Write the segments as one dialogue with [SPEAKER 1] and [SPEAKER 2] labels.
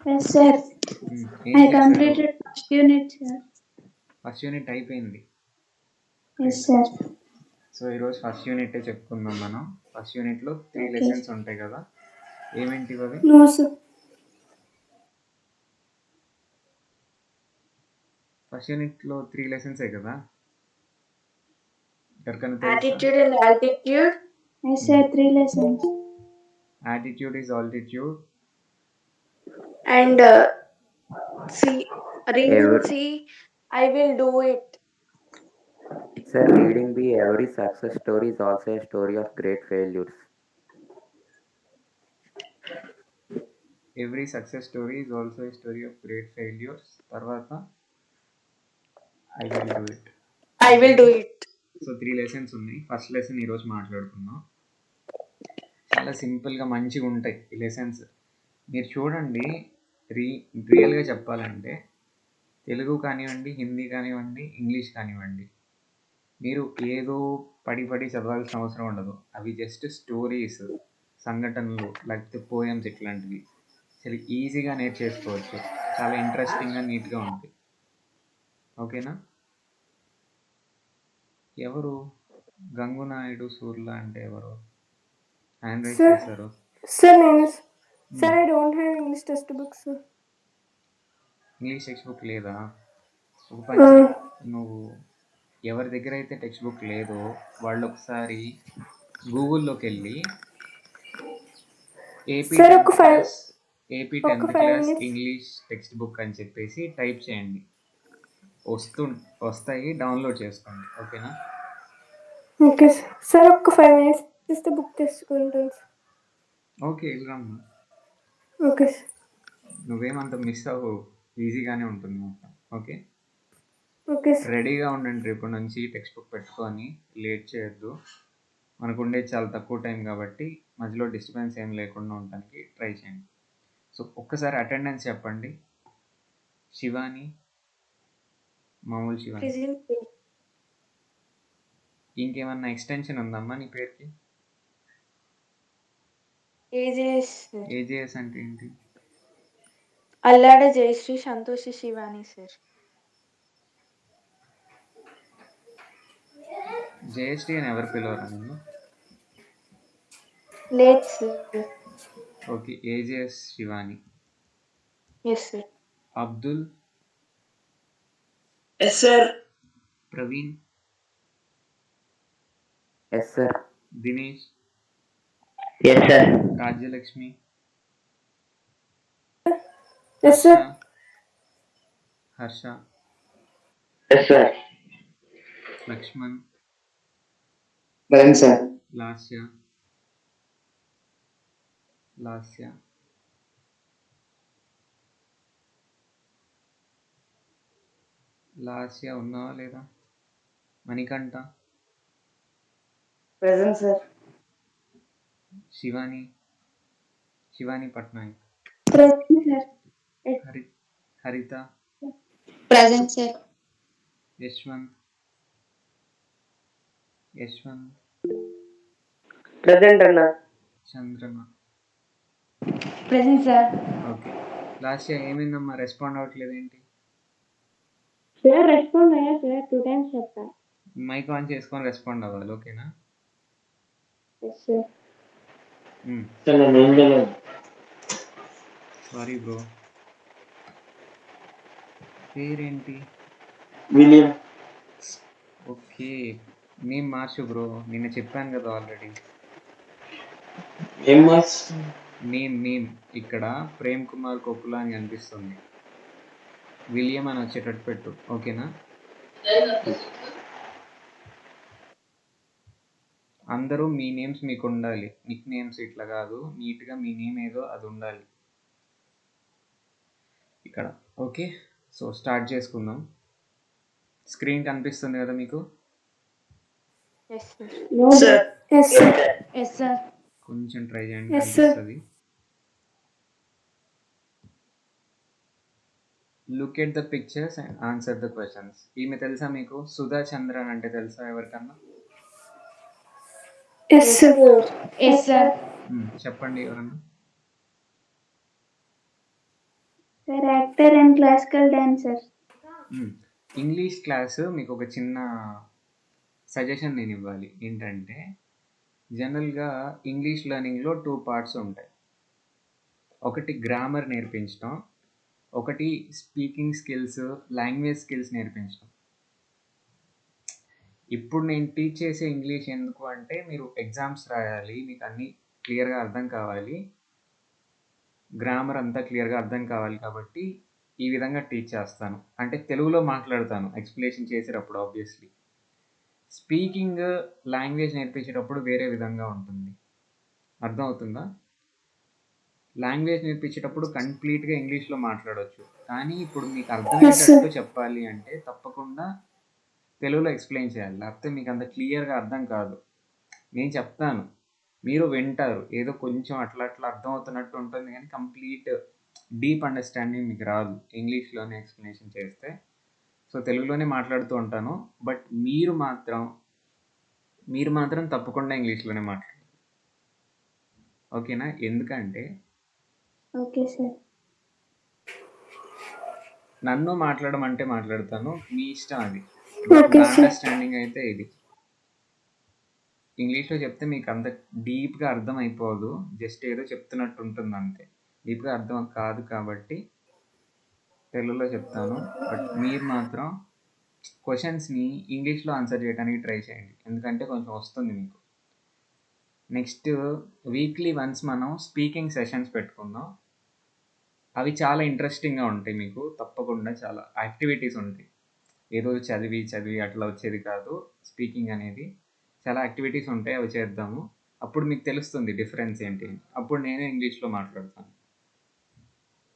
[SPEAKER 1] Yes, sir.
[SPEAKER 2] ఏం
[SPEAKER 1] I
[SPEAKER 2] చేశారు?
[SPEAKER 1] completed first unit, sir.
[SPEAKER 2] First unit అయిపోయింది.
[SPEAKER 1] Yes, sir.
[SPEAKER 2] సో ఈరోజు ఫస్ట్ యూనిట్ చెప్పుకుందాం మనం. ఫస్ట్ యూనిట్లో 3
[SPEAKER 1] Okay.
[SPEAKER 2] లెసన్స్ ఉంటాయి కదా, ఏమేంటివి అవి?
[SPEAKER 1] No, sir.
[SPEAKER 2] ఫస్ట్ యూనిట్లో 3 లెసన్సే కదా, ఎవరికైనా తెలుసా?
[SPEAKER 3] Attitude and altitude.
[SPEAKER 1] Yes, sir. 3 lessons.
[SPEAKER 2] Attitude is altitude.
[SPEAKER 3] And see, reading, see, I will do it.
[SPEAKER 4] Sir, reading be every success story is also a story of great failures.
[SPEAKER 2] Every success story is also a story of great failures. తర్వాత I will do it.
[SPEAKER 3] I will do it.
[SPEAKER 2] So 3 lessons ఉన్నాయి. First lesson ఈరోజు మాట్లాడుకుందాం. చాలా సింపుల్గా మంచిగా ఉంటాయి ఈ lessons. మీరు చూడండి, రియల్గా చెప్పాలంటే తెలుగు కానివ్వండి, హిందీ కానివ్వండి, ఇంగ్లీష్ కానివ్వండి, మీరు ఏదో పడి చదవాల్సిన అవసరం ఉండదు. అవి జస్ట్ స్టోరీస్, సంఘటనలు, లేకపోతే పోయమ్స్, ఇట్లాంటివి చాలా ఈజీగా నేర్చేసుకోవచ్చు. చాలా ఇంట్రెస్టింగ్గా, నీట్గా ఉంటాయి. ఓకేనా? ఎవరు గంగునాయుడు సూర్ల అంటే ఎవరు? హ్యాండ్ రైజ్ చేశారు.
[SPEAKER 3] Sir, sir, I don't have English textbook, sir.
[SPEAKER 2] English text book లేదా? ఒక పని చెయ్, నువ్వు ఎవరి దగ్గర అయితే టెక్స్ట్ బుక్ లేదో వాళ్ళు ఒకసారి గూగుల్లోకి వెళ్ళి AP
[SPEAKER 3] Sir,
[SPEAKER 2] 10th class
[SPEAKER 3] minutes.
[SPEAKER 2] English text book అని చెప్పేసి టైప్ చేయండి. వస్తాయి, డౌన్లోడ్ చేసుకోండి. ఓకేనా?
[SPEAKER 3] Okay, sir, 5 minutes is the book తీసుకుంటాను.
[SPEAKER 2] ఓకే, వెళ్ళమ్మా.
[SPEAKER 3] Okay, sir.
[SPEAKER 2] నువ్వేమంత మిస్ అవ్వు, ఈజీగానే ఉంటుంది మొత్తం. Okay,
[SPEAKER 3] Okay, sir.
[SPEAKER 2] రెడీగా ఉండండి. రేపు నుంచి టెక్స్ట్ బుక్ పెట్టుకొని లేట్ చేయొద్దు. మనకు ఉండేది చాలా తక్కువ టైం కాబట్టి మధ్యలో డిస్టర్బెన్స్ ఏం లేకుండా ఉండడానికి ట్రై చేయండి. సో ఒక్కసారి అటెండెన్స్ చెప్పండి. శివాని, మామూలు శివాని. ఇంకేమన్నా ఎక్స్టెన్షన్ ఉందమ్మా నీ పేరుకి? ఏజేఎస్ అంటే ఏంటి?
[SPEAKER 3] అల్లాడ జయశ్రీ సంతోషి శివాని, సార్.
[SPEAKER 2] జయశ్రీ అని ఎవరు పిలవరా నేను?
[SPEAKER 3] లేదు sir.
[SPEAKER 2] Okay, AJS Shivani.
[SPEAKER 3] Yes sir.
[SPEAKER 2] Abdul.
[SPEAKER 3] Yes sir.
[SPEAKER 2] Praveen.
[SPEAKER 4] Yes, sir.
[SPEAKER 2] Dinesh.
[SPEAKER 4] Yes, sir.
[SPEAKER 2] Rajyalakshmi.
[SPEAKER 3] Yes sir.
[SPEAKER 2] Harsha.
[SPEAKER 4] Yes, sir.
[SPEAKER 2] Laxman.
[SPEAKER 4] Present, sir.
[SPEAKER 2] Lasya. Lasya ఉన్నావా లేదా? Manikanta.
[SPEAKER 3] Present sir.
[SPEAKER 2] Shivani Patnaik.
[SPEAKER 1] Present, sir.
[SPEAKER 2] Haritha.
[SPEAKER 1] Present, sir.
[SPEAKER 2] Yashwant.
[SPEAKER 3] Present అన్న.
[SPEAKER 2] Chandrama.
[SPEAKER 1] Present, sir.
[SPEAKER 2] Okay, Lasya ఏమైందమ్మా, రెస్పాండ్ అవ్వట్లేదు ఏంటి?
[SPEAKER 1] Sir, respond అయ్యా sir. 2 times చెప్పా.
[SPEAKER 2] Mic on చేసుకొని respond అవ్వాలి. ఓకేనా?
[SPEAKER 1] Yes, sir.
[SPEAKER 2] Sorry bro. పేరేంటి?
[SPEAKER 4] William.
[SPEAKER 2] ఓకే, నేమ్ మార్చు బ్రో. నిన్న చెప్పాను కదా ఆల్రెడీ. నేమ్ ఇక్కడ ప్రేమ్ కుమార్ కొప్పులా అని కనిపిస్తుంది. విలియం అని వచ్చేటట్టు పెట్టు. ఓకేనా? అందరూ మీ నేమ్స్ మీకు ఉండాలి. నిక్ నేమ్స్ ఇట్లా కాదు, నీట్గా మీ నేమ్ ఏదో అది ఉండాలి ఇక్కడ. ఓకే, సో స్టార్ట్ చేసుకుందాం. స్క్రీన్ కనిపిస్తుంది కదా మీకు?
[SPEAKER 3] Yes sir.
[SPEAKER 1] No,
[SPEAKER 3] సార్. Yes sir.
[SPEAKER 1] Yes, sir.
[SPEAKER 2] కొంచెం ట్రై చేయండి,
[SPEAKER 3] Yes, sir.
[SPEAKER 2] కనిపిస్తుంది. Look at the pictures and answer the questions. ఈమె తెలుసా మీకు? సుధా చంద్రన్ అంటే తెలుసా ఎవరికన్నా?
[SPEAKER 3] Yes sir.
[SPEAKER 1] Yes, sir.
[SPEAKER 2] చెప్పండి ఎవరన్నా.
[SPEAKER 1] Sir actor and classical dancer.
[SPEAKER 2] English class మీకు ఒక చిన్న సజెషన్ నేను ఇవ్వాలి. ఏంటంటే జనరల్గా ఇంగ్లీష్ లెర్నింగ్లో 2 పార్ట్స్ ఉంటాయి. ఒకటి గ్రామర్ నేర్పించడం, ఒకటి స్పీకింగ్ స్కిల్స్, లాంగ్వేజ్ స్కిల్స్ నేర్పించడం. ఇప్పుడు నేను టీచ్ చేసే ఇంగ్లీష్ ఎందుకు అంటే మీరు ఎగ్జామ్స్ రాయాలి, మీకు అన్నీ క్లియర్గా అర్థం కావాలి, గ్రామర్ అంతా క్లియర్గా అర్థం కావాలి కాబట్టి ఈ విధంగా టీచ్ చేస్తాను. అంటే తెలుగులో మాట్లాడతాను ఎక్స్ప్లెనేషన్ చేసేటప్పుడు ఆబ్వియస్లీ. స్పీకింగ్ లాంగ్వేజ్ నేర్పించేటప్పుడు వేరే విధంగా ఉంటుంది. అర్థమవుతుందా? లాంగ్వేజ్ నేర్పించేటప్పుడు కంప్లీట్గా ఇంగ్లీష్లో మాట్లాడవచ్చు, కానీ ఇప్పుడు మీకు అర్థమయ్యేటట్టు చెప్పాలి అంటే తప్పకుండా తెలుగులో ఎక్స్ప్లెయిన్ చేయాలి, లేకపోతే మీకు అంత క్లియర్గా అర్థం కాదు. నేను చెప్తాను, మీరు వింటారు, ఏదో కొంచెం అట్లా అట్లా అర్థమవుతున్నట్టు ఉంటుంది, కానీ కంప్లీట్ డీప్ అండర్స్టాండింగ్ మీకు రాదు ఇంగ్లీష్లోనే ఎక్స్ప్లెనేషన్ చేస్తే. సో తెలుగులోనే మాట్లాడుతూ ఉంటాను, బట్ మీరు మాత్రం తప్పకుండా ఇంగ్లీష్లోనే మాట్లాడాలి. ఓకేనా? ఎందుకంటే
[SPEAKER 1] ఓకే సార్.
[SPEAKER 2] నన్ను మాట్లాడమంటే మాట్లాడతాను, మీ ఇష్టం అది.
[SPEAKER 3] Okay,
[SPEAKER 2] నా
[SPEAKER 3] sir.
[SPEAKER 2] అండర్స్టాండింగ్ అయితే ఇది. ఇంగ్లీష్లో చెప్తే మీకు అంత డీప్గా అర్థం అయిపోదు, జస్ట్ ఏదో చెప్తున్నట్టు ఉంటుంది అంతే, డీప్గా అర్థం కాదు. కాబట్టి తెలుగులో చెప్తాను, బట్ మీరు మాత్రం క్వశ్చన్స్ని ఇంగ్లీష్లో ఆన్సర్ చేయడానికి ట్రై చేయండి, ఎందుకంటే కొంచెం వస్తుంది మీకు. నెక్స్ట్ వీక్లీ వన్స్ మనం స్పీకింగ్ సెషన్స్ పెట్టుకుందాం. అవి చాలా ఇంట్రెస్టింగ్గా ఉంటాయి, మీకు తప్పకుండా చాలా యాక్టివిటీస్ ఉంటాయి. ఏదో చదివి అట్లా వచ్చేది కాదు. స్పీకింగ్ అనేది చాలా యాక్టివిటీస్ ఉంటాయి, అవి చేద్దాము. అప్పుడు మీకు తెలుస్తుంది డిఫరెన్స్ ఏంటి అని. అప్పుడు నేనే ఇంగ్లీష్లో మాట్లాడతాను,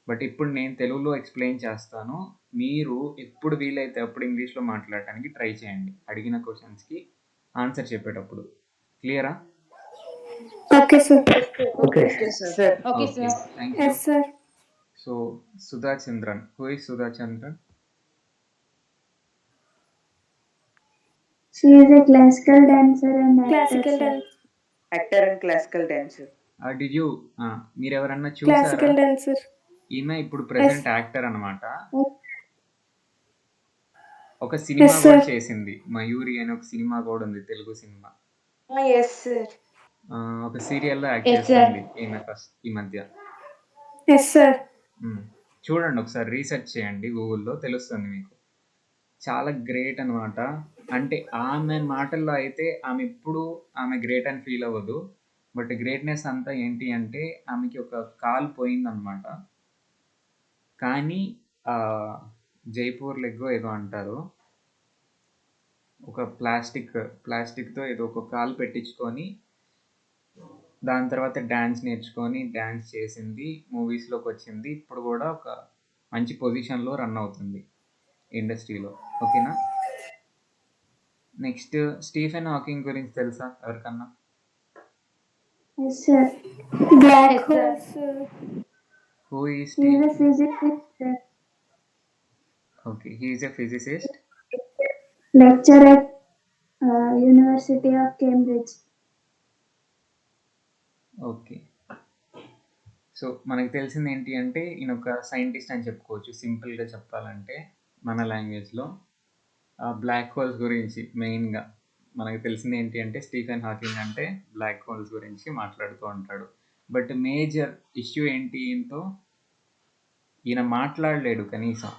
[SPEAKER 2] బట్ ఇప్పుడు నేను తెలుగులో ఎక్స్ప్లెయిన్ చేస్తాను. మీరు ఎప్పుడు వీలైతే అప్పుడు ఇంగ్లీష్లో మాట్లాడటానికి ట్రై చేయండి, అడిగిన క్వశ్చన్స్కి ఆన్సర్ చెప్పేటప్పుడు. క్లియరా?
[SPEAKER 3] Okay, sir.
[SPEAKER 4] Okay.
[SPEAKER 5] Sir.
[SPEAKER 2] Okay, thank you.
[SPEAKER 3] Yes, sir.
[SPEAKER 2] So Sudha Chandran, who is Sudha Chandran?
[SPEAKER 1] She is a classical dancer and actor.
[SPEAKER 3] Classical
[SPEAKER 1] sir.
[SPEAKER 3] dance.
[SPEAKER 5] Actor and classical dancer.
[SPEAKER 2] Did you మీరు ఎవరన్నా చూసారా?
[SPEAKER 3] Classical dancer.
[SPEAKER 2] ఈమె ఇప్పుడు present actor అన్నమాట.
[SPEAKER 1] Yes.
[SPEAKER 2] ఒక cinema
[SPEAKER 3] Yes,
[SPEAKER 2] కూడా
[SPEAKER 3] sir.
[SPEAKER 2] చేసింది, మయూరి అని ఒక సినిమా కూడా ఉంది, తెలుగు సినిమా.
[SPEAKER 5] Yes, sir.
[SPEAKER 2] ఒక సీరియల్లో యాక్ట్
[SPEAKER 1] Yes, sir.
[SPEAKER 2] చేస్తుంది ఈమె ఈ మధ్య.
[SPEAKER 3] Yes, sir.
[SPEAKER 2] చూడండి, ఒకసారి రీసెర్చ్ చేయండి గూగుల్లో, తెలుస్తుంది మీకు. చాలా గ్రేట్ అనమాట. అంటే ఆమె మాటల్లో అయితే ఆమె గ్రేట్ అని ఫీల్ అవ్వదు, బట్ గ్రేట్నెస్ అంతా ఏంటి అంటే ఆమెకి ఒక కాలు పోయిందనమాట. కానీ జైపూర్ లెగ్గో ఏదో అంటారు, ఒక ప్లాస్టిక్తో ఏదో ఒక కాలు పెట్టించుకొని దాని తర్వాత డ్యాన్స్ నేర్చుకొని డ్యాన్స్ చేసింది, మూవీస్లోకి వచ్చింది. ఇప్పుడు కూడా ఒక మంచి పొజిషన్లో రన్ అవుతుంది ఇండస్ట్రీలో. ఓకేనా? నెక్స్ట్ స్టీఫెన్ హాకింగ్ గురించి తెలుసా ఎవరికన్నా?
[SPEAKER 1] Yes, sir.
[SPEAKER 3] Black
[SPEAKER 1] Yes, sir.
[SPEAKER 3] holes.
[SPEAKER 2] Who is
[SPEAKER 1] He is a physicist, sir.
[SPEAKER 2] Okay, he is a physicist.
[SPEAKER 1] Lecturer at University of Cambridge.
[SPEAKER 2] Okay, so మనకు తెలిసింది ఏంటి అంటే ఈయన ఒక సైంటిస్ట్ అని చెప్పుకోవచ్చు, సింపుల్గా చెప్పాలంటే మన లాంగ్వేజ్లో. బ్లాక్ హోల్స్ గురించి మెయిన్గా మనకు తెలిసింది ఏంటి అంటే స్టీఫెన్ హాకింగ్ అంటే బ్లాక్ హోల్స్ గురించి మాట్లాడుతూ ఉంటాడు. బట్ మేజర్ ఇష్యూ ఏంటి ఈయనతో, ఈయన మాట్లాడలేడు, కనీసం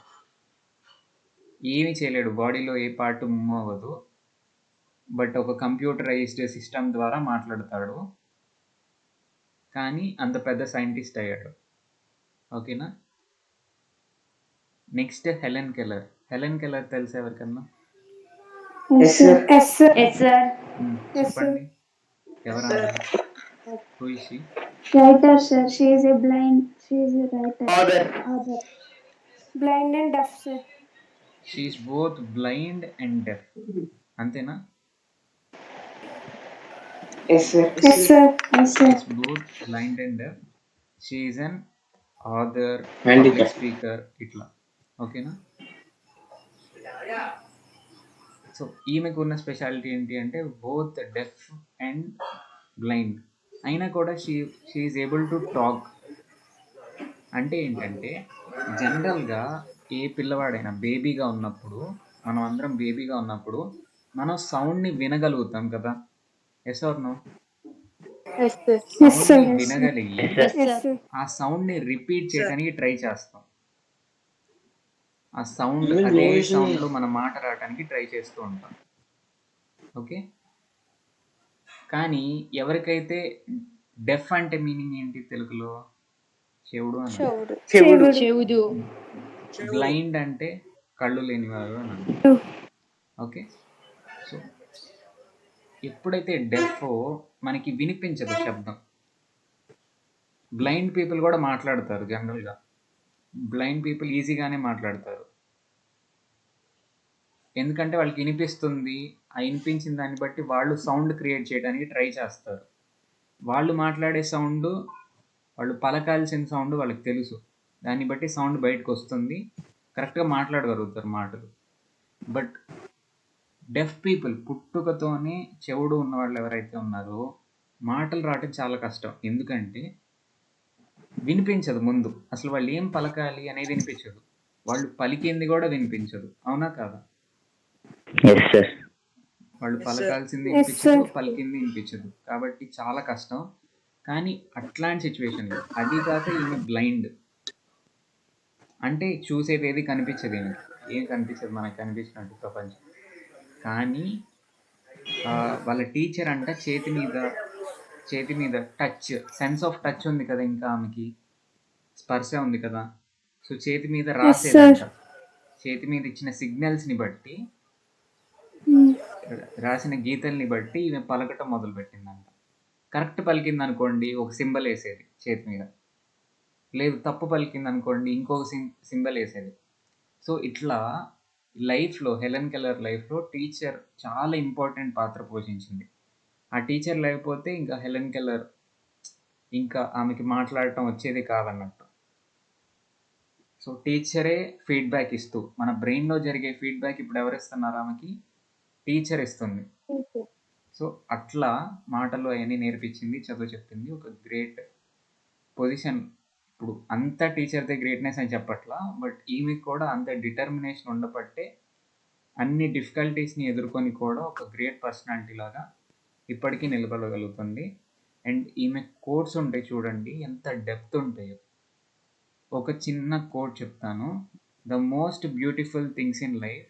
[SPEAKER 2] ఏమీ చేయలేడు, బాడీలో ఏ పార్ట్ మూవ్ అవ్వదు, బట్ ఒక కంప్యూటరైజ్డ్ సిస్టమ్ ద్వారా మాట్లాడతాడు, కానీ అంత పెద్ద సైంటిస్ట్ అయ్యాడు. ఓకేనా? నెక్స్ట్ హెలెన్ కెల్లర్ తెలుసా ఎవరికన్నా?
[SPEAKER 1] Yes, sir.
[SPEAKER 3] Yes, sir.
[SPEAKER 1] Yes, sir.
[SPEAKER 2] చెప్పండి, ఎవరన్నా? Who is she?
[SPEAKER 1] Writer, sir. She is a writer.
[SPEAKER 5] Author.
[SPEAKER 1] Author.
[SPEAKER 3] Blind and deaf, sir.
[SPEAKER 2] She is both blind and డెఫ్, అంతేనా?
[SPEAKER 5] Yes, sir.
[SPEAKER 3] Yes, sir.
[SPEAKER 1] Yes,
[SPEAKER 2] She
[SPEAKER 1] sir.
[SPEAKER 2] is both blind and deaf. She is an author,
[SPEAKER 5] Handicap.
[SPEAKER 2] public speaker, ఇట్లా. ఓకేనా? So ఈమెకు ఉన్న speciality ఏంటి అంటే both deaf and blind అయినా కూడా she is able to talk. అంటే ఏంటంటే జనరల్గా ఏ పిల్లవాడైనా బేబీగా ఉన్నప్పుడు, మనం అందరం బేబీగా ఉన్నప్పుడు మనం సౌండ్ని వినగలుగుతాం కదా. Yes or no?
[SPEAKER 1] Yes, sir.
[SPEAKER 2] సౌండ్ని వినగలిగి
[SPEAKER 3] Yes, sir.
[SPEAKER 2] ఆ సౌండ్ని రిపీట్ చేయడానికి ట్రై చేస్తాం. ఆ సౌండ్ అదే సౌండ్లో మన మాట రావడానికి ట్రై చేస్తూ ఉంటాం. ఓకే, కానీ ఎవరికైతే డెఫ్ అంటే మీనింగ్ ఏంటి తెలుగులో? చెవుడు అని.
[SPEAKER 1] చెవుడు.
[SPEAKER 2] బ్లైండ్ అంటే కళ్ళు లేనివారు అని అర్థం. ఓకే, సో ఎప్పుడైతే డెఫ్ మనకి వినిపించదు శబ్దం. బ్లైండ్ పీపుల్ కూడా మాట్లాడతారు జనరల్గా. బ్లైండ్ పీపుల్ ఈజీగానే మాట్లాడతారు, ఎందుకంటే వాళ్ళకి వినిపిస్తుంది. ఆ వినిపించిన దాన్ని బట్టి వాళ్ళు సౌండ్ క్రియేట్ చేయడానికి ట్రై చేస్తారు. వాళ్ళు మాట్లాడే సౌండ్, వాళ్ళు పలకాల్సిన సౌండ్ వాళ్ళకి తెలుసు, దాన్ని బట్టి సౌండ్ బయటకు వస్తుంది, కరెక్ట్గా మాట్లాడగలుగుతారు మాటలు. బట్ డెఫ్ పీపుల్, పుట్టుకతోనే చెవుడు ఉన్న వాళ్ళు ఎవరైతే ఉన్నారో మాటలు రావటం చాలా కష్టం. ఎందుకంటే వినిపించదు ముందు, అసలు వాళ్ళు ఏం పలకాలి అనేది వినిపించదు, వాళ్ళు పలికింది కూడా వినిపించదు. అవునా కాదా?
[SPEAKER 4] Yes sir.
[SPEAKER 2] వాళ్ళు పలకాల్సింది వినిపించదు, పలికింది వినిపించదు, కాబట్టి చాలా కష్టం. కానీ అట్లాంటి సిచ్యువేషన్లో, అది కాక ఈమె బ్లైండ్ అంటే చూసేది ఏది కనిపించదు, ఈమెకి ఏం కనిపించదు మనకు కనిపించినట్టు ప్రపంచం. కానీ వాళ్ళ టీచర్ అంట చేతి మీద టచ్, సెన్స్ ఆఫ్ టచ్ ఉంది కదా, ఇంకా ఆమెకి స్పర్శ ఉంది కదా. సో చేతి మీద రాసేదంట, చేతి మీద ఇచ్చిన సిగ్నల్స్ని బట్టి, రాసిన గీతల్ని బట్టి ఈమె పలకటం మొదలుపెట్టిందంట. కరెక్ట్ పలికింది అనుకోండి ఒక సింబల్ వేసేది చేతి మీద, లేదు తప్పు పలికింది అనుకోండి ఇంకొక సింబల్ వేసేది. సో ఇట్లా లైఫ్లో, హెలెన్ కెల్లర్ లైఫ్లో టీచర్ చాలా ఇంపార్టెంట్ పాత్ర పోషించింది. ఆ టీచర్ లేకపోతే ఇంకా హెలెన్ కెల్లర్, ఇంకా ఆమెకి మాట్లాడటం వచ్చేది కాదన్నట్టు. సో టీచరే ఫీడ్బ్యాక్ ఇస్తూ, మన బ్రెయిన్లో జరిగే ఫీడ్బ్యాక్ ఇప్పుడు ఎవరు ఇస్తున్నారు ఆమెకి? టీచర్ ఇస్తుంది. సో అట్లా మాటలు అవన్నీ నేర్పించింది, చదువు చెప్పింది, ఒక గ్రేట్ పొజిషన్. ఇప్పుడు అంత టీచర్దే గ్రేట్నెస్ అని చెప్పట్లా, బట్ ఈమెకి కూడా అంత డిటర్మినేషన్ ఉండబట్టే అన్ని డిఫికల్టీస్ని ఎదుర్కొని కూడా ఒక గ్రేట్ పర్సనాలిటీ లాగా ఇప్పటికీ నిలబడగలుగుతుంది. అండ్ ఈమె కోట్స్ ఉంటాయి చూడండి, ఎంత డెప్త్ ఉంటాయో. ఒక చిన్న కోట్ చెప్తాను. The most beautiful things in life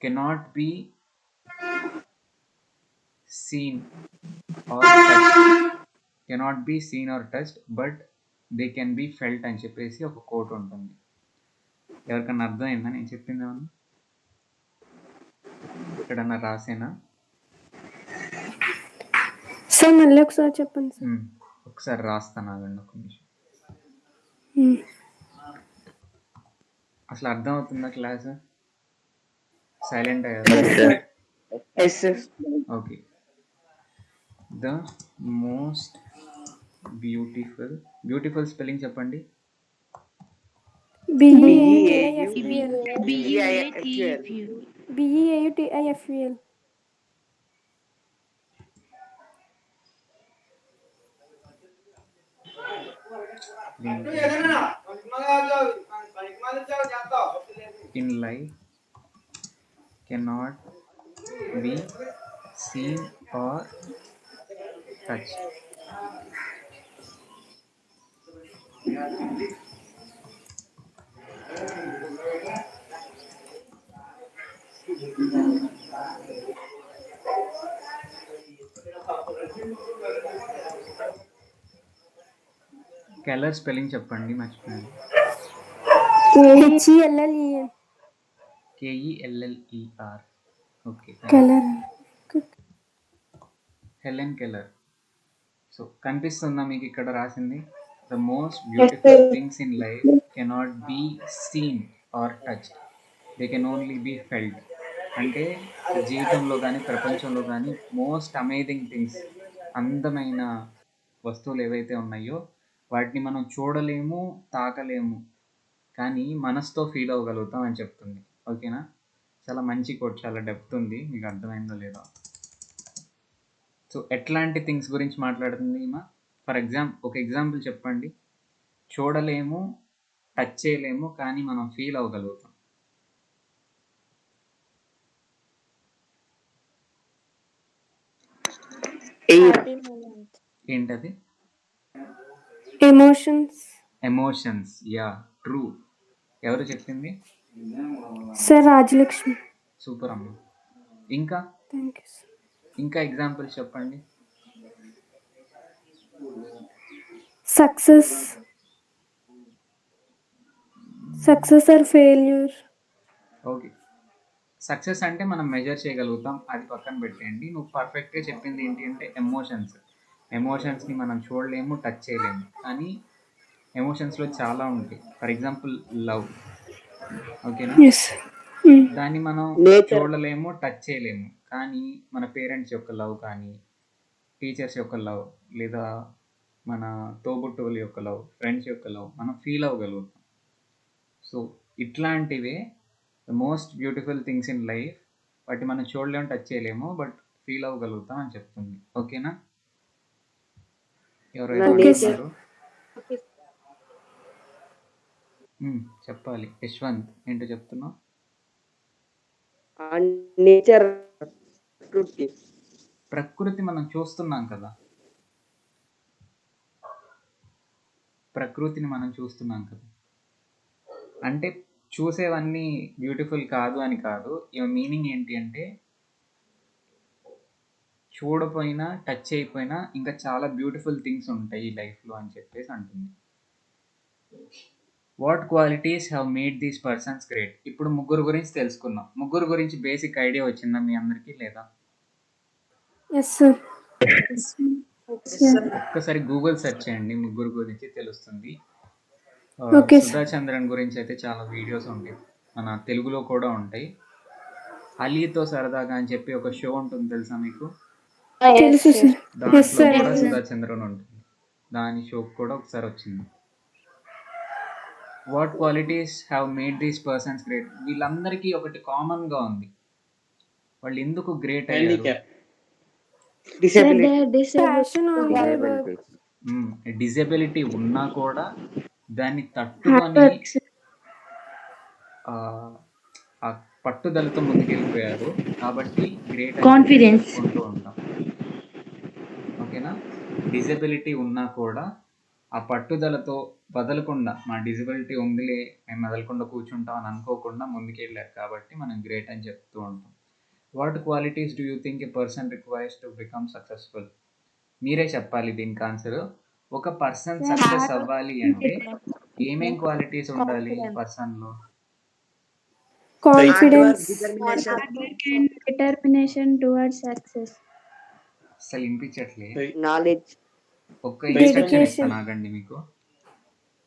[SPEAKER 2] cannot be seen or touched, but they can be felt అని చెప్పేసి ఒక కోట్ ఉంటుంది. ఎవరికన్నా అర్థమైందా నేను చెప్పింది ఏమన్నా? ఎక్కడన్నా రాసేనా?
[SPEAKER 3] సార్ మళ్ళీ ఒకసారి చెప్పండి సార్.
[SPEAKER 2] ఒకసారి రాస్తాను, ఆగండి ఒక నిమిషం. అసలు అర్థమవుతుందా క్లాస్? సైలెంట్ అయ్యారు?
[SPEAKER 5] Yes, sir.
[SPEAKER 2] ఓకే. ద మోస్ట్ బ్యూటిఫుల్ స్పెల్లింగ్ చెప్పండి.
[SPEAKER 3] BEAUTIFUL.
[SPEAKER 2] In life cannot be seen or touched. Keller spelling చెప్పండి, మర్చిపోయాను.
[SPEAKER 3] HELLEN.
[SPEAKER 2] KELLER. ఓకే, హెలెన్ కెల్లర్. సో కనిపిస్తుందా మీకు ఇక్కడ రాసింది? The most beautiful things in life cannot be seen or touched, they can only be felt. అంటే జీవితంలో కానీ ప్రపంచంలో కానీ మోస్ట్ అమేజింగ్ థింగ్స్, అందమైన వస్తువులు ఏవైతే ఉన్నాయో వాటిని మనం చూడలేము, తాకలేము, కానీ మనసుతో ఫీల్ అవ్వగలుగుతాం అని చెప్తుంది. ఓకేనా? చాలా మంచి కోట్, చాలా డెప్త్ ఉంది, మీకు అర్థమైందో లేదో. సో ఎట్లాంటి థింగ్స్ గురించి మాట్లాడుతుంది ఈమె? ఒక ఎగ్జాంపుల్ చెప్పండి. చూడలేము, టచ్ చేయలేము, కానీ మనం ఫీల్ అవ్వగలుగుతాం. ఏంటది?
[SPEAKER 3] ఎమోషన్స్.
[SPEAKER 2] ఎమోషన్స్. Yeah, true. ఎవరు చెప్పింది?
[SPEAKER 3] సార్ రాజలక్ష్మి.
[SPEAKER 2] సూపర్ అమ్మ. ఇంకా
[SPEAKER 3] థ్యాంక్ యూ సార్.
[SPEAKER 2] ఇంకా ఎగ్జాంపుల్స్ చెప్పండి.
[SPEAKER 3] Success. Success or failure.
[SPEAKER 2] Okay, success అంటే మనం మెజర్ చేయగలుగుతాం, అది పక్కన పెట్టేయండి. నువ్వు పర్ఫెక్ట్గా చెప్పింది ఏంటి అంటే ఎమోషన్స్. ఎమోషన్స్ని మనం చూడలేము, టచ్ చేయలేము, కానీ ఎమోషన్స్లో చాలా ఉంటాయి. For example love. ఓకేనా?
[SPEAKER 3] ఎస్.
[SPEAKER 2] దాన్ని మనం చూడలేము, టచ్ చేయలేము, కానీ మన పేరెంట్స్ యొక్క లవ్ కానీ, టీచర్స్ యొక్క లవ్, లేదా మన తోబుట్టువుల యొక్క లవ్, ఫ్రెండ్స్ యొక్క లవ్ మనం ఫీల్ అవ్వగలుగుతాం. సో ఇట్లాంటివే the most beautiful things in life. వాటి మనం చూడలేము, టచ్ చేయలేము, బట్ ఫీల్ అవ్వగలుగుతాం అని చెప్తుంది. ఓకేనా? ఎవరైనా అడుగుతున్నారు? చెప్పాలి. యశ్వంత్, ఏంటో చెప్తున్నావు?
[SPEAKER 6] నేచర్,
[SPEAKER 2] ప్రకృతి మనం చూస్తున్నాం కదా, ప్రకృతిని మనం చూస్తున్నాం కదా. అంటే చూసేవన్నీ బ్యూటిఫుల్ కాదు అని కాదు. మీనింగ్ ఏంటి అంటే చూడపోయినా, టచ్ అయిపోయినా ఇంకా చాలా బ్యూటిఫుల్ థింగ్స్ ఉంటాయి ఈ లైఫ్లో అని చెప్పేసి అంటుంది. What qualities have made these persons great? ఇప్పుడు ముగ్గురు గురించి తెలుసుకున్నాం. ముగ్గురు గురించి బేసిక్ ఐడియా వచ్చిందా మీ అందరికీ లేదా?
[SPEAKER 3] Yes sir.
[SPEAKER 2] ఒక్కసారి గూగుల్ సెర్చ్ చేయండి, ముగ్గురు గురించి తెలుస్తుంది.
[SPEAKER 3] Okay,
[SPEAKER 2] సుధా చంద్రన్ గురించి అయితే చాలా వీడియోస్ ఉంటాయి, మన తెలుగులో కూడా ఉంటాయి. అలీతో సరదాగా అని చెప్పి ఒక షో ఉంటుంది, తెలుసా మీకు?
[SPEAKER 3] తెలుసు సార్.
[SPEAKER 2] దాంట్లో కూడా సుధా చంద్రన్ ఉంటుంది. దాని షో కూడా ఒకసారి వచ్చింది. What qualities have made these persons great? వీళ్ళందరికీ ఒకటి కామన్ గా ఉంది. వాళ్ళు ఎందుకు గ్రేట్ అయ్యారు?
[SPEAKER 3] Passion on their work.
[SPEAKER 2] Disability ఉన్నా కూడా దాన్ని తట్టుకొని ఆ పట్టుదలతో ముందుకెళ్ళిపోయారు కాబట్టి గ్రేట్ కాన్ఫిడెన్స్ చెప్పుకుంటూ ఉంటాం. ఓకేనా? డిజబిలిటీ ఉన్నా కూడా ఆ పట్టుదలతో వదలకుండా, మా డిజబిలిటీ ఉందిలే మేము వదలకుండా కూర్చుంటాం అని అనుకోకుండా ముందుకెళ్ళారు కాబట్టి మనం గ్రేట్ అని చెప్తూ ఉంటాం. What qualities do you think a person requires to become successful? మీరే చెప్పాలి దీనికి ఆన్సర్. ఒక పర్సన్ సక్సెస్ అవ్వాలి అంటే ఏమేం క్వాలిటీస్ ఉండాలి పర్సన్లో?
[SPEAKER 3] కాన్ఫిడెన్స్.
[SPEAKER 1] Determination towards success.
[SPEAKER 2] అసలు వినిపించట్లే.
[SPEAKER 6] నాలెడ్జ్,
[SPEAKER 2] ఒక్క ఇన్స్ట్రక్షన్ ఇస్తాను ఆగండి మీకు.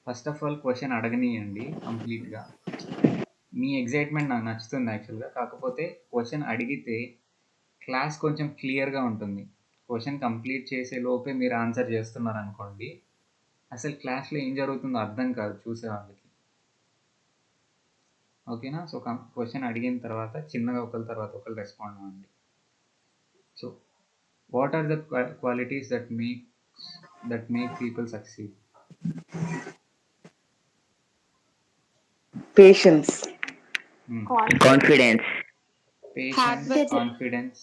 [SPEAKER 2] ఫస్ట్ ఆఫ్ ఆల్ క్వశ్చన్ అడగనీయండి కంప్లీట్గా. మీ ఎగ్జైట్మెంట్ నాకు నచ్చుతుంది యాక్చువల్గా. కాకపోతే క్వశ్చన్ అడిగితే క్లాస్ కొంచెం క్లియర్గా ఉంటుంది. క్వశ్చన్ కంప్లీట్ చేసే లోపే మీరు ఆన్సర్ చేస్తున్నారు అనుకోండి, అసలు క్లాస్లో ఏం జరుగుతుందో అర్థం కాదు చూసే వాళ్ళకి. ఓకేనా? సో క్వశ్చన్ అడిగిన తర్వాత చిన్నగా ఒకరి తర్వాత ఒకరు రెస్పాండ్ అవ్వండి. So what are the qualities that make people succeed?
[SPEAKER 5] Patience,
[SPEAKER 4] confidence,
[SPEAKER 2] confidence,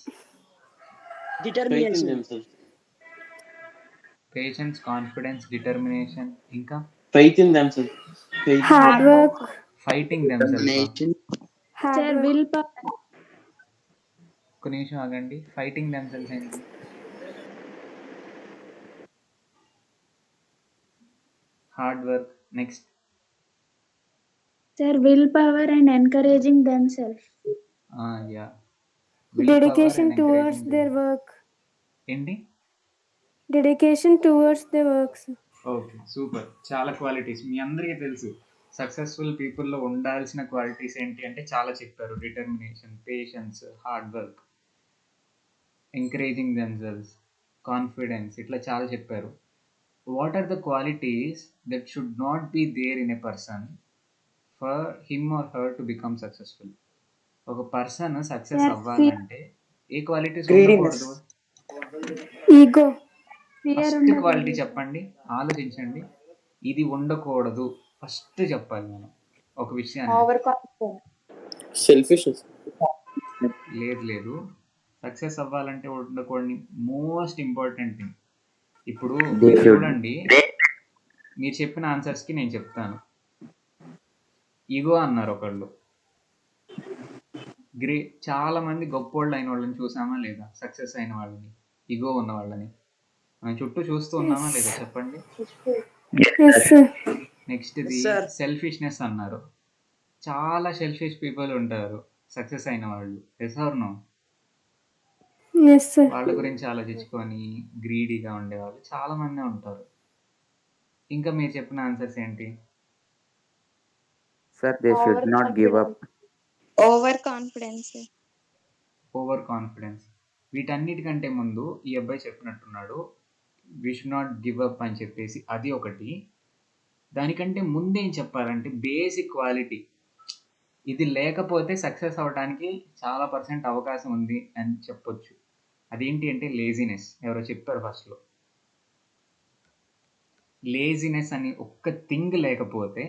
[SPEAKER 2] patience, confidence, determination, ఇంకా
[SPEAKER 7] faith in themselves,
[SPEAKER 3] hard work.
[SPEAKER 2] Fighting themself.
[SPEAKER 1] Sir will power.
[SPEAKER 2] ఒక నిమిషం ఆగండి. ఫైటింగ్ దెమ్సెల్ఫ్ ఏంటి? Hard work. Next
[SPEAKER 1] sir will power and encouraging themself.
[SPEAKER 2] Yeah.
[SPEAKER 3] Dedication towards their work.
[SPEAKER 2] ఏంటి?
[SPEAKER 3] Dedication towards the works.
[SPEAKER 2] Okay, super. చాలా qualities మీ అందరికీ తెలుసు. Successful పీపుల్లో ఉండాల్సిన క్వాలిటీస్ ఏంటి అంటే చాలా చెప్పారు. Determination, patience, hard work, encouraging themselves, confidence, ఇట్లా చాలా చెప్పారు. What are the qualities that should not be there in a person for him or her to become successful? ఒక పర్సన్ సక్సెస్ అవ్వాలంటే ఏ క్వాలిటీస్ ఉండకూడదు?
[SPEAKER 3] ఈగో.
[SPEAKER 2] ఫస్ట్ క్వాలిటీ చెప్పండి, ఆలోచించండి. ఇది ఉండకూడదు ఫస్ట్ చెప్పాలి మనం ఒక విషయాన్ని.
[SPEAKER 5] Over confident.
[SPEAKER 6] సెల్ఫిష్నెస్.
[SPEAKER 2] లేదు సక్సెస్ అవ్వాలంటే ఉండకూడని మోస్ట్ ఇంపార్టెంట్ థింగ్. ఇప్పుడు
[SPEAKER 4] They
[SPEAKER 2] మీరు
[SPEAKER 4] should.
[SPEAKER 2] చూడండి, మీరు చెప్పిన ఆన్సర్స్కి నేను చెప్తాను. ఈగో అన్నారు ఒకళ్ళు. చాలా మంది గొప్పోళ్ళు అయిన వాళ్ళని చూసామా లేదా? సక్సెస్ అయిన వాళ్ళని, ఈగో ఉన్న వాళ్ళని మనం చుట్టూ చూస్తూ ఉన్నామా లేదా? చెప్పండి.
[SPEAKER 3] Yes sir.
[SPEAKER 2] నెక్స్ట్ది
[SPEAKER 5] Yes, sir.
[SPEAKER 2] సెల్ఫిష్నెస్ అన్నారు. చాలా సెల్ఫిష్ పీపుల్ ఉంటారు సక్సెస్ అయిన వాళ్ళు. Yes or no?
[SPEAKER 3] Yes sir.
[SPEAKER 2] వాళ్ళ గురించి ఆలోచించుకొని గ్రీడీగా ఉండేవాళ్ళు చాలా మంది ఉంటారు. ఇంకా మీరు చెప్పిన ఆన్సర్స్ ఏంటి?
[SPEAKER 4] Sir, they should not give up.
[SPEAKER 7] Over confidence.
[SPEAKER 2] Over confidence. వీటన్నిటికంటే ముందు ఈ అబ్బాయి చెప్పినట్టున్నాడు, we should not give up అని చెప్పేసి, అది ఒకటి. దానికంటే ముందేం చెప్పాలంటే బేసిక్ క్వాలిటీ, ఇది లేకపోతే సక్సెస్ అవ్వడానికి చాలా % అవకాశం ఉంది అని చెప్పొచ్చు. అదేంటి అంటే లేజినెస్. ఎవరో చెప్పారు ఫస్ట్లో. లేజినెస్ అని ఒక్క థింగ్ లేకపోతే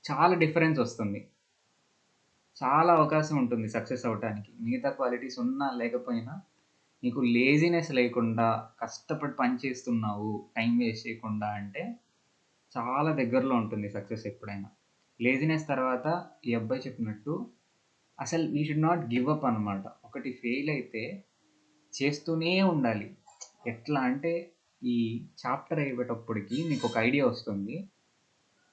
[SPEAKER 2] చాలా డిఫరెన్స్ వస్తుంది, చాలా అవకాశం ఉంటుంది సక్సెస్ అవ్వడానికి. మిగతా క్వాలిటీస్ ఉన్నా లేకపోయినా నీకు లేజినెస్ లేకుండా కష్టపడి పని చేస్తున్నావు టైం వేస్ట్ చేయకుండా అంటే చాలా దగ్గరలో ఉంటుంది సక్సెస్ ఎప్పుడైనా. లేజినెస్ తర్వాత ఈ అబ్బాయి చెప్పినట్టు అసలు we should not give up అనమాట. ఒకటి ఫెయిల్ అయితే చేస్తూనే ఉండాలి. ఎట్లా అంటే ఈ చాప్టర్ అయ్యేటప్పటికి మీకు ఒక ఐడియా వస్తుంది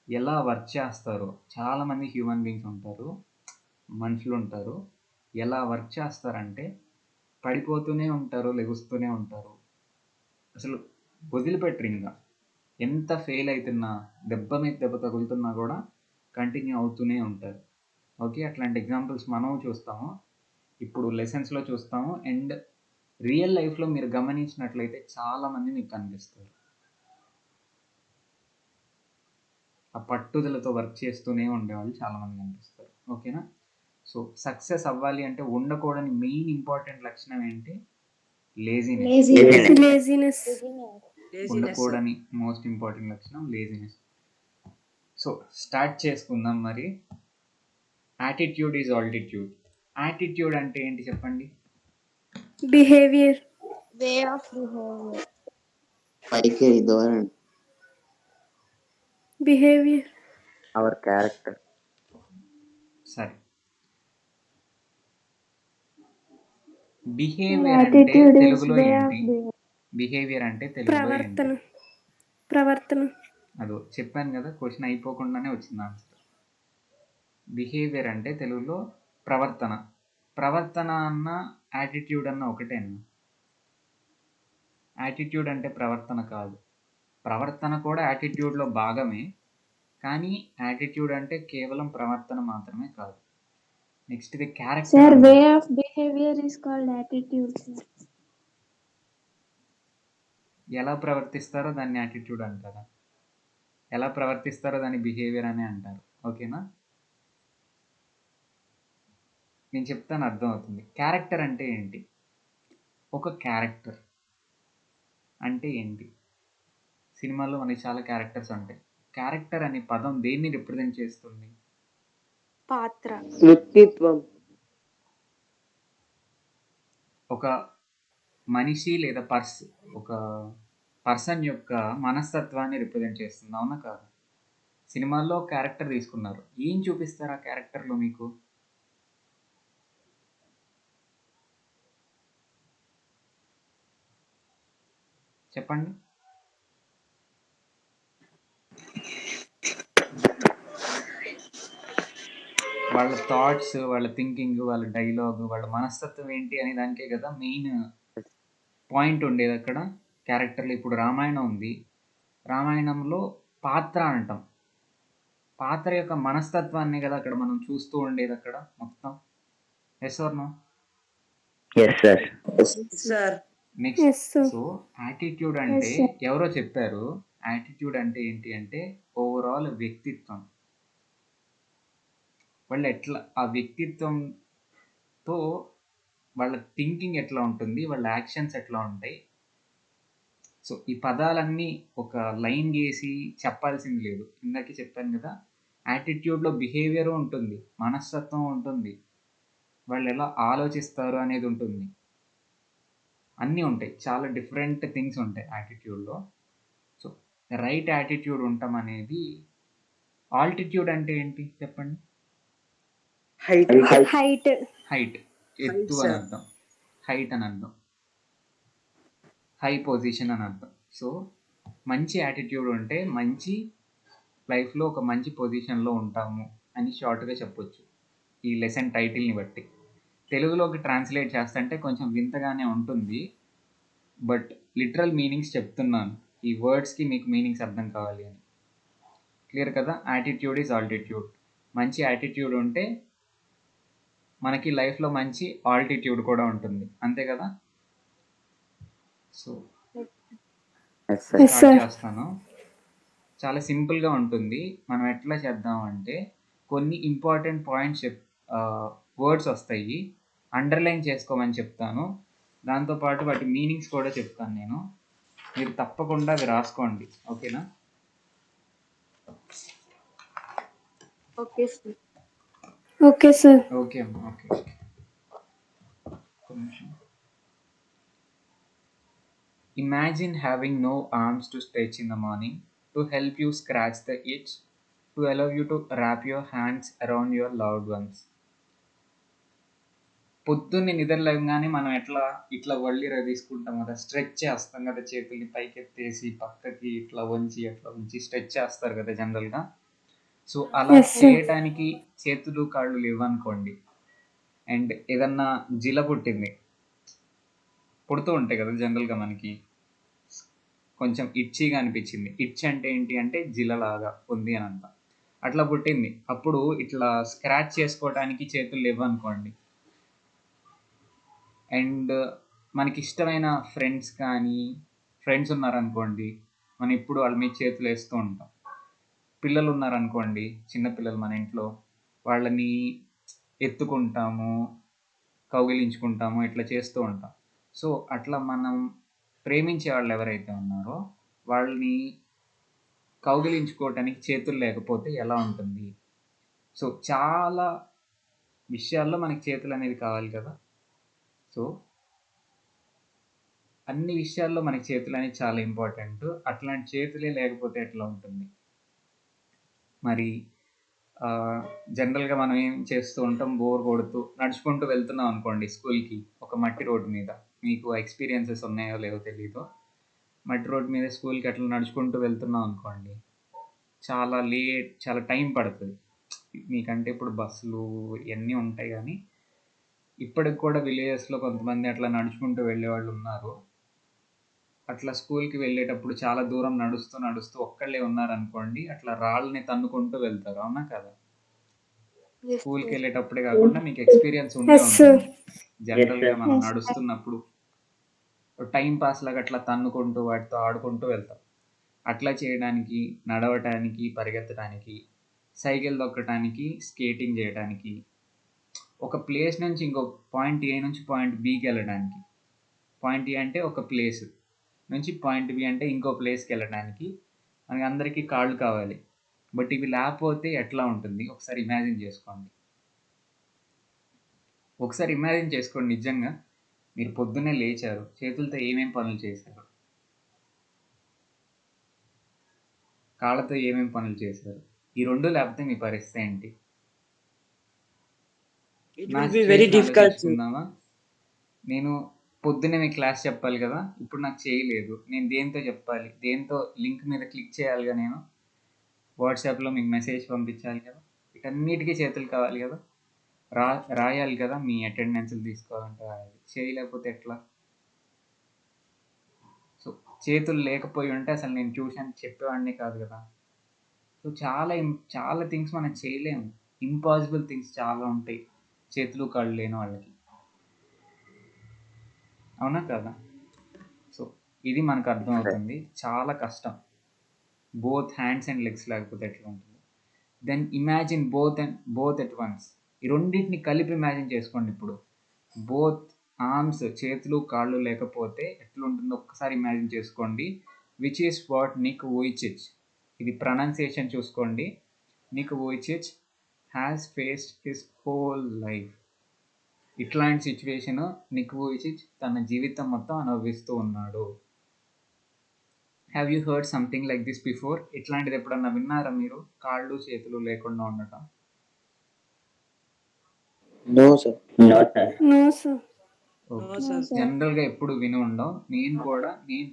[SPEAKER 2] ఎలా వర్క్ చేస్తారో. చాలామంది హ్యూమన్ బీయింగ్స్ ఉంటారు, మనుషులు ఉంటారు. ఎలా వర్క్ చేస్తారంటే పడిపోతూనే ఉంటారు, లెగుస్తూనే ఉంటారు, అసలు వదిలిపెట్టరు. ఇంకా ఎంత ఫెయిల్ అవుతున్నా, దెబ్బ మీద దెబ్బ తగులుతున్నా కూడా కంటిన్యూ అవుతూనే ఉంటారు. ఓకే, అట్లాంటి ఎగ్జాంపుల్స్ మనం చూస్తాము, ఇప్పుడు లెసన్స్లో చూస్తాము. అండ్ రియల్ లైఫ్లో మీరు గమనించినట్లయితే చాలామంది మీకు కనిపిస్తారు ఆ పట్టుదలతో వర్క్ చేస్తూనే ఉండేవాళ్ళు చాలామంది కనిపిస్తారు. ఓకేనా? సో సక్సెస్ అవ్వాలి అంటే ఉండకూడని మెయిన్ ఇంపార్టెంట్ లక్షణం ఏంటి? లేజినెస్.
[SPEAKER 3] లేజినెస్.
[SPEAKER 2] ఉండకూడని మోస్ట్ ఇంపార్టెంట్ లక్షణం లేజినెస్. సో స్టార్ట్ చేసుకుందాం మరి. Attitude is altitude. యాటిట్యూడ్ అంటే ఏంటి చెప్పండి?
[SPEAKER 3] బిహేవియర్.
[SPEAKER 7] Way of behaviour.
[SPEAKER 6] వైఖరి, ధోరణి.
[SPEAKER 3] బిహేవియర్.
[SPEAKER 4] Our character.
[SPEAKER 2] సరే, బిహేవియర్ అంటే
[SPEAKER 3] Attitude is
[SPEAKER 2] తెలుగులో
[SPEAKER 3] way of
[SPEAKER 2] ఏంటి?
[SPEAKER 3] behaving.
[SPEAKER 2] బిహేవియర్ అంటే తెలుగులో ఏంటి?
[SPEAKER 3] ప్రవర్తన.
[SPEAKER 2] అదో చెప్పాను కదా, క్వశ్చన్ అయిపోకుండానే వచ్చింది ఆన్సర్. బిహేవియర్ అంటే తెలుగులో ప్రవర్తన. ప్రవర్తన అన్న యాటిట్యూడ్ అన్న ఒకటేనా? యాటిట్యూడ్ అంటే ప్రవర్తన కాదు. ప్రవర్తన కూడా యాటిట్యూడ్లో భాగమే, కానీ యాటిట్యూడ్ అంటే కేవలం ప్రవర్తన మాత్రమే కాదు. నెక్స్ట్ ఇది character.
[SPEAKER 7] Sir, way of behaviour is called attitude.
[SPEAKER 2] ఎలా ప్రవర్తిస్తారో దాన్ని యాటిట్యూడ్ అంటారా? ఎలా ప్రవర్తిస్తారో దాన్ని బిహేవియర్ అని అంటారు. ఓకేనా? నేను చెప్తాను, అర్థం అవుతుంది. క్యారెక్టర్ అంటే ఏంటి? ఒక క్యారెక్టర్ అంటే ఏంటి? సినిమాల్లో మనకి చాలా క్యారెక్టర్స్ ఉంటాయి. క్యారెక్టర్ అనే పదం దేన్ని రిప్రజెంట్ చేస్తుంది?
[SPEAKER 7] పాత్ర.
[SPEAKER 6] వ్యక్తిత్వం.
[SPEAKER 2] ఒక మనిషి లేదా ఒక పర్సన్ యొక్క మనస్తత్వాన్ని రిప్రజెంట్ చేస్తుంది, అవునా కాదు? సినిమాల్లో క్యారెక్టర్ తీసుకున్నారు, ఏం చూపిస్తారు ఆ క్యారెక్టర్లో మీకు? చెప్పండి. వాళ్ళ థాట్స్, వాళ్ళ థింకింగ్, వాళ్ళ డైలాగ్, వాళ్ళ మనస్తత్వం ఏంటి అనే దానికే కదా మెయిన్ పాయింట్ ఉండేది అక్కడ క్యారెక్టర్లో. ఇప్పుడు రామాయణం ఉంది, రామాయణంలో పాత్ర అంటాం. పాత్ర యొక్క మనస్తత్వాన్ని కదా అక్కడ మనం చూస్తూ ఉండేది అక్కడ మొత్తం. Yes or no?
[SPEAKER 4] Yes, sir.
[SPEAKER 5] Sir.
[SPEAKER 3] Yes,
[SPEAKER 2] next,
[SPEAKER 3] sir.
[SPEAKER 2] So attitude అంటే ఎవరో చెప్పారు, యాటిట్యూడ్ అంటే ఏంటి అంటే ఓవరాల్ వ్యక్తిత్వం. వాళ్ళు ఎట్లా ఆ వ్యక్తిత్వంతో వాళ్ళ థింకింగ్ ఎట్లా ఉంటుంది, వాళ్ళ యాక్షన్స్ ఎట్లా ఉంటాయి. సో ఈ పదాలన్నీ ఒక లైన్ గీసి చెప్పాల్సింది లేదు. ఇందాకే చెప్పాను కదా, యాటిట్యూడ్లో బిహేవియర్ ఉంటుంది, మనస్తత్వం ఉంటుంది, వాళ్ళు ఎలా ఆలోచిస్తారు అనేది ఉంటుంది, అన్నీ ఉంటాయి. చాలా డిఫరెంట్ థింగ్స్ ఉంటాయి యాటిట్యూడ్లో. సో రైట్ యాటిట్యూడ్ ఉండటం అనేది. ఆల్టిట్యూడ్ అంటే ఏంటి చెప్పండి?
[SPEAKER 5] హైట్.
[SPEAKER 3] హైట్.
[SPEAKER 2] హైట్, ఎత్తు
[SPEAKER 5] Height,
[SPEAKER 2] అని
[SPEAKER 5] sir.
[SPEAKER 2] అర్థం. హైట్ అని అర్థం, హై పొజిషన్ అని అర్థం. సో మంచి యాటిట్యూడ్ ఉంటే మంచి లైఫ్లో ఒక మంచి పొజిషన్లో ఉంటాము అని షార్ట్గా చెప్పొచ్చు ఈ లెసన్ టైటిల్ని బట్టి. తెలుగులోకి ట్రాన్స్లేట్ చేస్తుంటే కొంచెం వింతగానే ఉంటుంది, బట్ లిటరల్ మీనింగ్స్ చెప్తున్నాను. ఈ వర్డ్స్కి మీకు మీనింగ్స్ అర్థం కావాలి అని. క్లియర్ కదా? Attitude is altitude. మంచి యాటిట్యూడ్ ఉంటే మనకి లైఫ్లో మంచి ఆల్టిట్యూడ్ కూడా ఉంటుంది, అంతే కదా? So
[SPEAKER 4] Yes, sir.
[SPEAKER 3] Yes,
[SPEAKER 2] start
[SPEAKER 3] sir.
[SPEAKER 2] చేస్తాను. చాలా సింపుల్గా ఉంటుంది. మనం ఎట్లా చేద్దామంటే కొన్ని ఇంపార్టెంట్ పాయింట్స్ వర్డ్స్ వస్తాయి, అండర్లైన్ చేసుకోమని చెప్తాను. దాంతోపాటు వాటి మీనింగ్స్ కూడా చెప్తాను నేను. మీరు తప్పకుండా అవి రాసుకోండి, ఓకేనా?
[SPEAKER 7] Okay, sir.
[SPEAKER 3] Okay sir.
[SPEAKER 2] Okay అమ్మా, ఓకే. ఒక్క నిమిషం. Imagine having no arms to stretch in the morning to help you scratch the itch, to allow you to wrap your hands around your loved ones. పొద్దున్నే నిద్ర లేవగానే మనం ఇట్లా వళ్ళి తీసుకుంటాం కదా, స్ట్రెచ్ చేస్తాం కదా, చేతుల్ని పైకెత్తేసి పక్కకి ఇట్లా వంచి అట్లా ఉంచి స్ట్రెచ్ చేస్తారు కదా జనరల్గా. సో అలా
[SPEAKER 3] Yes, sir.
[SPEAKER 2] చేయటానికి చేతులు కాళ్ళు లేవనుకోండి, అండ్ ఏదన్నా జిల పుడుతూ ఉంటాయి కదా జనరల్గా, మనకి కొంచెం ఇట్చీగా అనిపించింది. ఇచ్ అంటే ఏంటి అంటే జిలలాగా ఉంది అని అంట. అట్లా పుట్టింది, అప్పుడు ఇట్లా స్క్రాచ్ చేసుకోవడానికి చేతులు లేవనుకోండి, అండ్ మనకి ఇష్టమైన ఫ్రెండ్స్ ఉన్నారనుకోండి, మనం ఇప్పుడు వాళ్ళ మీద చేతులు వేస్తూ ఉంటాం. పిల్లలు ఉన్నారనుకోండి, చిన్నపిల్లలు మన ఇంట్లో, వాళ్ళని ఎత్తుకుంటాము, కౌగిలించుకుంటాము, ఇట్లా చేస్తూ ఉంటాం. సో అట్లా మనం ప్రేమించే వాళ్ళు ఎవరైతే ఉన్నారో వాళ్ళని కౌగిలించుకోవటానికి చేతులు లేకపోతే ఎలా ఉంటుంది? సో చాలా విషయాల్లో మనకి చేతులు అనేవి కావాలి కదా. సో అన్ని విషయాల్లో మనకి చేతులు అనేవి చాలా ఇంపార్టెంట్. అట్లాంటి చేతులే లేకపోతే ఎట్లా ఉంటుంది మరి? జనరల్గా మనం ఏం చేస్తూ ఉంటాం, బోర్ కొడుతూ నడుచుకుంటూ వెళ్తున్నాం అనుకోండి స్కూల్కి, ఒక మట్టి రోడ్డు మీద. మీకు ఎక్స్పీరియన్సెస్ ఉన్నాయో లేవో తెలీదు. మట్టి రోడ్డు మీద స్కూల్కి అట్లా నడుచుకుంటూ వెళ్తున్నాం అనుకోండి, చాలా టైం పడుతుంది. మీకంటే ఇప్పుడు బస్సులు ఇవన్నీ ఉంటాయి, కానీ ఇప్పటికి కూడా విలేజెస్లో కొంతమంది అట్లా నడుచుకుంటూ వెళ్ళేవాళ్ళు ఉన్నారు. అట్లా స్కూల్కి వెళ్ళేటప్పుడు చాలా దూరం నడుస్తూ ఒక్కళ్ళే ఉన్నారనుకోండి, అట్లా రాళ్ళని తన్నుకుంటూ వెళ్తారు, అవునా కదా?
[SPEAKER 7] Yes,
[SPEAKER 2] స్కూల్కి
[SPEAKER 7] sir.
[SPEAKER 2] వెళ్ళేటప్పుడే కాకుండా మీకు ఎక్స్పీరియన్స్ ఉండే
[SPEAKER 3] Yes, sir.
[SPEAKER 2] ఉంటుంది. జనరల్గా మనం
[SPEAKER 7] Yes, sir.
[SPEAKER 2] నడుస్తున్నప్పుడు టైం పాస్ లాగా అట్లా తన్నుకుంటూ వాటితో ఆడుకుంటూ వెళ్తాం. అట్లా చేయడానికి, నడవటానికి, పరిగెత్తడానికి, సైకిల్ తొక్కటానికి, స్కేటింగ్ చేయడానికి, ఒక ప్లేస్ నుంచి ఇంకో పాయింట్ ఏ నుంచి పాయింట్ బికి వెళ్ళడానికి, పాయింట్ ఏ అంటే ఒక ప్లేస్ నుంచి పాయింట్ బి అంటే ఇంకో ప్లేస్కి వెళ్ళడానికి మనకి అందరికీ కాళ్ళు కావాలి. బట్ ఇవి లేకపోతే ఎట్లా ఉంటుంది? ఒకసారి ఇమాజిన్ చేసుకోండి. నిజంగా మీరు పొద్దున్నే లేచారు, చేతులతో ఏమేం పనులు చేశారు, కాళ్ళతో ఏమేం పనులు చేశారు, ఈ రెండు లేకపోతే మీ పరిస్థితి ఏంటి?
[SPEAKER 5] It
[SPEAKER 2] నా
[SPEAKER 5] will be very
[SPEAKER 2] situation
[SPEAKER 5] difficult.
[SPEAKER 2] ఆలోచించుకుందామా? నేను పొద్దున్నే మీకు క్లాస్ చెప్పాలి కదా, ఇప్పుడు నాకు చేయలేదు, నేను దేంతో చెప్పాలి? దేంతో లింక్ మీద క్లిక్ చేయాలిగా, నేను వాట్సాప్లో మీకు మెసేజ్ పంపించాలి కదా, వీటన్నిటికీ చేతులు కావాలి కదా, రాయాలి కదా, మీ అటెండెన్స్లు తీసుకోవాలంటే రాయాలి. చేయలేకపోతే ఎట్లా? సో చేతులు లేకపోయి ఉంటే అసలు నేను ట్యూషన్ చెప్పేవాడిని కాదు కదా. సో చాలా థింగ్స్ మనం చేయలేము, ఇంపాసిబుల్ థింగ్స్ చాలా ఉంటాయి చేతులు కాళ్ళు లేని వాళ్ళకి, అవునా కదా? సో ఇది మనకు అర్థమవుతుంది, చాలా కష్టం. బోత్ హ్యాండ్స్ అండ్ లెగ్స్ లేకపోతే ఎట్లా ఉంటుంది? Then imagine both at once. ఈ రెండింటిని కలిపి ఇమాజిన్ చేసుకోండి. ఇప్పుడు బోత్ ఆర్మ్స్ చేతులు కాళ్ళు లేకపోతే ఎట్లుంటుందో ఒక్కసారి ఇమాజిన్ చేసుకోండి. Which is what Nick Vujicic, ఇది ప్రొనౌన్సియేషన్ చూసుకోండి. Nick Vujicic has faced his whole life. ఇట్లాంటి సిచ్యువేషన్ నిక్ వూయిచిచ్ తన జీవితం మొత్తం అనుభవిస్తూ ఉన్నాడు. Have you heard something like this before? ఇట్లాంటిది ఎప్పుడన్నా విన్నారా మీరు? కాళ్ళు చేతులు లేకుండా ఉండటం.
[SPEAKER 6] No, sir.
[SPEAKER 3] No sir.
[SPEAKER 2] జనరల్గా ఎప్పుడు విని ఉండవు. నేను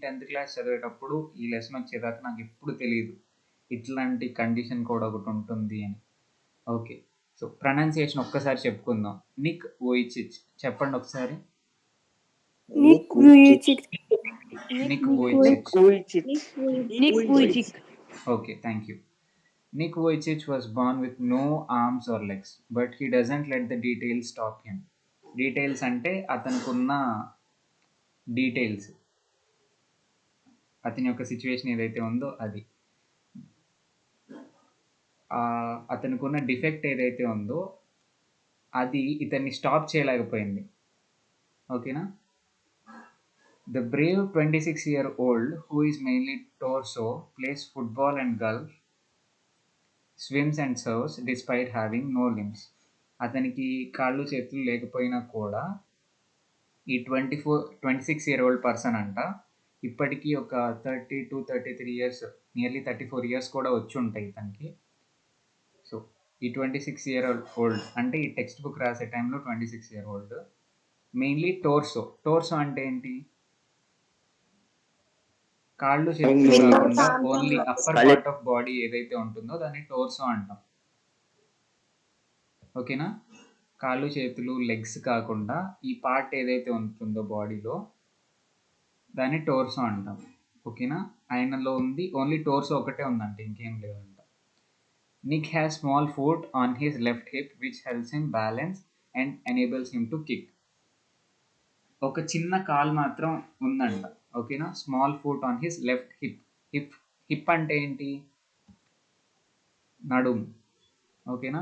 [SPEAKER 2] 10th క్లాస్ చదివేటప్పుడు ఈ లెసన్ వచ్చేదాకా నాకు ఎప్పుడు తెలియదు ఇట్లాంటి కండిషన్ కూడా ఒకటి ఉంటుంది అని. ఓకే, సో ప్రొనౌన్సియేషన్ ఒక్కసారి చెప్పుకుందాం. నిక్ వూయిచిచ్ చెప్పండి ఒకసారి.
[SPEAKER 3] Nick Vujicic.
[SPEAKER 2] Nick Vujicic.
[SPEAKER 7] Nick Vujicic.
[SPEAKER 2] Okay, thank you. Nick Vujicic was born with no arms or legs, but he doesn't let the details stop him. Details అంటే అతనుకున్న details, అతని యొక్క situation ఏదైతే ఉందో అది, అతనుకున్న defect ఏదైతే ఉందో అది ఇతన్ని స్టాప్ చేయలేకపోయింది. ఓకేనా? The brave 26-year-old, who is mainly torso, plays football and golf, swims and surfs despite having no limbs. అతనికి కాళ్ళు చేతులు లేకపోయినా కూడా ఈ 26-year-old పర్సన్ అంట ఇప్పటికీ ఒక 32-33 ఇయర్స్, నియర్లీ 34 ఇయర్స్ కూడా వచ్చి ఉంటాయి ఇతనికి. సో ఈ 26-year-old అంటే ఈ టెక్స్ట్ బుక్ రాసే టైంలో 26-year-old, మెయిన్లీ టోర్సో అంటే ఏంటి? కాళ్ళు చేతులు కాకుండా only upper part of body ఏదైతే ఉంటుందో దాన్ని టోర్సో అంటాం. ఓకేనా? కాళ్ళు చేతులు లెగ్స్ కాకుండా ఈ పార్ట్ ఏదైతే ఉంటుందో బాడీలో దాన్ని టోర్సో అంటాం. ఓకేనా? ఆయనలో ఉంది ఓన్లీ టోర్సో ఒకటే ఉందంట, ఇంకేం లేదంట. Nick has small foot on his left hip which helps him balance and enables him to kick. ఒక చిన్న కాల్ మాత్రం ఉందంట. ఓకేనా? Small foot on his left hip. Hip అంటే ఏంటి? నడుం. ఓకేనా?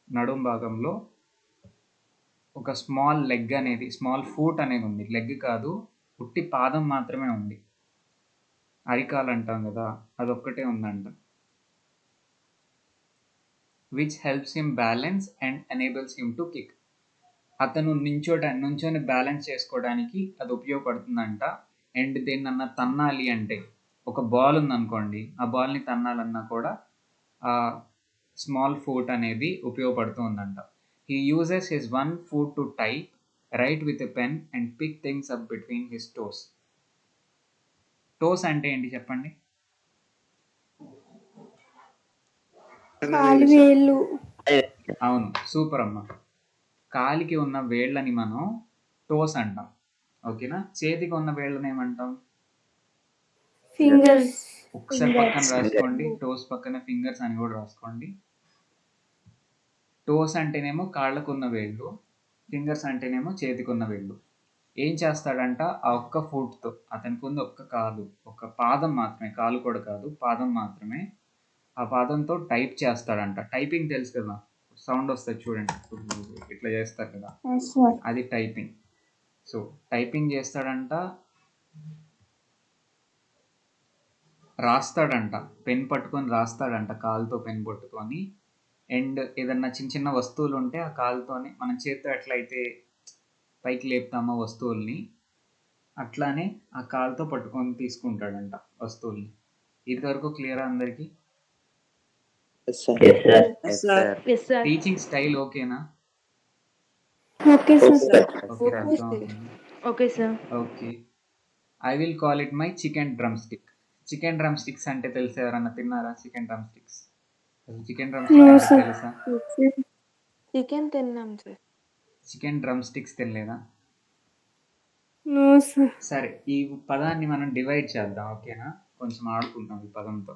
[SPEAKER 2] నడుం భాగంలో ఒక స్మాల్ లెగ్ అనేది, స్మాల్ ఫుట్ అనేది ఉంది. లెగ్ కాదు, పుట్టి పాదం మాత్రమే ఉంది. అరికాలు అంటాం కదా, అదొక్కటే ఉందంట. Which helps him balance and enables him to kick. అతను నుంచొని బ్యాలెన్స్ చేసుకోవడానికి అది ఉపయోగపడుతుందంట. అండ్ దేన్నన్నా తన్నాలి అంటే, ఒక బాల్ ఉందనుకోండి, ఆ బాల్ని తన్నాలన్నా కూడా ఆ స్మాల్ ఫుట్ అనేది ఉపయోగపడుతూ ఉందంట. He uses his one foot to type, right with a pen and pick things up between his toes. Toes అంటే ఏంటి చెప్పండి?
[SPEAKER 3] కాలి వేళ్ళు.
[SPEAKER 2] అవును, సూపర్ అమ్మ. కాలికి ఉన్న వేళ్ళని మనం టోస్ అంటాం. ఓకేనా? చేతికి ఉన్న వేళ్ళని ఏమంటాం?
[SPEAKER 3] ఫింగర్స్.
[SPEAKER 2] ఒకసారి పక్కన రాసుకోండి, టోస్ పక్కన ఫింగర్స్ అని కూడా రాసుకోండి. టోస్ అంటేనేమో కాళ్ళకున్న వేళ్ళు, ఫింగర్స్ అంటేనేమో చేతికున్న వేళ్ళు. ఏం చేస్తాడంట? ఆ ఒక్క ఫుట్తో, అతనికి ఉంది ఒక్క కాలు, ఒక పాదం మాత్రమే, కాలు కూడా కాదు, పాదం మాత్రమే. ఆ పాదంతో టైప్ చేస్తాడంట. టైపింగ్ తెలుసు కదా, సౌండ్ వస్తుంది చూడండి, ఇట్లా చేస్తారు కదా, అది టైపింగ్. సో టైపింగ్ చేస్తాడంట, రాస్తాడంట, పెన్ పట్టుకొని రాస్తాడంట, కాలుతో పెన్ పట్టుకొని. అండ్ ఏదన్నా చిన్న చిన్న వస్తువులు ఉంటే ఆ కాలుతోనే, మనం చేత్తో ఎట్లయితే పైకి లేపుతామో వస్తువుల్ని, అట్లానే ఆ కాలుతో పట్టుకొని తీసుకుంటాడంట వస్తువుల్ని. ఇంతవరకు క్లియరా అందరికీ?
[SPEAKER 6] Yes, sir.
[SPEAKER 4] Yes, sir.
[SPEAKER 7] Yes, sir.
[SPEAKER 2] Teaching style ఓకేనా?
[SPEAKER 3] Okay sir.
[SPEAKER 2] ఓకే, అర్థం అవుతుంది.
[SPEAKER 7] Okay, sir.
[SPEAKER 2] Okay, I will call it my chicken drumstick. Chicken drumsticks అంటే తెలుసా? ఎవరన్నా తిన్నారా చికెన్ డ్రమ్ స్టిక్స్? అసలు chicken drum
[SPEAKER 3] No,
[SPEAKER 2] sticks
[SPEAKER 3] sir.
[SPEAKER 2] తెలుసా?
[SPEAKER 7] Chicken తిన్నాం సార్.
[SPEAKER 2] చికెన్ డ్రమ్ స్టిక్స్ తినలేదా?
[SPEAKER 3] No sir.
[SPEAKER 2] సరే, ఈ పదాన్ని మనం డివైడ్ చేద్దాం. ఓకేనా? కొంచెం ఆడుకుంటాం ఈ పదంతో.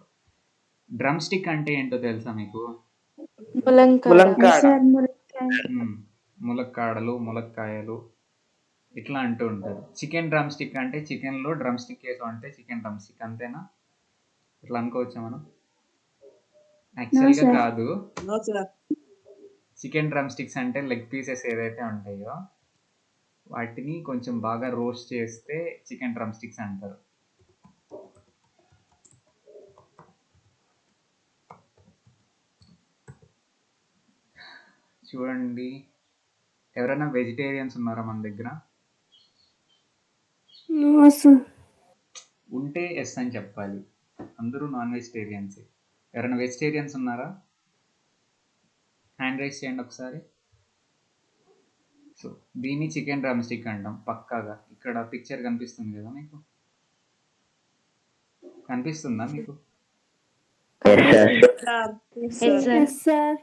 [SPEAKER 2] డ్రమ్ స్టిక్ అంటే ఏంటో తెలుసా మీకు?
[SPEAKER 5] ములంకాడ.
[SPEAKER 2] ములక్కాడలు, ములక్కాయలు ఇట్లా అంటూ ఉంటారు. చికెన్ డ్రమ్ స్టిక్ అంటే చికెన్లో డ్రమ్ స్టిక్ వేసాం అంటే చికెన్ డ్రమ్ స్టిక్, అంతేనా? ఇట్లా అనుకోవచ్చా మనం? యాక్చువల్గా కాదు. చికెన్ డ్రమ్ స్టిక్స్ అంటే లెగ్ పీసెస్ ఏదైతే ఉంటాయో వాటిని కొంచెం బాగా రోస్ట్ చేస్తే చికెన్ డ్రమ్ స్టిక్స్ అంటారు. చూడండి, ఎవరైనా వెజిటేరియన్స్ ఉన్నారా మన దగ్గర?
[SPEAKER 3] No sir.
[SPEAKER 2] ఉంటే ఎస్ అని చెప్పాలి. అందరూ నాన్ వెజిటేరియన్సే. ఎవరైనా వెజిటేరియన్స్ ఉన్నారా? హ్యాండ్ రైస్ చేయండి ఒకసారి. సో దీన్ని చికెన్ డ్రమ్ స్టిక్ అంటాం పక్కాగా. ఇక్కడ పిక్చర్ కనిపిస్తుంది కదా మీకు? కనిపిస్తుందా మీకు?
[SPEAKER 7] Yes sir.
[SPEAKER 3] Yes sir.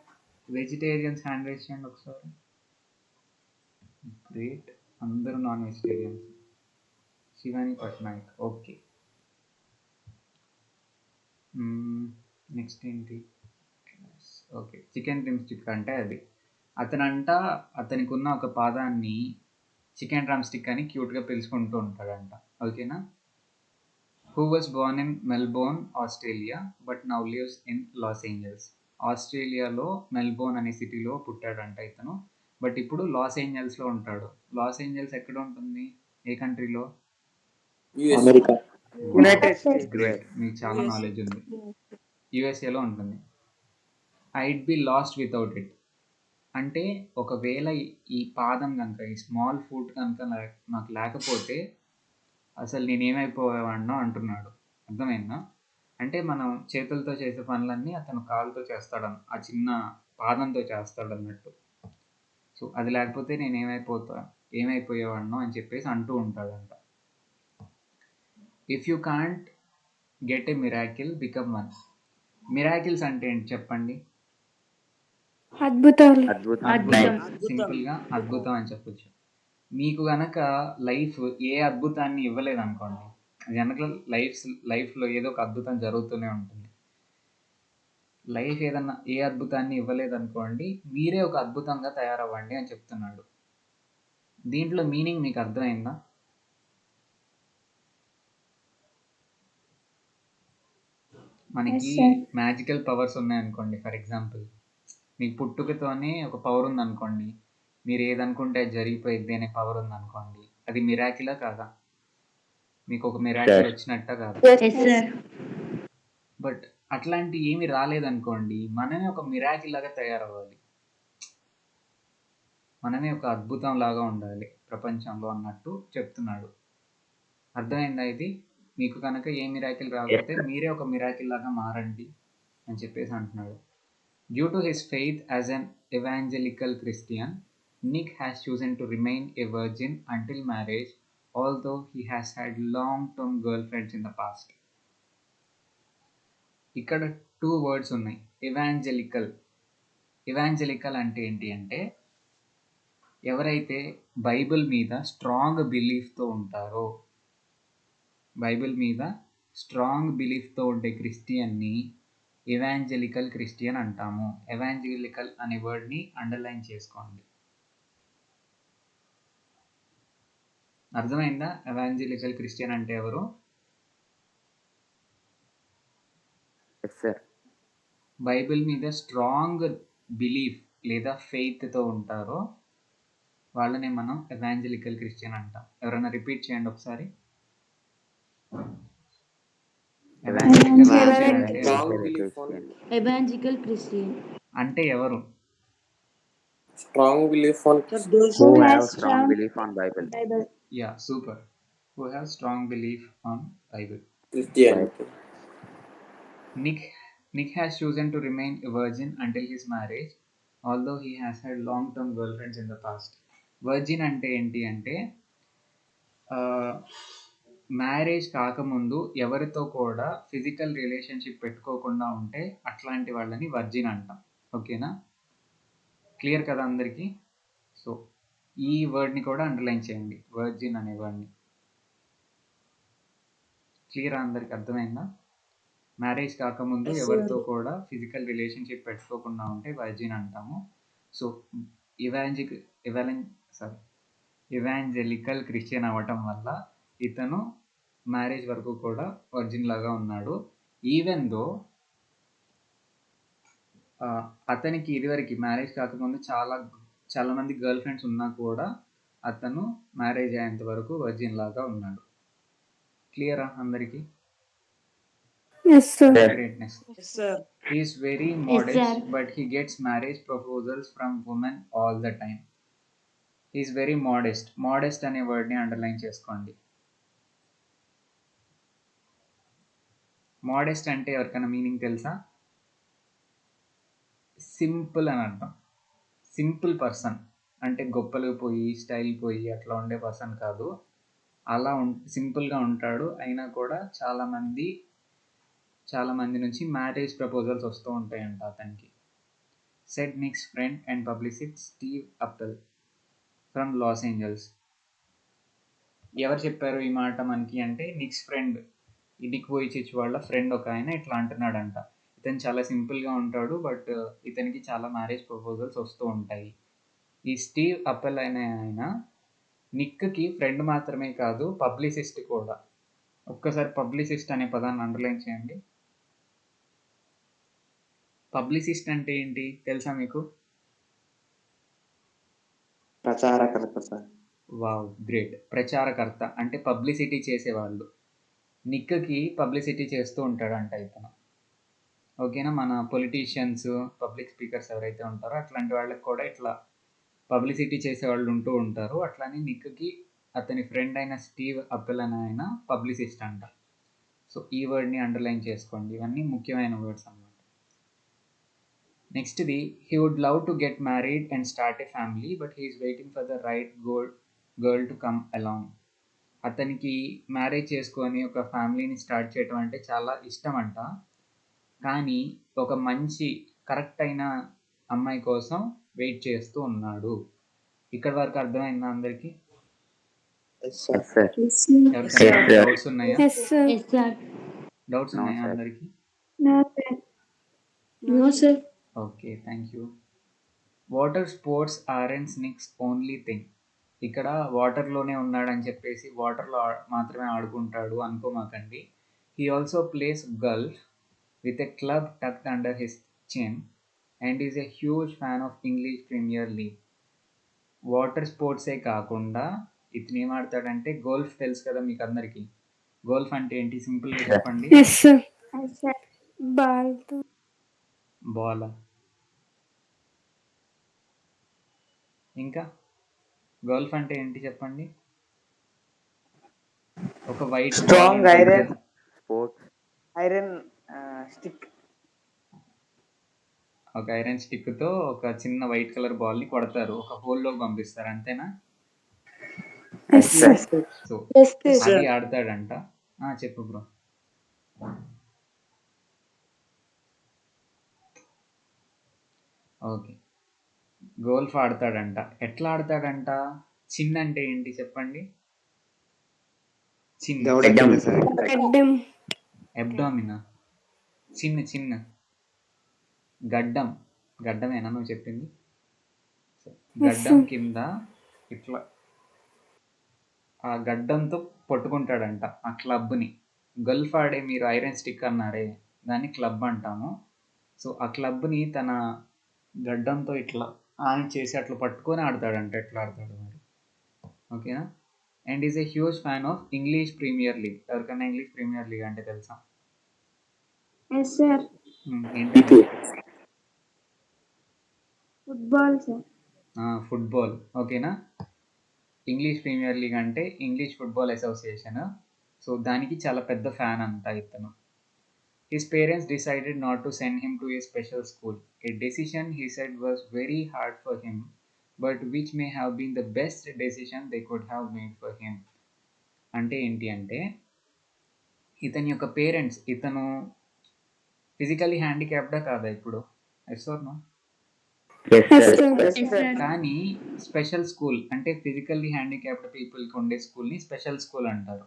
[SPEAKER 2] Vegetarians hand raise చేయండి ఒకసారి. గ్రేట్, అందరూ non vegetarians. Shivani Patnaik, okay. Next ఏంటి? ఓకే, చికెన్ డ్రమ్ స్టిక్ అంటే అది. అతనికి ఉన్న ఒక పాదాన్ని చికెన్ డ్రమ్ స్టిక్ అని క్యూట్గా పిలుచుకుంటూ ఉంటాడంట. ఓకేనా? Who was Born in Melbourne, Australia, but now lives in Los Angeles. ఆస్ట్రేలియాలో మెల్బోర్న్ అనే సిటీలో పుట్టాడంట ఇతను, బట్ ఇప్పుడు లాస్ ఏంజల్స్లో ఉంటాడు. లాస్ ఏంజల్స్ ఎక్కడ ఉంటుంది? ఏ కంట్రీలో?
[SPEAKER 6] అమెరికా.
[SPEAKER 5] United states.
[SPEAKER 2] గ్రేట్, మీకు చాలా నాలెడ్జ్ ఉంది. యుఎస్ఏలో ఉంటుంది. I'd be lost without it అంటే ఒకవేళ ఈ పాదం కనుక, ఈ స్మాల్ ఫుట్ కనుక నాకు లేకపోతే అసలు నేనేమైపోయేవాడినో అంటున్నాడు. అర్థమైందా? అంటే మనం చేతులతో చేసే పనులన్నీ అతను కాలుతో చేస్తాడు, ఆ చిన్న పాదంతో చేస్తాడు అన్నట్టు. సో అది లేకపోతే నేను ఏమైపోయేవాడినో అని చెప్పేసి అంటూ ఉంటాడంట. If you can't get a miracle, become one. Miracles అంటే ఏంటి చెప్పండి?
[SPEAKER 3] అద్భుతాలు.
[SPEAKER 7] అద్భుతం.
[SPEAKER 2] సింపుల్గా అద్భుతం అని చెప్పొచ్చు. మీకు గనక లైఫ్ ఏ అద్భుతాన్ని ఇవ్వలేదు అనుకోండి, కనుక లైఫ్లో ఏదో ఒక అద్భుతం జరుగుతూనే ఉంటుంది. లైఫ్ ఏదన్నా ఏ అద్భుతాన్ని ఇవ్వలేదు అనుకోండి, మీరే ఒక అద్భుతంగా తయారవ్వండి అని చెప్తున్నాడు. దీంట్లో మీనింగ్ మీకు అర్థమైందా? మనకి మ్యాజికల్ పవర్స్ ఉన్నాయనుకోండి. ఫర్ ఎగ్జాంపుల్, మీకు పుట్టుకతోనే ఒక పవర్ ఉందనుకోండి, మీరు ఏదనుకుంటే అది జరిగిపోయిద్ది అనే పవర్ ఉందనుకోండి, అది మిరాకిలా కాదా? మీకు ఒక మిరాకిల్ వచ్చినట్ట కాదు?
[SPEAKER 7] Yes sir.
[SPEAKER 2] బట్ అట్లాంటి ఏమి రాలేదనుకోండి, మనమే ఒక మిరాకిల్ లాగా తయారవ్వాలి, మనమే ఒక అద్భుతం లాగా ఉండాలి ప్రపంచంలో అన్నట్టు చెప్తున్నాడు. అర్థమైందా ఇది? మీకు కనుక ఏ మిరాకిల్ రాకపోతే మీరే ఒక మిరాకిల్ లాగా మారండి అని చెప్పేసి అంటున్నాడు. Due to his faith as an evangelical Christian, Nick has chosen to remain a virgin until marriage, although he has had long-term girlfriends in the past. ఇక్కడ 2 words ఉన్నాయి. ఎవాంజలికల్ అంటే ఏంటి అంటే, ఎవరైతే బైబిల్ మీద స్ట్రాంగ్ బిలీఫ్తో ఉంటారో, బైబిల్ మీద strong బిలీఫ్తో ఉండే క్రిస్టియన్ని ఎవాంజలికల్ క్రిస్టియన్ అంటాము. ఎవాంజలికల్ అనే వర్డ్ని అండర్లైన్ చేసుకోండి. అర్థమైందా? ఎవాంజలికల్ క్రిస్టియన్ అంటే ఎవరు? బైబిల్ మీద స్ట్రాంగ్ బిలీఫ్ లేదా ఫెయిత్తో ఉంటారో వాళ్ళనే మనం ఎవాంజలికల్ క్రిస్టియన్ అంటాం. ఎవరైనా రిపీట్ చేయండి ఒకసారి.
[SPEAKER 7] ఎవాంజలికల్ క్రిస్టియన్
[SPEAKER 2] అంటే ఎవరు?
[SPEAKER 5] Strong belief on
[SPEAKER 4] Who have strong belief on Bible.
[SPEAKER 2] Yeah, super. Who have strong belief on Bible.
[SPEAKER 5] Christianity.
[SPEAKER 2] Nick has chosen to remain a virgin until his marriage, although he has had long-term girlfriends in the past. Virgin అంటే ఏంటి అంటే, marriage కాకముందు ఎవరితో కూడా physical relationship పెట్టుకోకుండా ఉంటే అట్లాంటి వాళ్ళని వర్జిన్ అంటాం. ఓకేనా? క్లియర్ కదా అందరికీ? సో ఈ వర్డ్ని కూడా అండర్లైన్ చేయండి, వర్జిన్ అనే వర్డ్ని. క్లియర్ అందరికి అర్థమైందా? మ్యారేజ్ కాకముందు ఎవరితో కూడా ఫిజికల్ రిలేషన్షిప్ పెట్టుకోకుండా ఉంటే వర్జిన్ అంటాము. సో ఎవాంజలికల్ క్రిస్టియన్ అవ్వటం వల్ల ఇతను మ్యారేజ్ వరకు కూడా వర్జిన్ లాగా ఉన్నాడు. ఈవెన్ దో అతనికి ఇదివరకు మ్యారేజ్ కాకముందు చాలా మంది గర్ల్ ఫ్రెండ్స్ ఉన్నా కూడా అతను మ్యారేజ్ అయ్యేంత వరకు వర్జిన్ లాగా ఉన్నాడు. క్లియరా అందరికీ?
[SPEAKER 3] Yes, sir.
[SPEAKER 2] Greatness.
[SPEAKER 5] Yes, sir.
[SPEAKER 2] He is very
[SPEAKER 7] Yes,
[SPEAKER 2] modest,
[SPEAKER 7] sir.
[SPEAKER 2] but he gets marriage proposals from women all the time. He is very modest. Modest అనే వర్డ్ని అండర్లైన్ చేసుకోండి. మోడెస్ట్ అంటే ఎవరికైనా మీనింగ్ తెలుసా? సింపుల్ అని అర్థం. సింపుల్ పర్సన్ అంటే గొప్పలు పోయి స్టైల్ పోయి అట్లా ఉండే పర్సన్ కాదు. అలా సింపుల్గా ఉంటాడు. అయినా కూడా చాలామంది నుంచి మ్యారేజ్ ప్రపోజల్స్ వస్తూ ఉంటాయంట అతనికి. Said Nick's friend and publicist Steve Appel from Los Angeles. ఎవరు చెప్పారు ఈ మాట మనకి అంటే నిక్స్ ఫ్రెండ్, నిక్ వోయిచిచ్ వాళ్ళ ఫ్రెండ్ ఒక ఆయన ఇట్లా అంటున్నాడంట. ఇతను చాలా సింపుల్గా ఉంటాడు, బట్ ఇతనికి చాలా మ్యారేజ్ ప్రపోజల్స్ వస్తూ ఉంటాయి. ఈ స్టీవ్ అప్పెల్ అనే ఆయన నిక్కి ఫ్రెండ్ మాత్రమే కాదు, పబ్లిసిస్ట్ కూడా. ఒక్కసారి పబ్లిసిస్ట్ అనే పదాన్ని అండర్లైన్ చేయండి. పబ్లిసిస్ట్ అంటే ఏంటి తెలుసా మీకు?
[SPEAKER 6] ప్రచారకర్త సార్.
[SPEAKER 2] Wow, great. ప్రచారకర్త అంటే పబ్లిసిటీ చేసేవాళ్ళు. నిక్కి పబ్లిసిటీ చేస్తూ ఉంటాడంట ఇతను. ఓకేనా? మన పొలిటీషియన్స్, పబ్లిక్ స్పీకర్స్ ఎవరైతే ఉంటారో అట్లాంటి వాళ్ళకి కూడా ఇట్లా పబ్లిసిటీ చేసేవాళ్ళు ఉంటూ ఉంటారు. అట్లానే నిక్కి అతని ఫ్రెండ్ అయిన స్టీవ్ అప్పెల్ అని ఆయన పబ్లిసిస్ట్ అంట. సో ఈ వర్డ్ని అండర్లైన్ చేసుకోండి. ఇవన్నీ ముఖ్యమైన వర్డ్స్ అన్నమాట. నెక్స్ట్ది, he would love to get married and start a family but he is waiting for the right girl to come along. అతనికి మ్యారేజ్ చేసుకొని ఒక ఫ్యామిలీని స్టార్ట్ చేయడం అంటే చాలా ఇష్టం అంట. కానీ ఒక మంచి కరెక్ట్ అయిన అమ్మాయి కోసం వెయిట్ చేస్తూ ఉన్నాడు. ఇక్కడ వరకు అర్థమైందా అందరికీ?
[SPEAKER 6] Yes, sir.
[SPEAKER 4] Yes, sir.
[SPEAKER 2] ఎవరికైనా
[SPEAKER 4] Yes, sir.
[SPEAKER 2] డౌట్స్ ఉన్నాయా?
[SPEAKER 3] Yes, sir.
[SPEAKER 7] Yes, sir.
[SPEAKER 2] Doubts
[SPEAKER 4] No,
[SPEAKER 2] ఉన్నాయా
[SPEAKER 4] sir.
[SPEAKER 2] అందరికీ?
[SPEAKER 3] No, sir.
[SPEAKER 7] No, sir.
[SPEAKER 2] Okay, thank you. Water sports aren't Nick's only thing. ఇక్కడ వాటర్లోనే ఉన్నాడని చెప్పేసి వాటర్లో మాత్రమే ఆడుకుంటాడు అనుకోమాకండి. He also plays golf with a club tucked under his chin and is a huge fan of English Premier League. Water స్పోర్ట్సే కాకుండా ఇతను ఏం ఆడతాడంటే గోల్ఫ్. తెలుసు కదా మీకు అందరికీ. గోల్ఫ్ అంటే ఏంటి సింపుల్గా చెప్పండి.
[SPEAKER 3] Yes, sir. Yes, sir. Ball.
[SPEAKER 2] Ball. ఇంకా గోల్ఫ్ అంటే ఏంటి చెప్పండి. ఒక white
[SPEAKER 5] Strong iron.
[SPEAKER 4] Sports.
[SPEAKER 5] Iron stick.
[SPEAKER 2] ఒక ఐరన్ స్టిక్తో ఒక చిన్న వైట్ కలర్ బాల్ని కొడతారు, ఒక హోల్లోకి పంపిస్తారు, అంతేనా?
[SPEAKER 3] Yes, sir.
[SPEAKER 2] So
[SPEAKER 3] Yes, sir.
[SPEAKER 2] అది ఆడతాడంట. చెప్పు బ్రో. Okay, golf ఆడతాడంట. ఎట్లా ఆడతాడంట? చిన్న అంటే ఏంటి చెప్పండి. చిన్న
[SPEAKER 6] దవడ సార్.
[SPEAKER 3] Gundam.
[SPEAKER 2] ఎబ్డామినా? చిన్న గడ్డమేనా నువ్వు చెప్పింది? గడ్డం కింద ఇట్లా ఆ గడ్డంతో పట్టుకుంటాడంట ఆ క్లబ్ని. గల్ఫ్ ఆడే మీరు ఐరన్ స్టిక్ అన్నారే, దాన్ని క్లబ్ అంటాము. సో ఆ క్లబ్ని తన గడ్డంతో ఇట్లా ఆన్ చేసి అట్లా పట్టుకొని ఆడతాడంట. ఎట్లా ఆడతాడు మరి? ఓకేనా? And is a huge fan of English Premier League. ఎవరికైనా ఇంగ్లీష్ ప్రీమియర్ లీగ్ అంటే తెలుసా?
[SPEAKER 3] Yes, sir.
[SPEAKER 2] ఏంటంటే
[SPEAKER 3] Football, sir.
[SPEAKER 2] ఫుట్బాల్. ఓకేనా? ఇంగ్లీష్ ప్రీమియర్ లీగ్ అంటే ఇంగ్లీష్ ఫుట్బాల్ అసోసియేషన్. సో దానికి చాలా పెద్ద ఫ్యాన్ అంట ఇతను. His parents decided not to send him to a special school. A decision he said was very hard for him but which may have been the best decision they could have made for him. అంటే ఏంటి అంటే ఇతని యొక్క parents, ఇతను physically హ్యాండిక్యాప్డా కాదా ఇప్పుడు? Yes or no?
[SPEAKER 4] Yes,
[SPEAKER 3] Yes,
[SPEAKER 4] sir.
[SPEAKER 3] sir.
[SPEAKER 7] Yes, sir.
[SPEAKER 2] కానీ స్పెషల్ స్కూల్ అంటే ఫిజికల్లీ హ్యాండిక్యాప్డ్ పీపుల్కి ఉండే స్కూల్ని స్పెషల్ స్కూల్ అంటారు.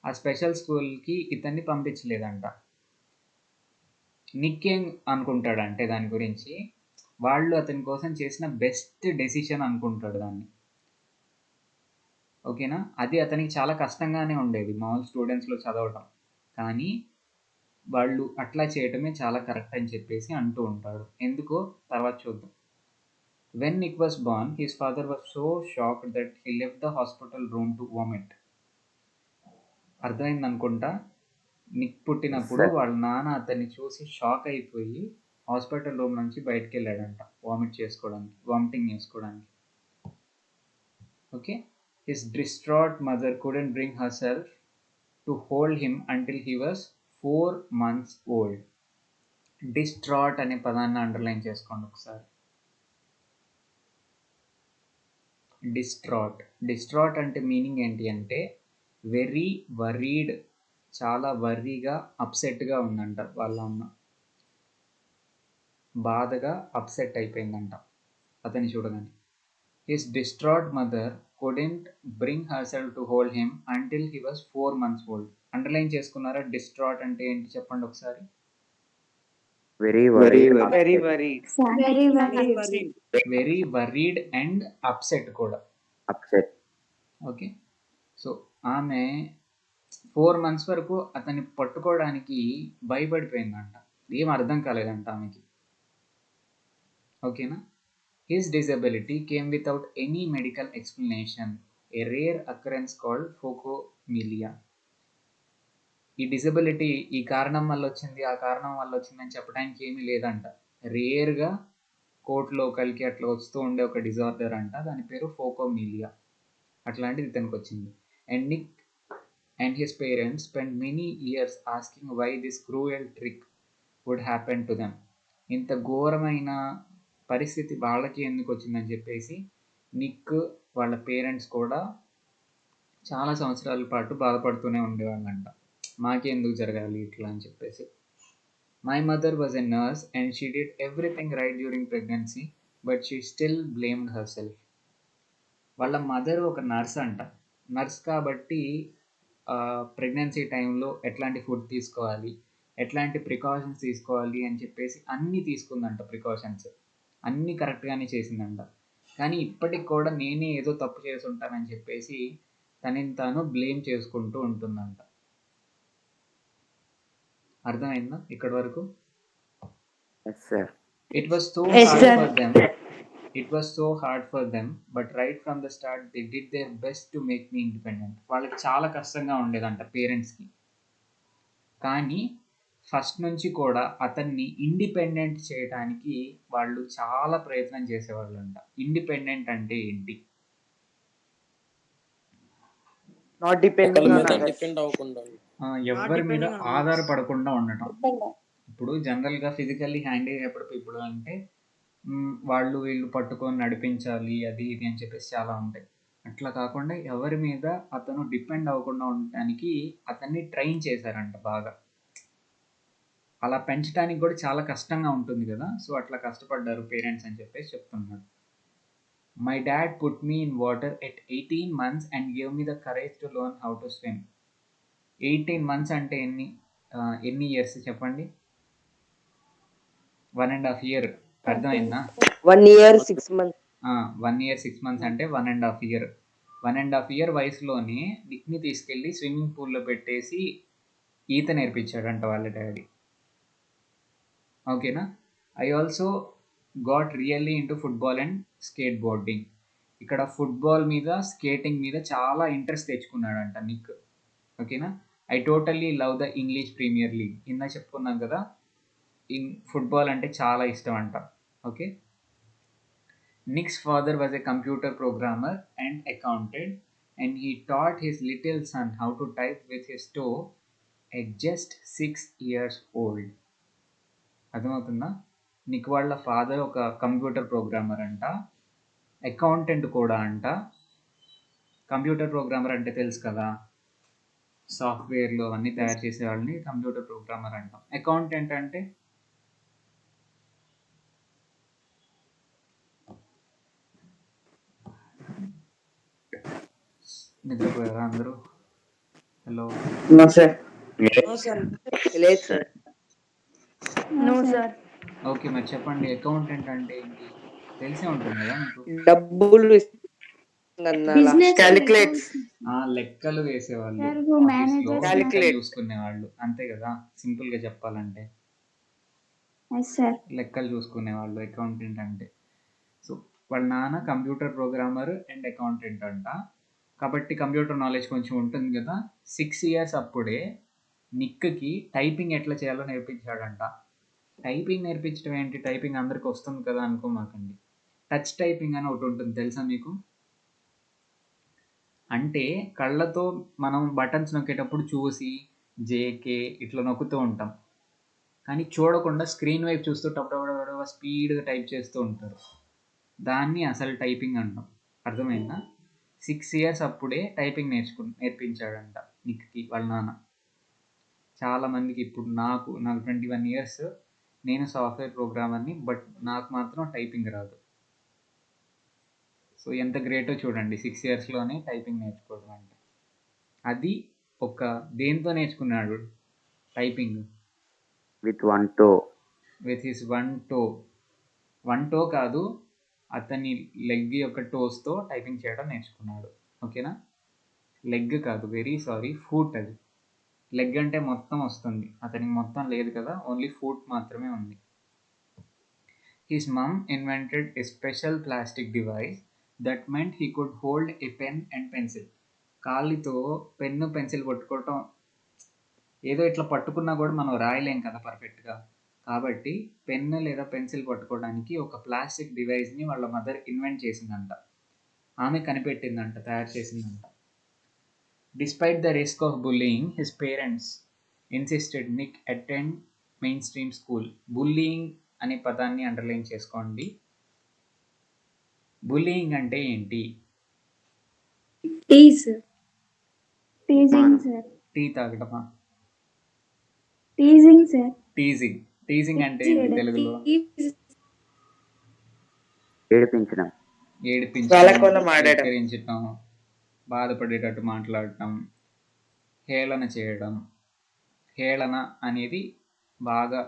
[SPEAKER 2] ఆ స్పెషల్ స్కూల్కి ఇతన్ని పంపించలేదంట. నిక్కేం అనుకుంటాడంటే దాని గురించి, వాళ్ళు అతని కోసం చేసిన బెస్ట్ డెసిషన్ అనుకుంటాడు దాన్ని. ఓకేనా? అది అతనికి చాలా కష్టంగానే ఉండేది మామూలు స్టూడెంట్స్లో చదవటం, కానీ వాళ్ళు అట్లా చేయటమే చాలా కరెక్ట్ అని చెప్పేసి అంటూ ఉంటాడు. ఎందుకో తర్వాత చూద్దాం. When Nick was born, his father was so shocked that he left the hospital room to vomit. అర్థమైంది అనుకుంటా. నిక్ పుట్టినప్పుడు
[SPEAKER 4] Sir.
[SPEAKER 2] వాళ్ళ నాన్న అతన్ని చూసి షాక్ అయిపోయి హాస్పిటల్ రూమ్ నుంచి బయటకు వెళ్ళాడంట వామిటింగ్ చేసుకోవడానికి. Okay. His distraught mother couldn't bring herself to hold him until he was 4 months old. Distraught అనే పదాన్ని అండర్లైన్ చేసుకోండి ఒకసారి. డిస్ట్రాట్ అంటే మీనింగ్ ఏంటి అంటే వెరీ వరీడ్, చాలా వర్రీగా, అప్సెట్గా ఉందంట వాళ్ళ అమ్మ. బాధగా అప్సెట్ అయిపోయిందంట అతన్ని చూడగానే. His distraught mother couldn't bring herself to hold him until he was 4 months old. Underline చేసుకున్నారా? డిస్ట్రాట్ అంటే ఏంటి చెప్పండి ఒకసారి.
[SPEAKER 4] Very
[SPEAKER 6] Very
[SPEAKER 4] worried.
[SPEAKER 6] well.
[SPEAKER 5] Very worried.
[SPEAKER 2] Very worried and upset కూడా.
[SPEAKER 4] Upset.
[SPEAKER 2] ఓకే. సో ఆమె 4 months వరకు అతన్ని పట్టుకోవడానికి భయపడిపోయిందంట. ఏం అర్థం కాలేదంట ఆమెకి. ఓకేనా. His disability came without any medical explanation, a rare occurrence called phocomelia. ఈ డిజబిలిటీ ఈ కారణం వల్ల వచ్చింది, ఆ కారణం వల్ల వచ్చిందని చెప్పడానికి ఏమీ లేదంట. రేర్గా కోర్టులో కలికి అట్లా వస్తూ ఉండే ఒక డిజార్డర్ అంట, దాని పేరు ఫోకోమిలియా. అట్లాంటిది ఇతనికి వచ్చింది. And Nick and his parents spent many years asking why this cruel trick would happen to them. ఇంత ఘోరమైన పరిస్థితి వాళ్ళకి ఎందుకు వచ్చిందని చెప్పేసి నిక్ వాళ్ళ పేరెంట్స్ కూడా చాలా సంవత్సరాల పాటు బాధపడుతూనే ఉండేవాళ్ళంట. మాకే ఎందుకు జరగాలి ఇట్లా అని చెప్పేసి. My mother was a nurse and she did everything right during pregnancy but she still blamed her self. వాళ్ళ మదర్ ఒక నర్స్ అంట. నర్స్ కాబట్టి ప్రెగ్నెన్సీ టైంలో ఎట్లాంటి ఫుడ్ తీసుకోవాలి, ఎట్లాంటి ప్రికాషన్స్ తీసుకోవాలి అని చెప్పేసి అన్నీ తీసుకుందంట. ప్రికాషన్స్ అన్నీ కరెక్ట్గానే చేసిందంట. కానీ ఇప్పటికి కూడా నేనే ఏదో తప్పు చేసి ఉంటానని చెప్పేసి తనని తాను బ్లేమ్ చేసుకుంటూ ఉంటుందంట. అర్థమైందా ఇక్కడి వరకు?
[SPEAKER 4] Yes, sir.
[SPEAKER 2] It was so
[SPEAKER 7] Yes,
[SPEAKER 2] hard
[SPEAKER 7] sir.
[SPEAKER 2] for them. It was so hard for them, but right from the start they did their best to make me independent. వాళ్ళకి చాలా కష్టంగా ఉండేదంట పేరెంట్స్కి. కానీ ఫస్ట్ నుంచి కూడా అతన్ని ఇండిపెండెంట్ చేయడానికి వాళ్ళు చాలా ప్రయత్నం చేసేవాళ్ళంట. ఇండిపెండెంట్ అంటే ఏంటి?
[SPEAKER 5] Not depending on others.
[SPEAKER 8] Depend అవ్వకుండా
[SPEAKER 2] ఎవరి మీద ఆధారపడకుండా ఉండటం. ఇప్పుడు జనరల్గా ఫిజికల్లీ హ్యాండిక్యాప్డ్ పీపుల్ అంటే వాళ్ళు వీళ్ళు పట్టుకొని నడిపించాలి అది ఇది అని చెప్పేసి చాలా ఉంటాయి. అట్లా కాకుండా ఎవరి మీద అతను డిపెండ్ అవ్వకుండా ఉండటానికి అతన్ని ట్రైన్ చేశారంట బాగా. అలా పెంచడానికి కూడా చాలా కష్టంగా ఉంటుంది కదా, సో అట్లా కష్టపడ్డారు పేరెంట్స్ అని చెప్పేసి చెప్తున్నాడు. My dad put me in water at 18 months and give me the courage to learn how to swim. 18 months అంటే ఎన్ని ఇయర్స్ చెప్పండి? 1.5 year. అర్థమైందా?
[SPEAKER 5] 1 year 6 months.
[SPEAKER 2] 1 year 6 months అంటే 1.5 year. 1.5 year వయసులోనే నిక్ని తీసుకెళ్ళి స్విమ్మింగ్ పూల్లో పెట్టేసి ఈత నేర్పించాడంట వాళ్ళ డాడీ. ఓకేనా. I also got really into football and skateboarding. ఇక్కడ ఫుట్బాల్ మీద స్కేటింగ్ మీద చాలా ఇంట్రెస్ట్ తెచ్చుకున్నాడంట నిక్. ఓకేనా. I totally love the English Premier League. కింద చెప్పుకున్నాం కదా, ఫుట్బాల్ అంటే చాలా ఇష్టం అంట. Okay. Nick's father was a computer programmer and accountant, and he taught his little son how to type with his toe at just 6 years old. అర్థమవుతుందా? Nick వాళ్ళ father ఒక కంప్యూటర్ ప్రోగ్రామర్ అంట, అకౌంటెంట్ కూడా అంట. కంప్యూటర్ ప్రోగ్రామర్ అంటే తెలుసు కదా, సాఫ్ట్వేర్లు అవన్నీ తయారు చేసే వాళ్ళని కంప్యూటర్ ప్రోగ్రామర్ అంటాం. అకౌంటెంట్ అంటే నిద్రపోయారా అందరూ? హలో.
[SPEAKER 5] No sir. లేదు సార్.
[SPEAKER 7] No, sir.
[SPEAKER 2] ఓకే, మరి చెప్పండి అకౌంటెంట్ అంటే ఏంటి? తెలిసే ఉంటుంది కదా మీకు.
[SPEAKER 5] డబ్బులు
[SPEAKER 7] Business
[SPEAKER 5] క్యాలిక్యులేట్స్.
[SPEAKER 2] లెక్కలు వేసేవాళ్ళు,
[SPEAKER 7] Sir, who manages
[SPEAKER 2] లెక్కలు
[SPEAKER 5] Calculate.
[SPEAKER 2] చూసుకునేవాళ్ళు, అంతే కదా సింపుల్ గా చెప్పాలంటే.
[SPEAKER 7] Yes, sir.
[SPEAKER 2] లెక్కలు చూసుకునేవాళ్ళు అకౌంటెంట్ అంటే. సో వాళ్ళ నాన్న కంప్యూటర్ ప్రోగ్రామర్ అండ్ అకౌంటెంట్ అంట. కాబట్టి కంప్యూటర్ నాలెడ్జ్ కొంచెం ఉంటుంది కదా. 6 ఇయర్స్ అప్పుడే నిక్కి టైపింగ్ ఎట్లా చేయాలో నేర్పించాడంట. టైపింగ్ నేర్పించడం ఏంటి, టైపింగ్ అందరికి వస్తుంది కదా అనుకోమాకండి. టచ్ టైపింగ్ అని ఒకటి ఉంటుంది, తెలుసా మీకు? అంటే కళ్ళతో మనం బటన్స్ నొక్కేటప్పుడు చూసి జేకే ఇట్లా నొక్కుతూ ఉంటాం, కానీ చూడకుండా స్క్రీన్ వైపు చూస్తూ టప్ స్పీడ్గా టైప్ చేస్తూ ఉంటారు. దాన్ని అసలు టైపింగ్ అంటాం. అర్థమైందా? 6 ఇయర్స్ అప్పుడే టైపింగ్ నేర్పించాడంట నిక్కి వాళ్ళ నాన్న. చాలామందికి ఇప్పుడు నాకు 21 ఇయర్స్, నేను సాఫ్ట్వేర్ ప్రోగ్రామర్ని, బట్ నాకు మాత్రం టైపింగ్ రాదు. సో ఎంత గ్రేటో చూడండి, 6 ఇయర్స్లోనే టైపింగ్ నేర్చుకోవడం అంటే. అది ఒక దేంతో నేర్చుకున్నాడు typing?
[SPEAKER 4] With 1 toe.
[SPEAKER 2] With his 1 toe. 1 toe కాదు, అతని లెగ్ యొక్క టోస్తో టైపింగ్ చేయడం నేర్చుకున్నాడు. ఓకేనా? లెగ్ కాదు, వెరీ సారీ, ఫూట్. అది లెగ్ అంటే మొత్తం వస్తుంది, అతనికి మొత్తం లేదు కదా, ఓన్లీ ఫూట్ మాత్రమే ఉంది. His mom invented a special plastic device that meant he could hold a pen and pencil. కాళ్ళతో పెన్ను పెన్సిల్ పట్టుకోవటం, ఏదో ఇట్లా పట్టుకున్నా కూడా మనం రాయలేం కదా పర్ఫెక్ట్గా. కాబట్టి పెన్ను లేదా పెన్సిల్ పట్టుకోవడానికి ఒక ప్లాస్టిక్ డివైస్ని వాళ్ళ మదర్ ఇన్వెంట్ చేసిందంట. ఆమె కనిపెట్టిందంట, తయారు చేసిందంట. Despite the risk of bullying, his parents insisted Nick attend mainstream school. Bullying అనే పదాన్ని అండర్లైన్ చేసుకోండి. బుల్లింగ్ అంటే ఏంటి?
[SPEAKER 7] టీజ్.
[SPEAKER 3] Teasing sir.
[SPEAKER 2] టీ తాగడమా?
[SPEAKER 3] Teasing sir.
[SPEAKER 2] టీజింగ్. టీజింగ్ అంటే ఏంటి తెలుగులో?
[SPEAKER 4] ఏడిపించడం,
[SPEAKER 5] వాళ్ళకుండా మాట్లాడడం,
[SPEAKER 2] ఎక్కిరించడం, బాధపడేటట్టు మాట్లాడటం, హేళన చేయడం. హేళన అనేది బాగా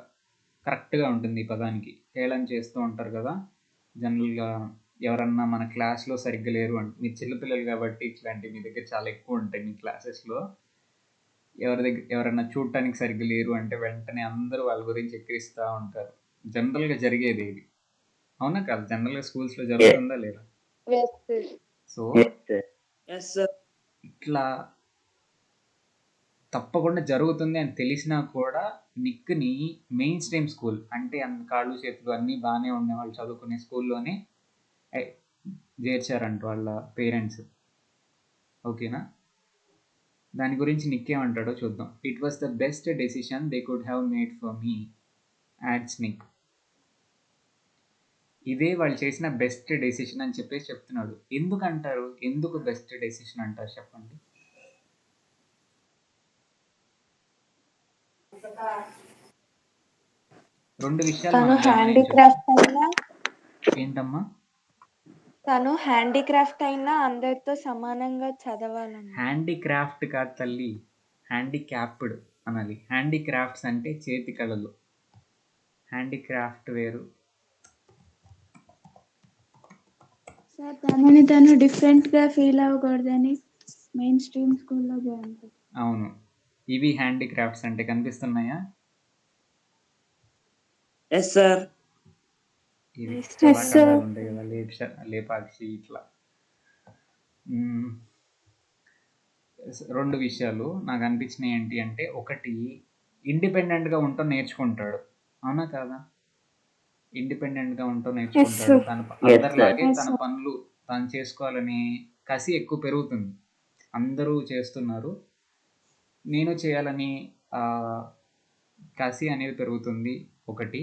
[SPEAKER 2] కరెక్ట్గా ఉంటుంది ఈ పదానికి. హేళన చేస్తూ ఉంటారు కదా జనరల్గా. ఎవరన్నా మన క్లాస్లో సరిగ్గా లేరు అంటే, మీరు చిన్నపిల్లలు కాబట్టి ఇట్లాంటివి మీ దగ్గర చాలా ఎక్కువ ఉంటాయి మీ క్లాసెస్లో. ఎవరన్నా చూడటానికి సరిగ్గా లేరు అంటే వెంటనే అందరూ వాళ్ళ గురించి ఎక్కిరిస్తూ ఉంటారు. జనరల్గా జరిగేది ఇది, అవునా కాదు? జనరల్గా స్కూల్స్లో జరుగుతుందా లేదా? సో ఇట్లా తప్పకుండా జరుగుతుంది అని తెలిసినా కూడా నిక్ని మెయిన్ స్ట్రీమ్ స్కూల్, అంటే కాళ్ళు చేతులు అన్నీ బాగానే ఉన్నాయి వాళ్ళు చదువుకునే స్కూల్లోనే చేర్చారంట వాళ్ళ పేరెంట్స్. ఓకేనా? దాని గురించి నిక్ ఏమంటాడో చూద్దాం. It was the best decision they could have made for me, ads Nick. ఇదే వాళ్ళు చేసిన బెస్ట్ డెసిషన్ అని చెప్పేసి చెప్తున్నాడు. ఎందుకంటారు? ఎందుకు బెస్ట్ డెసిషన్ అంటారు చెప్పండి? రెండు విషయాలు
[SPEAKER 3] తను
[SPEAKER 2] మనం
[SPEAKER 3] హ్యాండీక్రాఫ్ట్ అయినా,
[SPEAKER 2] ఏంటమ్మా?
[SPEAKER 3] తను హ్యాండీక్రాఫ్ట్ అయినా అందరితో సమానంగా చదవాలని.
[SPEAKER 2] హ్యాండీక్రాఫ్ట్ కాదు తల్లి, హ్యాండిక్యాప్డ్ అనాలి. హ్యాండీక్రాఫ్ట్స్ అంటే చేతి కళలు, హ్యాండీక్రాఫ్ట్ వేరు.
[SPEAKER 7] సార్ తనని తను డిఫరెంట్గా ఫీల్ అవ్వకూడదని మెయిన్ స్ట్రీమ్ స్కూల్లో జాయిన్.
[SPEAKER 2] అవును, ఇవి హ్యాండీక్రాఫ్ట్స్ అంటే. కనిపిస్తున్నాయా?
[SPEAKER 5] Yes sir.
[SPEAKER 2] ఇవి
[SPEAKER 3] Yes,
[SPEAKER 2] చాలా
[SPEAKER 3] sir.
[SPEAKER 2] కళలు ఉంటాయి కదా, లేపాక్షి ఇట్లా. రెండు విషయాలు నాకు అనిపించినాయి ఏంటి అంటే, ఒకటి ఇండిపెండెంట్గా ఉండటం నేర్చుకుంటాడు, అవునా కాదా? ఇండిపెండెంట్గా ఉండటం నేర్చుకుంటాడు.
[SPEAKER 3] sir.
[SPEAKER 2] అందరిలాగే
[SPEAKER 3] Yes,
[SPEAKER 2] తన
[SPEAKER 3] sir.
[SPEAKER 2] పనులు తాను చేసుకోవాలని కసి ఎక్కువ పెరుగుతుంది. అందరూ చేస్తున్నారు, నేను చేయాలని కసి అనేది పెరుగుతుంది. ఒకటి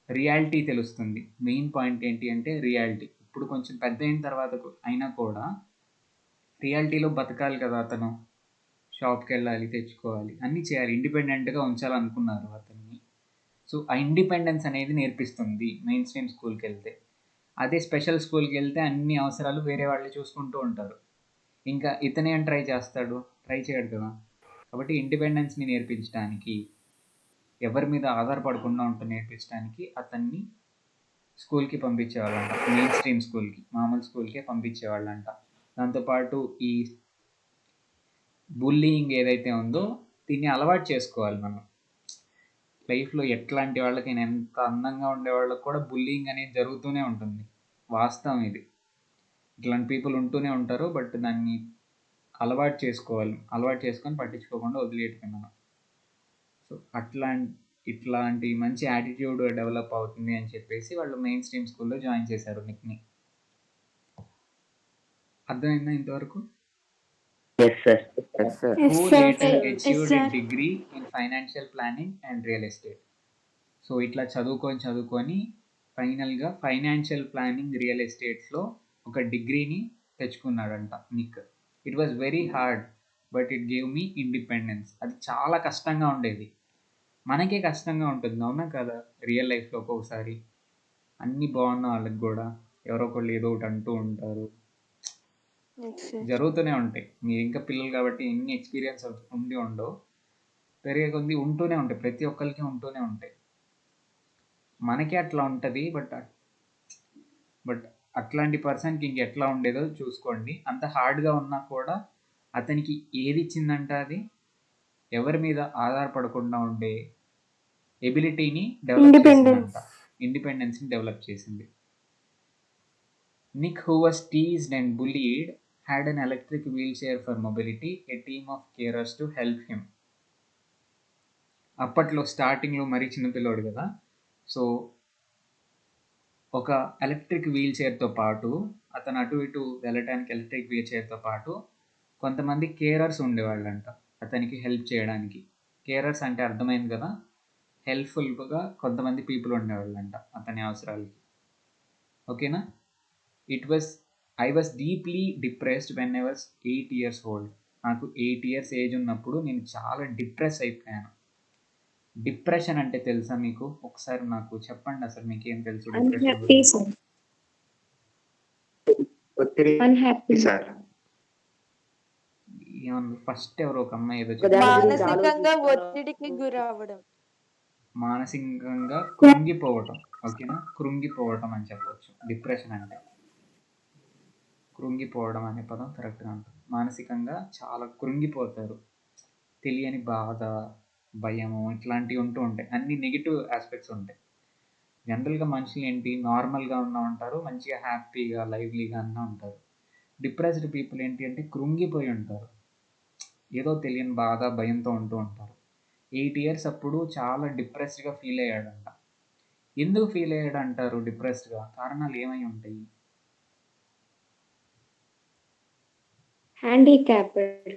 [SPEAKER 2] రియాలిటీ తెలుస్తుంది. మెయిన్ పాయింట్ ఏంటి అంటే రియాలిటీ. ఇప్పుడు కొంచెం పెద్ద అయిన తర్వాత అయినా కూడా రియాలిటీలో బతకాలి కదా అతను. షాప్కి వెళ్ళాలి, తెచ్చుకోవాలి, అన్నీ చేయాలి, ఇండిపెండెంట్గా ఉంచాలనుకున్నారు అతన్ని. సో ఆ ఇండిపెండెన్స్ అనేది నేర్పిస్తుంది మెయిన్ స్ట్రీమ్ స్కూల్కి వెళ్తే. అదే స్పెషల్ స్కూల్కి వెళ్తే అన్ని అవసరాలు వేరే వాళ్ళు చూసుకుంటూ ఉంటారు. ఇంకా ఇతనేం ట్రై చేస్తాడు? ట్రై చేయడు కదా. కాబట్టి ఇండిపెండెన్స్ని నేర్పించడానికి, ఎవరి మీద ఆధారపడకుండా ఉంటూ నేర్పించడానికి అతన్ని స్కూల్కి పంపించేవాళ్ళంట. మెయిన్ స్ట్రీమ్ స్కూల్కి, మామూలు స్కూల్కే పంపించేవాళ్ళంట. దాంతోపాటు ఈ బుల్లింగ్ ఏదైతే ఉందో దీన్ని అలవాటు చేసుకోవాలి మనం లైఫ్లో. ఎట్లాంటి వాళ్ళకైనా, ఎంత అందంగా ఉండే వాళ్ళకి కూడా బుల్లింగ్ అనేది జరుగుతూనే ఉంటుంది. వాస్తవం ఇది. ఇట్లాంటి పీపుల్ ఉంటూనే ఉంటారు. బట్ దాన్ని అలవాటు చేసుకోవాలి. అలవాటు చేసుకొని పట్టించుకోకుండా వదిలేయటమే మనం. సో ఇట్లాంటి మంచి యాటిట్యూడ్ డెవలప్ అవుతుంది అని చెప్పేసి వాళ్ళు మెయిన్ స్ట్రీమ్ స్కూల్లో జాయిన్ చేశారు నిక్ని. అర్థమైందా ఇంతవరకు?
[SPEAKER 4] Yes sir.
[SPEAKER 2] Who
[SPEAKER 3] sir.
[SPEAKER 2] later
[SPEAKER 7] Yes,
[SPEAKER 2] achieved a
[SPEAKER 7] sir.
[SPEAKER 2] degree in financial planning and real estate. So ఇట్లా చదువుకొని ఫైనల్గా ఫైనాన్షియల్ ప్లానింగ్ రియల్ ఎస్టేట్స్లో ఒక డిగ్రీని తెచ్చుకున్నాడంట Nick. It was very hard but it gave me independence. అది చాలా కష్టంగా ఉండేది. మనకే కష్టంగా ఉంటుంది, అవునా కదా? రియల్ లైఫ్లో ఒక్కొక్కసారి అన్నీ బాగున్న వాళ్ళకి కూడా ఎవరో ఒకళ్ళు ఏదో ఒకటి అంటూ ఉంటారు, జరుగుతూనే ఉంటాయి. మీరు ఇంకా పిల్లలు కాబట్టి ఎన్ని ఎక్స్పీరియన్స్ ఉండి ఉండవు, పెరిగే కొద్ది ఉంటూనే ఉంటాయి, ప్రతి ఒక్కరికి ఉంటూనే ఉంటాయి. మనకే అట్లా ఉంటుంది. బట్ అట్లాంటి పర్సన్కి ఇంకెట్లా ఉండేదో చూసుకోండి. అంత హార్డ్గా ఉన్నా కూడా అతనికి ఏది ఇచ్చిందంట, అది ఎవరి మీద ఆధారపడకుండా ఉండే ఎబిలిటీని డెవలప్ చేసిందంట, ఇండిపెండెన్స్ని డెవలప్ చేసింది. Nick, who was teased and bullied, had an electric wheelchair for mobility, a team of carers to help him. అప్పట్లో స్టార్టింగ్లో మరీ చిన్నపిల్లోడు కదా, సో ఒక ఎలక్ట్రిక్ వీల్ చైర్తో పాటు అతను అటు ఇటు వెళ్ళటానికి ఎలక్ట్రిక్ వీల్ చైర్తో పాటు కొంతమంది కేరర్స్ ఉండేవాళ్ళంట అతనికి హెల్ప్ చేయడానికి. కేరర్స్ అంటే అర్థమైంది కదా, హెల్ప్ఫుల్గా కొంతమంది పీపుల్ ఉండేవాళ్ళంట అతని అవసరాలకి. ఓకేనా? I was deeply depressed when I was 8 years old. నాకు 8 years ఏజ్ ఉన్నప్పుడు నేను చాలా డిప్రెస్ అయిపోయాను. డిప్రెషన్ అంటే తెలుసా మీకు? ఒకసారి నాకు చెప్పండి, అసలు మీకు ఏం తెలుసు డిప్రెషన్ గురించి?
[SPEAKER 6] ఒత్తిడి సార్.
[SPEAKER 2] ఏమన్నా ఫస్ట్ ఎవరో ఒక అమ్మాయి ఏదో
[SPEAKER 8] మానసికంగా ఒత్తిడికి గురవ్వడం,
[SPEAKER 2] మానసికంగా కృంగిపోవటం. ఓకేనా? కృంగిపోవటం అని చెప్పవచ్చు డిప్రెషన్ అంటే. కృంగిపోవడం అనే పదం కరెక్ట్గా ఉంటుంది. మానసికంగా చాలా కృంగిపోతారు, తెలియని బాధ, భయము ఇట్లాంటివి ఉంటూ ఉంటాయి. అన్ని నెగిటివ్ ఆస్పెక్ట్స్ ఉంటాయి. జనరల్గా మనుషులు ఏంటి, నార్మల్గా ఉన్నా ఉంటారు, మంచిగా హ్యాపీగా లైవ్లీగా అన్నా ఉంటారు. డిప్రెస్డ్ పీపుల్ ఏంటి అంటే కృంగిపోయి ఉంటారు, ఏదో తెలియని బాధ భయంతో ఉంటూ ఉంటారు. 8 years అప్పుడు చాలా డిప్రెస్డ్గా ఫీల్ అయ్యాడంట. ఎందుకు ఫీల్ అయ్యాడు అంటారు డిప్రెస్డ్గా? కారణాలు ఏమై ఉంటాయి?
[SPEAKER 1] హ్యాండిక్యాప్డ్,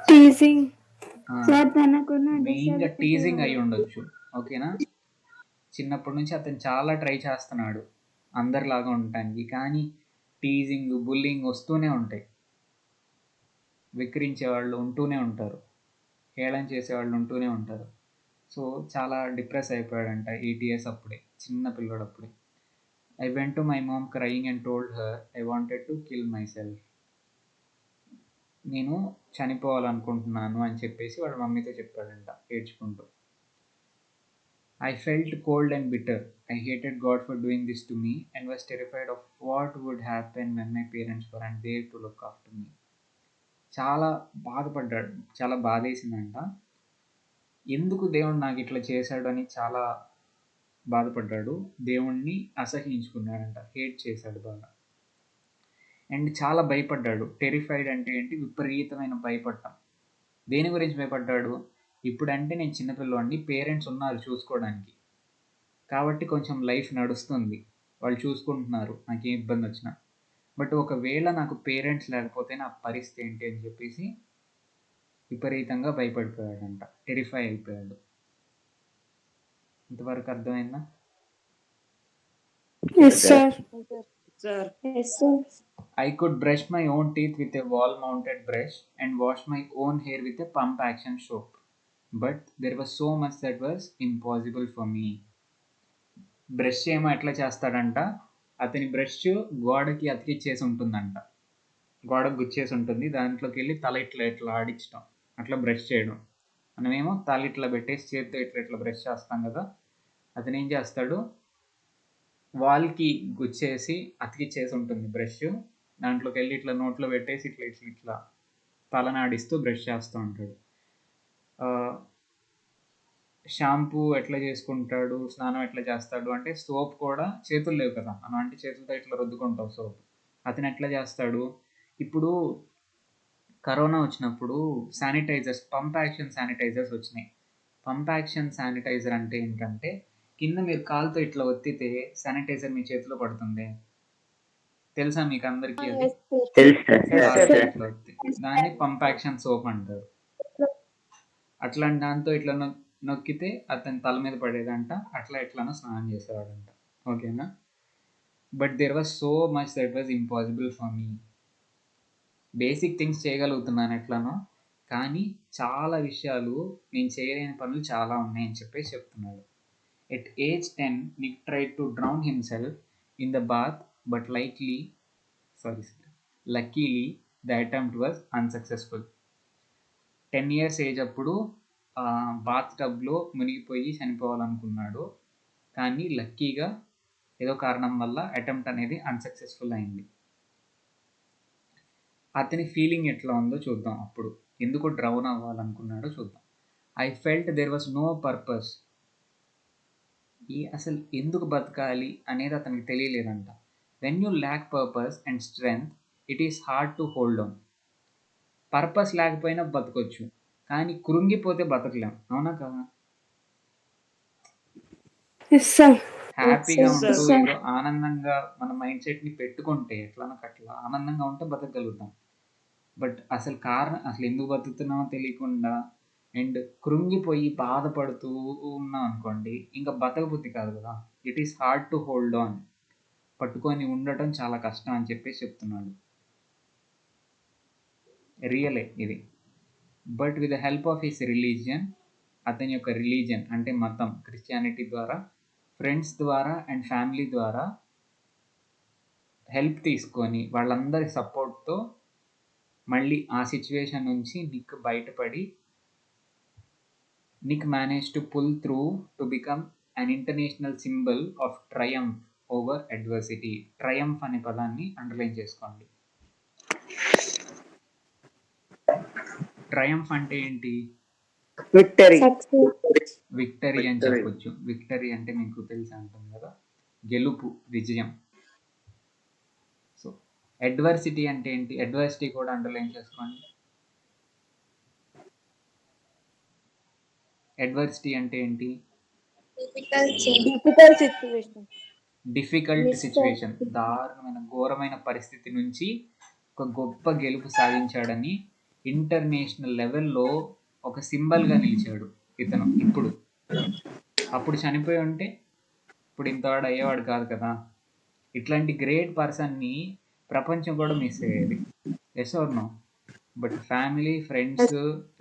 [SPEAKER 3] టీజింగ్,
[SPEAKER 7] సార్ తనకున్న
[SPEAKER 2] మెయిన్గా
[SPEAKER 7] disability
[SPEAKER 2] టీజింగ్ అయి
[SPEAKER 7] వల్ల.
[SPEAKER 2] ఉండొచ్చు. ఓకేనా? చిన్నప్పటి నుంచి అతను చాలా ట్రై చేస్తున్నాడు అందరిలాగా ఉండటానికి, కానీ టీజింగ్ బుల్లింగ్ వస్తూనే ఉంటాయి. విక్రించే వాళ్ళు ఉంటూనే ఉంటారు, హేళన చేసేవాళ్ళు ఉంటూనే ఉంటారు. సో చాలా డిప్రెస్ అయిపోయాడంట 8 years అప్పుడే, చిన్న పిల్లడప్పుడే. I went to my mom crying and told her I wanted to kill myself. నేను చనిపోవాలనుకుంటున్నాను అని చెప్పేసి వాళ్ళ మమ్మీతో చెప్పాడంట ఏడ్చుకుంటూ. I felt cold and bitter. I hated God for doing this to me and was terrified of what would happen when my parents weren't there to look after me. చాలా బాధపడ్డాడు, చాలా బాధేసిందంట. ఎందుకు దేవుడు నాకు ఇట్లా చేశాడు అని చాలా బాధపడ్డాడు. దేవుణ్ణి అసహించుకున్నాడంట, హేట్ చేశాడు బాగా. అండ్ చాలా భయపడ్డాడు. టెరిఫైడ్ అంటే ఏంటి? విపరీతమైన భయపడటం. దేని గురించి భయపడ్డాడు? ఇప్పుడంటే నేను చిన్నపిల్లవాడిని, పేరెంట్స్ ఉన్నారు చూసుకోవడానికి, కాబట్టి కొంచెం లైఫ్ నడుస్తుంది, వాళ్ళు చూసుకుంటున్నారు నాకేం ఇబ్బంది వచ్చినా. బట్ ఒకవేళ నాకు పేరెంట్స్ లేకపోతే నా పరిస్థితి ఏంటి అని చెప్పేసి విపరీతంగా భయపడిపోయాడంట, టెరిఫై అయిపోయాడు. ఇంతవరకు అర్థమైందా?
[SPEAKER 3] Yes sir.
[SPEAKER 5] Sir
[SPEAKER 2] I could brush my own teeth with a wall-mounted brush and wash my own hair with a pump action soap. But there was so much that was impossible for me. Brush ఏమో ఎట్లా చేస్తాడంట, అతని brush గోడకి అతికిచ్చేసి ఉంటుందంట, గోడకు గుచ్చేసి ఉంటుంది, దాంట్లోకి వెళ్ళి తల ఇట్లా ఇట్లా ఆడించడం, అట్లా బ్రష్ చేయడం. మనమేమో తల ఇట్లా పెట్టేసి చేతితో ఇట్లా ఇట్లా బ్రష్ చేస్తాం కదా, అతను ఏం చేస్తాడు, వాల్కి గుచ్చేసి అతికిచ్చేసి ఉంటుంది బ్రష్, దాంట్లోకి వెళ్ళి ఇట్లా నోట్లో పెట్టేసి ఇట్లా ఇట్లా ఇట్లా తలనాడిస్తూ బ్రష్ చేస్తూ ఉంటాడు. షాంపూ ఎట్లా చేసుకుంటాడు, స్నానం ఎట్లా చేస్తాడు అంటే సోప్ కూడా చేతులు లేవు కదా, మనం అంటే చేతులతో ఇట్లా రుద్దుకుంటాం సోప్. అతను ఎట్లా చేస్తాడు, ఇప్పుడు కరోనా వచ్చినప్పుడు శానిటైజర్స్, పంప్ యాక్షన్ శానిటైజర్స్ వచ్చినాయి. పంప్ యాక్షన్ శానిటైజర్ అంటే ఏంటంటే కింద మీరు కాలుతో ఇట్లా ఒత్తితే శానిటైజర్ మీ చేతిలో పడుతుంది. తెలుసా మీకు అందరికీ అది?
[SPEAKER 4] తెలుసు సార్.
[SPEAKER 2] కాలుతో ఇట్లా ఒత్తి దాన్ని పంప్ యాక్షన్ సోప్ అంటారు. అట్లాంటి దాంతో ఇట్లా నొక్కితే అతని తల మీద పడేదంట, అట్లా ఎట్లానో స్నానం చేసేవాడంట. ఓకేనా? But there was so much that was impossible for me. Basic things చేయగలుగుతున్నాను ఎట్లానో, కానీ చాలా విషయాలు నేను చేయలేని పనులు చాలా ఉన్నాయని చెప్పేసి చెప్తున్నాడు. At age 10 Nick tried to drown himself in the bath but luckily the attempt was unsuccessful. 10 years age అప్పుడు బాత్ టబ్లో మునిగిపోయి చనిపోవాలనుకున్నాడు, కానీ లక్కీగా ఏదో కారణం వల్ల అటెంప్ట్ అనేది అన్సక్సెస్ఫుల్ అయింది. అతని ఫీలింగ్ ఎట్లా ఉందో చూద్దాం. అప్పుడు ఎందుకు డ్రౌన్ అవ్వాలనుకున్నాడో చూద్దాం. I felt there was no purpose. అసలు ఎందుకు బతకాలి అనేది అతనికి తెలియలేదంట. When you lack purpose and strength it is hard to hold on. Purpose లేకపోయినా బతకొచ్చు, కానీ కృంగిపోతే బతకలేం. అవునా కదా?
[SPEAKER 3] Yes sir.
[SPEAKER 2] హ్యాపీగా
[SPEAKER 7] Yes,
[SPEAKER 2] ఉంటూ
[SPEAKER 7] sir.
[SPEAKER 2] ఏదో ఆనందంగా మన మైండ్ సెట్ని పెట్టుకుంటే ఎట్లా ఆనందంగా ఉంటే బతకగలుగుతాం. బట్ అసలు కారణం, అసలు ఎందుకు బతుకుతున్నామో తెలియకుండా అండ్ కృంగిపోయి బాధపడుతూ ఉన్నాం అనుకోండి, ఇంకా బతకబుద్ధి కాదు కదా. It is hard to hold on. పట్టుకొని ఉండటం చాలా కష్టం అని చెప్పేసి చెప్తున్నాడు. రియలే ఇది. But with the help of his religion, అతని యొక్క రిలీజియన్ అంటే మతం, క్రిస్టియానిటీ ద్వారా, ఫ్రెండ్స్ ద్వారా అండ్ ఫ్యామిలీ ద్వారా హెల్ప్ తీసుకొని వాళ్ళందరి సపోర్ట్తో మళ్ళీ ఆ సిచ్యువేషన్ నుంచి నిక్ బయటపడి Nick manage to pull through to become an international symbol of triumph over adversity. Triumph అనే పదాన్ని అండర్లైన్ చేసుకోండి. ట్రయంఫ్ అంటే ఏంటి?
[SPEAKER 5] విక్టరీ.
[SPEAKER 2] విక్టరీ అని చెప్పొచ్చు. విక్టరీ అంటే మీకు తెలిసి ఉంటుంది కదా, గెలుపు, విజయం. సో అడ్వర్సిటీ అంటే ఏంటి? అడ్వర్సిటీ కూడా అండర్లైన్ చేసుకోండి. అడ్వర్సిటీ అంటే ఏంటి?
[SPEAKER 8] Difficult situation.
[SPEAKER 2] డిఫికల్ట్ సిచ్యువేషన్, దారుణమైన ఘోరమైన పరిస్థితి నుంచి ఒక గొప్ప గెలుపు సాధించాడని ఇంటర్నేషనల్ లెవెల్లో ఒక సింబల్గా నిలిచాడు ఇతను. అప్పుడు చనిపోయి ఉంటే ఇప్పుడు ఇంతవాడు అయ్యేవాడు కాదు కదా. ఇట్లాంటి గ్రేట్ పర్సన్ని ప్రపంచం కూడా మిస్ అయ్యేది. Yes or no? But family, friends,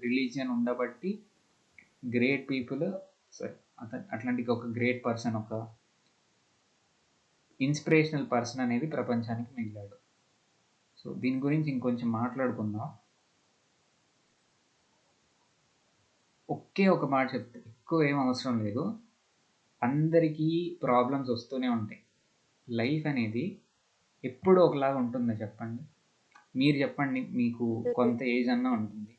[SPEAKER 2] religion ఉండబట్టి గ్రేట్ పీపుల్, అట్లాంటి ఒక గ్రేట్ పర్సన్, ఒక ఇన్స్పిరేషనల్ పర్సన్ అనేది ప్రపంచానికి మిగిలాడు. సో దీని గురించి ఇంకొంచెం మాట్లాడుకుందాం. ఒకే ఒక మాట చెప్తే, ఎక్కువ ఏం అవసరం లేదు. అందరికీ ప్రాబ్లమ్స్ వస్తూనే ఉంటాయి. లైఫ్ అనేది ఎప్పుడు ఒకలాగా ఉంటుందో చెప్పండి? మీరు చెప్పండి. మీకు కొంత ఏజ్ అన్నా ఉంటుంది.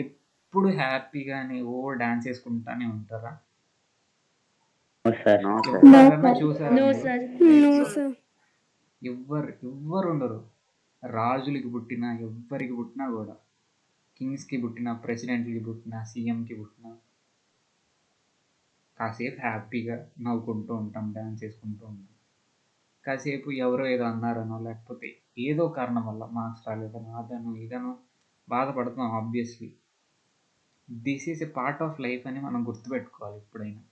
[SPEAKER 2] ఎప్పుడు హ్యాపీగానే డాన్స్ వేసుకుంటానే ఉంటారా? ఎవరన్నా చూసారా? ఎవ్వరు ఉండరు. రాజులకి పుట్టినా, ఎవ్వరికి పుట్టినా కూడా, కింగ్స్కి పుట్టినా, ప్రెసిడెంట్కి పుట్టినా, సీఎంకి పుట్టినా, కాసేపు హ్యాపీగా నవ్వుకుంటూ ఉంటాం, డ్యాన్స్ వేసుకుంటూ ఉంటాం. కాసేపు ఎవరో ఏదో అన్నారనో, లేకపోతే ఏదో కారణం వల్ల మార్క్స్ రాలేదనో, అదనో ఇదనో బాధపడుతున్నాం. Obviously this is a part of life అని మనం గుర్తుపెట్టుకోవాలి ఎప్పుడైనా.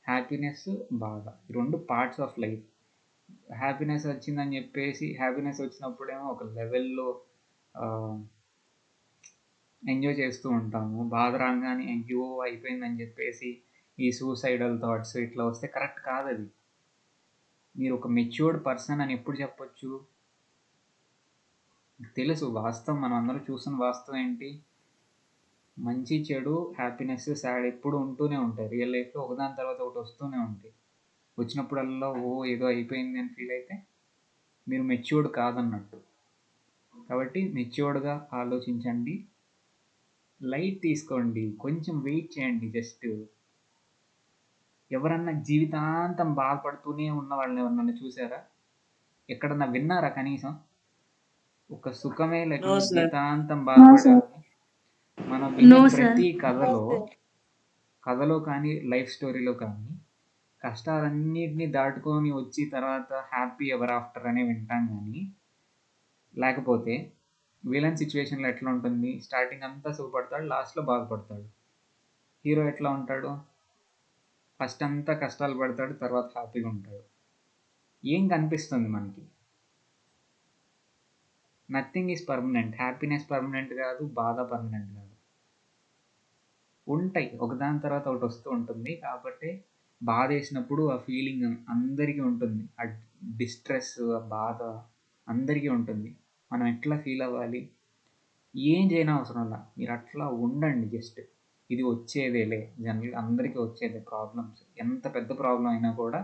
[SPEAKER 2] హ్యాపీనెస్, బాధ, ఈ రెండు పార్ట్స్ ఆఫ్ లైఫ్. హ్యాపీనెస్ వచ్చిందని చెప్పేసి, హ్యాపీనెస్ వచ్చినప్పుడేమో ఒక లెవెల్లో ఎంజాయ్ చేస్తూ ఉంటాము. బాధ రాగానే అయ్యో అయిపోయిందని చెప్పేసి ఈ సూసైడల్ థాట్స్ ఇట్లా వస్తే కరెక్ట్ కాదు. అది మీరు ఒక మెచ్యూర్డ్ పర్సన్ అని ఎప్పుడు చెప్పొచ్చు? తెలుసు వాస్తవం, మనం అందరూ చూసిన వాస్తవం ఏంటి? మంచి, చెడు, హ్యాపీనెస్, సాడ్ ఎప్పుడు ఉంటూనే ఉంటాయి. రియల్ లైఫ్లో ఒకదాని తర్వాత ఒకటి వస్తూనే ఉంటాయి. వచ్చినప్పుడల్లా ఏదో అయిపోయింది అని ఫీల్ అయితే మీరు మెచ్యూర్డ్ కాదన్నట్టు. కాబట్టి మెచ్యూర్డ్గా ఆలోచించండి. లైట్ తీసుకోండి, కొంచెం వెయిట్ చేయండి. జస్ట్ ఎవరన్నా జీవితాంతం బాధపడుతూనే ఉన్న వాళ్ళని ఎవరన్నా చూసారా? ఎక్కడన్నా విన్నారా కనీసం? ఒక సుఖమే లేకుండా జీవితాంతం బాధపడేవాళ్ళని మనం వినే ప్రతి కథలో కానీ లైఫ్ స్టోరీలో కానీ కష్టాలన్నిటినీ దాటుకొని వచ్చి తర్వాత హ్యాపీ ఎవర్ ఆఫ్టర్ అనే వింటాం. కానీ లేకపోతే విలన్ సిచ్యువేషన్లో ఎట్లా ఉంటుంది? స్టార్టింగ్ అంతా సుఖపడతాడు, లాస్ట్లో బాధపడతాడు. హీరో ఎట్లా ఉంటాడు? ఫస్ట్ అంతా కష్టాలు పడతాడు, తర్వాత హ్యాపీగా ఉంటాడు. ఏం కనిపిస్తుంది మనకి? Nothing is permanent. Happiness permanent కాదు, బాధ పర్మనెంట్ కాదు. ఉంటాయి, ఒకదాని తర్వాత ఒకటి వస్తూ ఉంటుంది. కాబట్టి బాధ వేసినప్పుడు ఆ ఫీలింగ్ అందరికీ ఉంటుంది. ఆ డిస్ట్రెస్, ఆ బాధ అందరికీ ఉంటుంది. మనం ఎట్లా ఫీల్ అవ్వాలి? ఏం చేయని అవసరం అలా, మీరు అట్లా ఉండండి. జస్ట్ ఇది వచ్చేదేలే, జనరల్గా అందరికీ వచ్చేదే ప్రాబ్లమ్స్. ఎంత పెద్ద ప్రాబ్లం అయినా కూడా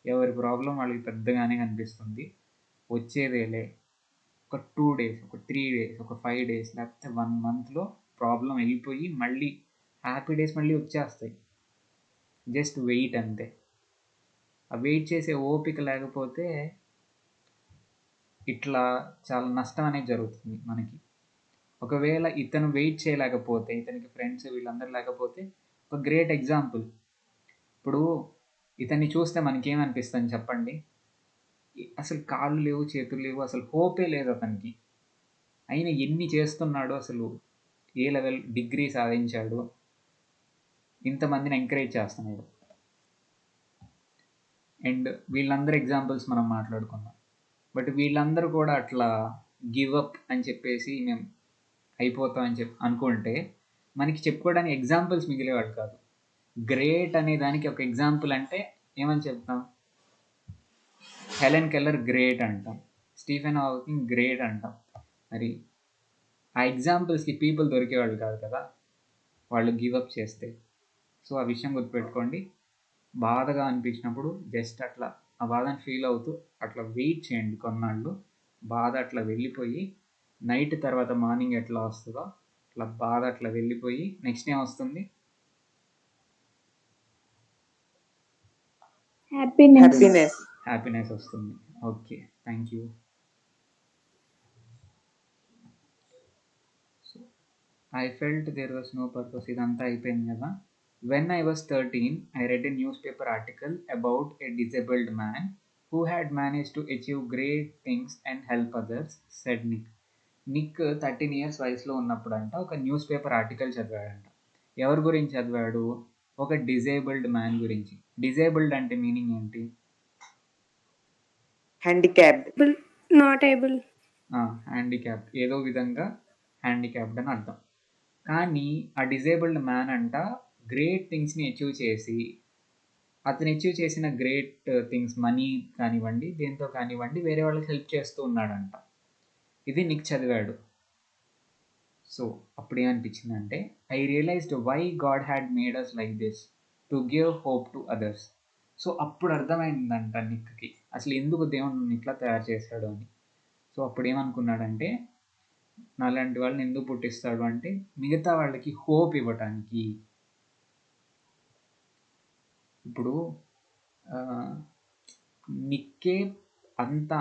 [SPEAKER 2] ఎవరి ప్రాబ్లం వాళ్ళకి పెద్దగానే కనిపిస్తుంది. వచ్చేదేలే. ఒక 2 days, ఒక 3 days, ఒక 5 days, లేకపోతే 1 monthలో ప్రాబ్లం వెళ్ళిపోయి మళ్ళీ హ్యాపీ డేస్ మళ్ళీ వచ్చేస్తాయి. జస్ట్ వెయిట్ అంతే. ఆ వెయిట్ చేసే ఓపిక లేకపోతే ఇట్లా చాలా నష్టం అనేది జరుగుతుంది మనకి. ఒకవేళ ఇతను వెయిట్ చేయలేకపోతే, ఇతనికి ఫ్రెండ్స్ వీళ్ళందరూ లేకపోతే, ఒక గ్రేట్ ఎగ్జాంపుల్. ఇప్పుడు ఇతన్ని చూస్తే మనకేమనిపిస్తుంది చెప్పండి? అసలు కాళ్ళు లేవు, చేతులు లేవు, అసలు హోపే లేదు అతనికి. అయినా ఎన్ని చేస్తున్నాడో, అసలు ఏ లెవెల్ డిగ్రీ సాధించాడు, ఇంతమందిని ఎంకరేజ్ చేస్తున్నాడు. అండ్ వీళ్ళందరూ ఎగ్జాంపుల్స్ మనం మాట్లాడుకున్నాం. బట్ వీళ్ళందరూ కూడా అట్లా గివ్ అప్ అని చెప్పేసి మేము అయిపోతామని అనుకుంటే మనకి చెప్పుకోవడానికి ఎగ్జాంపుల్స్ మిగిలేవాడు కాదు. గ్రేట్ అనే దానికి ఒక ఎగ్జాంపుల్ అంటే ఏమని చెప్తాం? హెలెన్ కెల్లర్ గ్రేట్ అంటాం, స్టీఫెన్ హాకింగ్ గ్రేట్ అంటాం. మరి ఆ ఎగ్జాంపుల్స్కి పీపుల్ దొరికేవాళ్ళు కాదు కదా వాళ్ళు గివ్ అప్ చేస్తే. సో ఆ విషయం గుర్తుపెట్టుకోండి. బాధగా అనిపించినప్పుడు జస్ట్ అట్లా ఆ బాధని ఫీల్ అవుతూ అట్లా వెయిట్ చేయండి కొన్నాళ్ళు. బాధ అట్లా వెళ్ళిపోయి నైట్ తర్వాత మార్నింగ్ ఎట్లా వస్తుందో అట్లా బాధ అట్లా వెళ్ళిపోయి నెక్స్ట్ ఏం వస్తుంది? హ్యాపీనెస్ వస్తుంది. Okay, thank you. So I felt there was no purpose. ఇదంతా అయిపోయింది కదా. When I was 13, I read a newspaper article about a disabled man who had managed to achieve great things and help others, said Nick. Nick 13 years వయసులో ఉన్నప్పుడంట ఒక news paper article చదివాడంట. ఎవరి గురించి చదివాడు? ఒక disabled man గురించి. Disabled అంటే meaning ఏంటి?
[SPEAKER 5] Handicapped,
[SPEAKER 3] not able.
[SPEAKER 2] Handicapped, ఏదో విధంగా హ్యాండిక్యాప్డ్ అని అర్థం. కానీ ఆ డిజేబుల్డ్ మ్యాన్ అంట గ్రేట్ థింగ్స్ని అచీవ్ చేసి, అతను అచీవ్ చేసిన గ్రేట్ థింగ్స్ మనీ కానివ్వండి, దేంతో కానివ్వండి, వేరే వాళ్ళకి హెల్ప్ చేస్తూ ఉన్నాడంట. ఇది నిక్ చదివాడు. సో అప్పుడు ఏమనిపించిందంటే, I realized why God had made us like this, to give hope to others. So అప్పుడు అర్థమైందంట నిక్కి అసలు ఎందుకు దేవుడు ఇట్లా తయారు చేశాడు అని. సో అప్పుడు ఏమనుకున్నాడంటే, నాలాంటి వాళ్ళని ఎందుకు పుట్టిస్తాడు అంటే మిగతా వాళ్ళకి హోప్ ఇవ్వటానికి. ఇప్పుడు నిక్కే అంత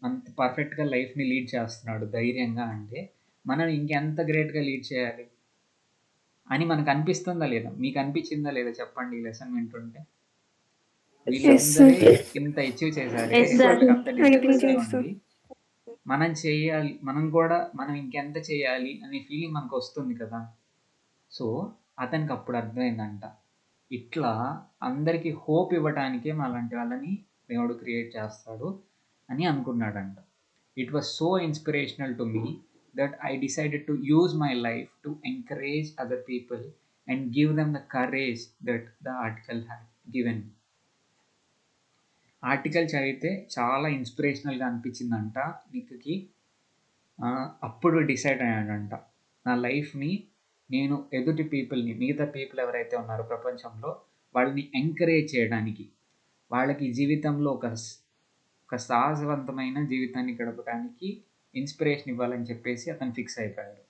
[SPEAKER 2] అంత పర్ఫెక్ట్గా లైఫ్ని లీడ్ చేస్తున్నాడు ధైర్యంగా అంటే మనం ఇంకెంత గ్రేట్గా లీడ్ చేయాలి అని మనకు అనిపిస్తుందా లేదా? మీకు అనిపించిందా లేదా చెప్పండి ఈ లెసన్ వింటుంటే? వీళ్ళందరూ ఇంత అచీవ్ చేశారు, వాళ్ళకి అంత డిస్టర్బెన్స్ ఉంది, మనం చేయాలి, మనం ఇంకెంత చేయాలి అనే ఫీలింగ్ మనకు వస్తుంది కదా. సో అతనికి అప్పుడు అర్థమైందంట, ఇట్లా అందరికీ హోప్ ఇవ్వటానికే అలాంటి వాళ్ళని దేవుడు క్రియేట్ చేస్తాడు అని అనుకున్నాడంట. It was so inspirational to me that I decided to use my life to encourage other people and give them the courage that the article had given. Article చదివితే చాలా ఇన్స్పిరేషనల్గా అనిపించిందంట నిక్కి. అప్పుడు డిసైడ్ అయ్యాడంట, నా లైఫ్ని నేను ఎదుటి పీపుల్ని, మిగతా పీపుల్ ఎవరైతే ఉన్నారో ప్రపంచంలో వాళ్ళని ఎంకరేజ్ చేయడానికి, వాళ్ళకి జీవితంలో ఒక సాహసవంతమైన జీవితాన్ని గడపడానికి ఇన్స్పిరేషన్ ఇవ్వాలని చెప్పేసి అతను ఫిక్స్ అయిపోయాడు.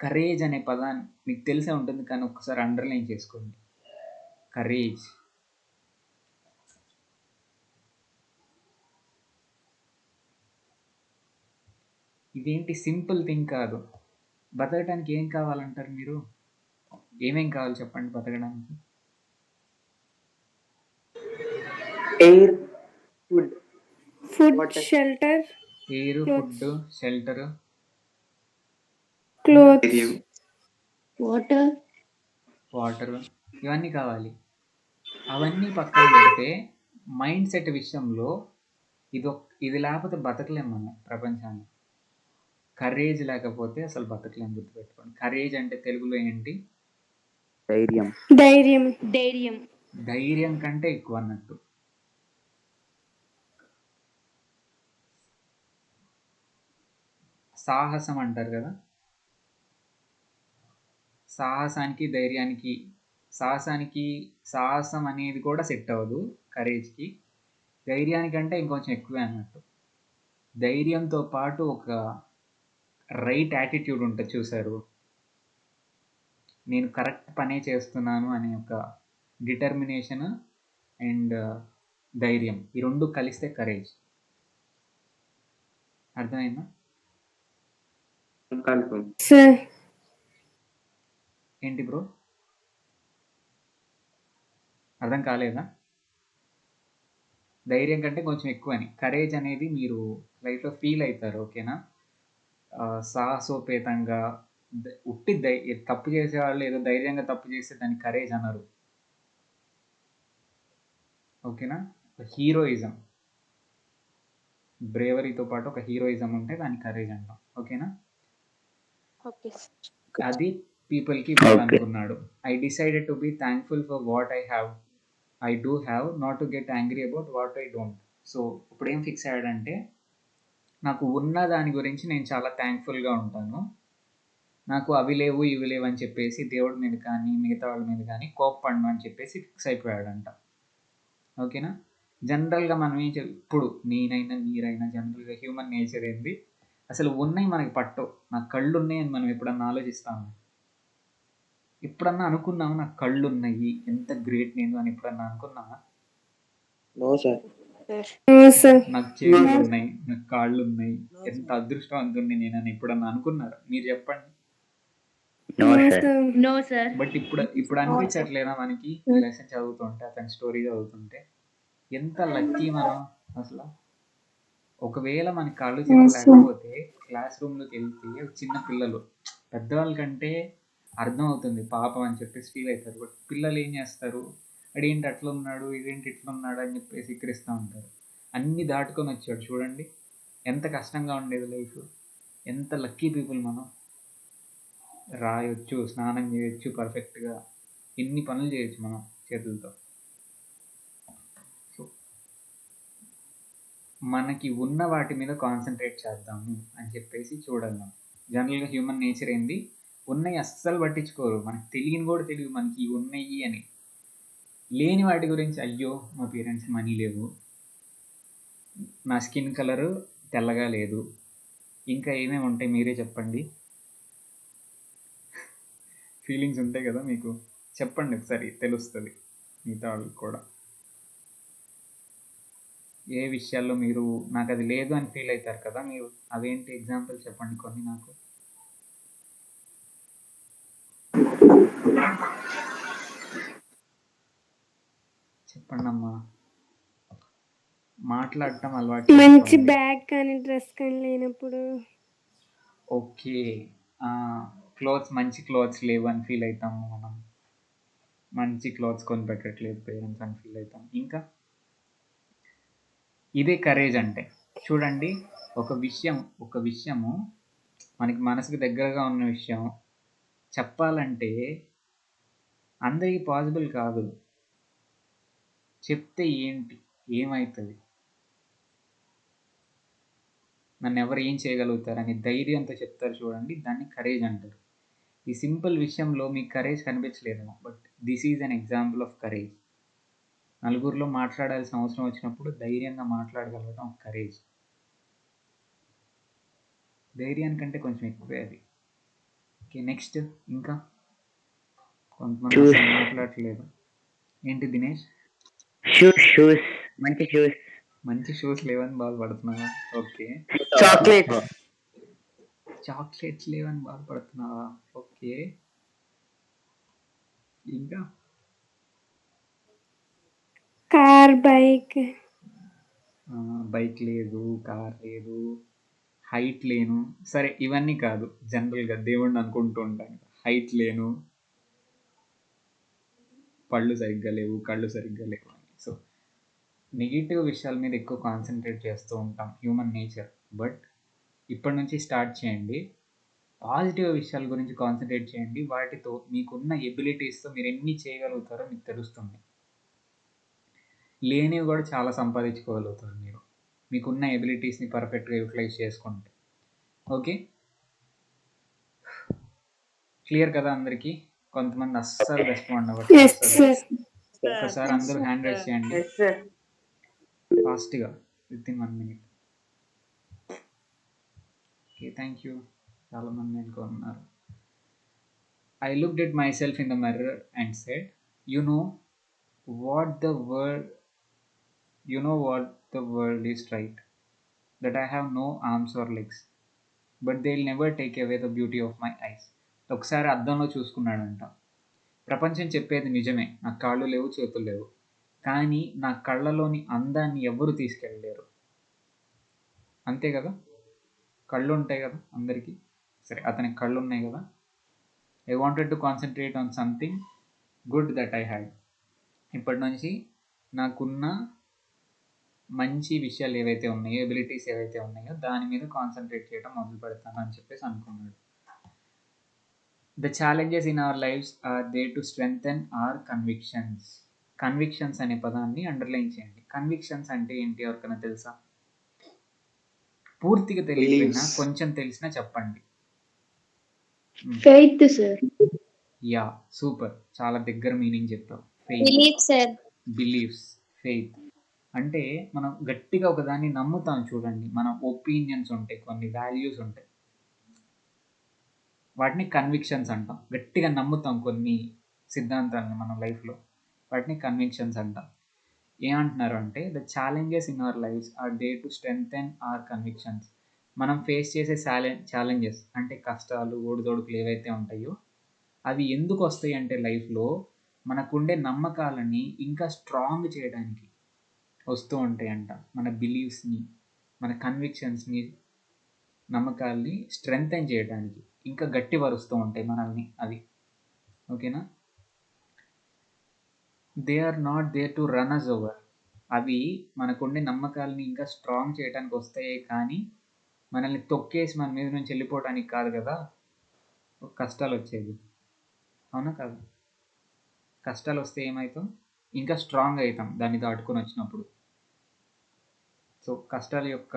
[SPEAKER 2] కరేజ్ అనే పదాన్ని మీకు తెలిసే ఉంటుంది, కానీ ఒక్కసారి అండర్లైన్ చేసుకోండి. కరేజ్. ఇదేంటి సింపుల్ థింగ్ కాదు. బతకడానికి ఏం కావాలంటారు మీరు? ఏమేం కావాలి చెప్పండి బతకడానికి?
[SPEAKER 5] Air, food,
[SPEAKER 3] food,
[SPEAKER 5] Water.
[SPEAKER 3] Shelter,
[SPEAKER 2] air,
[SPEAKER 3] Clothes.
[SPEAKER 2] Food, shelter,
[SPEAKER 3] clothes,
[SPEAKER 7] water.
[SPEAKER 2] Water, ఇవన్నీ కావాలి. అవన్నీ పక్కన పెడితే మైండ్ సెట్ విషయంలో ఇది లేకపోతే బతకలేము మనం ప్రపంచాన్ని. కరేజ్ లేకపోతే అసలు బతకలేము. గుర్తుపెట్టుకోండి. కరేజ్ అంటే తెలుగులో ఏంటి?
[SPEAKER 4] ధైర్యం.
[SPEAKER 3] ధైర్యం,
[SPEAKER 2] ధైర్యం కంటే ఎక్కువ అన్నట్టు. సాహసం అంటారు కదా, సాహసానికి ధైర్యానికి, సాహసం అనేది కూడా సెట్ అవ్వదు కరేజ్కి. ధైర్యానికంటే ఇంకొంచెం ఎక్కువే అన్నట్టు. ధైర్యంతో పాటు ఒక రైట్ యాటిట్యూడ్ ఉంటుంది చూసారు, నేను కరెక్ట్ పనే చేస్తున్నాను అనే ఒక డిటర్మినేషన్ అండ్ ధైర్యం, ఈ రెండు కలిస్తే కరేజ్. అర్థమైందా?
[SPEAKER 6] కన్ఫర్మ్.
[SPEAKER 3] సార్.
[SPEAKER 2] ఏంటి బ్రో, అర్థం కాలేదా? ధైర్యం కంటే కొంచెం ఎక్కువ అని. కరేజ్ అనేది మీరు లైఫ్లో ఫీల్ అవుతారు, ఓకేనా? సాహసోపేతంగా ఉట్టి తప్పు చేసేవాళ్ళు ఏదో ధైర్యంగా తప్పు చేస్తే దాన్ని కరేజ్ అన్నారు, ఓకేనా? హీరోయిజం, బ్రేవరీతో పాటు ఒక హీరోయిజం ఉంటే దాన్ని కరేజ్ అంటాం, ఓకేనా?
[SPEAKER 8] ఓకే.
[SPEAKER 2] అది పీపుల్కి ఇవ్వాలనుకున్నాడు. I decided to be thankful for what I do have, not to get angry about what I don't. So ఇప్పుడు ఏం ఫిక్స్ అయ్యాడంటే, నాకు ఉన్న దాని గురించి నేను చాలా థ్యాంక్ఫుల్గా ఉంటాను, నాకు అవి లేవు ఇవి లేవు అని చెప్పేసి దేవుడి మీద కానీ మిగతా వాళ్ళ మీద కానీ కోప్పడను అని చెప్పేసి ఫిక్స్ అయిపోయాడంట, ఓకేనా? జనరల్గా మనం ఇప్పుడు నేనైనా మీరైనా జనరల్గా హ్యూమన్ నేచర్ ఏంది, అసలు ఉన్నాయి మనకి పట్టవు. నాకు కళ్ళు ఉన్నాయి అని మనం ఎప్పుడన్నా ఆలోచిస్తాము? ఎప్పుడన్నా అనుకున్నాము నాకు కళ్ళు ఉన్నాయి, ఎంత గ్రేట్ నేను అని ఎప్పుడన్నా అనుకున్నావా?
[SPEAKER 5] No sir.
[SPEAKER 2] నాకు చేతులు ఉన్నాయి, నాకు కాళ్ళు ఉన్నాయి, ఎంత అదృష్టవంతుణ్ణి నేనని ఎప్పుడన్నా అనుకున్నారా? మీరు చెప్పండి.
[SPEAKER 3] No sir.
[SPEAKER 2] బట్ ఇప్పుడు అనిపించట్లేదా మనకి లెసన్ చదువుతుంటే, అతని స్టోరీ చదువుతుంటే ఎంత లక్కీ మనం అసలు? ఒకవేళ మనకి కాళ్ళు చేతులు లేకపోతే క్లాస్ రూమ్లోకి వెళ్తే చిన్న పిల్లలు పెద్దవాళ్ళ కంటే అర్థం అవుతుంది పాపం అని చెప్పేసి ఫీల్ అవుతారు. బట్ పిల్లలు ఏం చేస్తారు, అదేంటి అట్లా ఉన్నాడు, ఇదేంటి ఇట్లా ఉన్నాడు అని చెప్పేసి ఎక్కిరిస్తూ ఉంటారు. అన్నీ దాటుకొని వచ్చాడు చూడండి, ఎంత కష్టంగా ఉండేది లైఫ్. ఎంత లక్కీ పీపుల్ మనం. రాయొచ్చు, స్నానం చేయొచ్చు పర్ఫెక్ట్గా, ఎన్ని పనులు చేయొచ్చు మనం చేతులతో. సో మనకి ఉన్న వాటి మీద కాన్సన్ట్రేట్ చేద్దాము అని చెప్పేసి చూడాలి మనం. జనరల్గా హ్యూమన్ నేచర్ ఏంది, ఉన్నాయి అస్సలు పట్టించుకోరు, మనకి తెలియని కూడా తెలియదు మనకి ఉన్నాయి అని. లేని వాటి గురించి, అయ్యో మా పేరెంట్స్ మనీ లేవు, నా స్కిన్ కలరు తెల్లగా లేదు, ఇంకా ఏమేమి ఉంటాయి మీరే చెప్పండి. ఫీలింగ్స్ ఉంటాయి కదా మీకు, చెప్పండి ఒకసారి, తెలుస్తుంది మిగతా వాళ్ళకి కూడా. ఏ విషయాల్లో మీరు నాకు అది లేదు అని ఫీల్ అవుతారు కదా, మీరు అవేంటి ఎగ్జాంపుల్ చెప్పండి కొన్ని నాకు. చెప్పండి అమ్మా, మాట్లాడటం అలవాటు
[SPEAKER 3] మంచి
[SPEAKER 2] చేసుకోండి.
[SPEAKER 3] బ్యాగ్ కానీ డ్రెస్ కానీ లేనప్పుడు.
[SPEAKER 2] ఓకే, క్లోత్స్, మంచి క్లోత్స్ లేవు అని ఫీల్ అవుతాము మనం, మంచి క్లోత్స్ కొని పెట్టట్లేదు పేరెంట్స్ అని ఫీల్ అవుతాం. ఇంకా ఇదే కరేజ్ అంటే. చూడండి, ఒక విషయము మనకి మనసుకు దగ్గరగా ఉన్న విషయం చెప్పాలంటే అందరికీ పాసిబుల్ కాదు. చెప్తే ఏమవుతుంది, నన్ను ఎవరు ఏం చేయగలుగుతారని ధైర్యంతో చెప్తారు చూడండి, దాన్ని కరేజ్ అంటారు. ఈ సింపుల్ విషయంలో మీకు కరేజ్ కనిపించలేదేమో, but this is an example of courage. నలుగురిలో మాట్లాడాల్సిన అవసరం వచ్చినప్పుడు ధైర్యంగా మాట్లాడగలగడం కరేజ్. ధైర్యానికంటే కొంచెం ఎక్కువే అది. ఓకే, నెక్స్ట్ ఇంకా కొంతమంది
[SPEAKER 6] Shoes.
[SPEAKER 2] అసలు మాట్లాడట్లేదు. ఏంటి దినేష్?
[SPEAKER 6] Shoes. మంచి shoes.
[SPEAKER 2] మంచి షూస్ లేవని బాధపడుతున్నావా? ఓకే.
[SPEAKER 6] Chocolates.
[SPEAKER 2] చాక్లెట్స్ లేవని బాధపడుతున్నావా? ఓకే. ఇంకా
[SPEAKER 3] కార్, బైక్,
[SPEAKER 2] బైక్ లేదు, కార్ లేదు, హైట్ లేను. సరే ఇవన్నీ కాదు, జనరల్గా దేవుణ్ణి అనుకుంటూ ఉంటాను. హైట్ లేను, పళ్ళు సరిగ్గా లేవు, కళ్ళు సరిగ్గా లేవు అని. సో నెగిటివ్ విషయాల మీద ఎక్కువ కాన్సన్ట్రేట్ చేస్తూ ఉంటాం, హ్యూమన్ నేచర్. బట్ ఇప్పటి నుంచి స్టార్ట్ చేయండి, పాజిటివ్ విషయాల గురించి కాన్సన్ట్రేట్ చేయండి. వాటితో మీకున్న ఎబిలిటీస్తో మీరు ఎన్ని చేయగలుగుతారో మీకు తెలుస్తుంది. లేనివి కూడా చాలా సంపాదించుకోగలుగుతారు మీరు, మీకున్న ఎబిలిటీస్ని పర్ఫెక్ట్గా యూటిలైజ్ చేసుకుంటే. ఓకే, క్లియర్ కదా అందరికీ? కొంతమంది అస్సలు రెస్పాండ్
[SPEAKER 3] ఎస్
[SPEAKER 2] అవ్వట్లేదు.
[SPEAKER 3] సార్.
[SPEAKER 2] ఒకసారి అందరూ హ్యాండ్ రైజ్ చేయండి
[SPEAKER 5] Yes, sir.
[SPEAKER 2] ఫాస్ట్గా, with in 1 minute. Okay, thank you. చాలామంది మేల్కొన్నారు. I looked at myself in the mirror and said, you know what the world is right, that I have no arms or legs, but they'll never take away the beauty of my eyes. ఒకసారి అద్దంలో చూసుకున్నాడంట. ప్రపంచం చెప్పేది నిజమే, నాకు కాళ్ళు లేవు, చేతులు లేవు, కానీ నా కళ్ళలోని అందాన్ని ఎవ్వరూ తీసుకెళ్ళలేరు. అంతే కదా? కళ్ళు ఉంటాయి కదా అందరికీ. సరే, అతనికి కళ్ళు ఉన్నాయి కదా. I wanted to concentrate on something good that I had. ఇప్పటి నుంచి నాకున్న మంచి విషయాలు ఏవైతే ఉన్నాయో, ఎబిలిటీస్ ఏవైతే ఉన్నాయో దాని మీద కాన్సన్ట్రేట్ చేయడం మొదలు పెడతాను అని చెప్పేసి అనుకున్నాడు. The challenges in our lives are there to strengthen our convictions. Convictions అనే పదాన్ని అండర్లైన్ చేయండి. కన్విక్షన్స్ అంటే ఏంటి, ఎవరికైనా తెలుసా? పూర్తిగా తెలియకపోయినా
[SPEAKER 5] Beliefs.
[SPEAKER 2] కొంచెం తెలిసినా చెప్పండి.
[SPEAKER 7] Faith sir.
[SPEAKER 2] యా, సూపర్, చాలా దగ్గర మీనింగ్ చెప్పావు.
[SPEAKER 8] Believe sir.
[SPEAKER 2] బిలీఫ్స్, ఫెయిత్ అంటే మనం గట్టిగా ఒకదాన్ని నమ్ముతాం. చూడండి, మన ఒపీనియన్స్ ఉంటాయి, కొన్ని వాల్యూస్ ఉంటాయి, వాటిని కన్విక్షన్స్ అంటాం. గట్టిగా నమ్ముతాం కొన్ని సిద్ధాంతాలను మన లైఫ్లో, వాటిని కన్విక్షన్స్ అంటాం. ఏమంటున్నారు అంటే, the challenges in our lives are there to strengthen our convictions. మనం ఫేస్ చేసే ఛాలెంజెస్ అంటే కష్టాలు, ఒడిదొడుకులు ఏవైతే ఉంటాయో అవి ఎందుకు వస్తాయి అంటే లైఫ్లో మనకుండే నమ్మకాలని ఇంకా స్ట్రాంగ్ చేయడానికి వస్తూ ఉంటాయంట. మన బిలీవ్స్ని, మన కన్విక్షన్స్ని, నమ్మకాల్ని స్ట్రెంగ్థెన్ చేయడానికి ఇంకా గట్టిపరుస్తూ ఉంటాయి మనల్ని అవి. ఓకేనా? They are not there to run us over. అవి మనకుండే నమ్మకాలని ఇంకా స్ట్రాంగ్ చేయడానికి వస్తాయి, కానీ మనల్ని తొక్కేసి మన మీద నుంచి వెళ్ళిపోవడానికి కాదు కదా కష్టాలు వచ్చేది. అవునా కాదు? కష్టాలు వస్తే ఏమవుతాం, ఇంకా స్ట్రాంగ్ అవుతాం దాన్ని దాటుకొని వచ్చినప్పుడు. సో కష్టాల యొక్క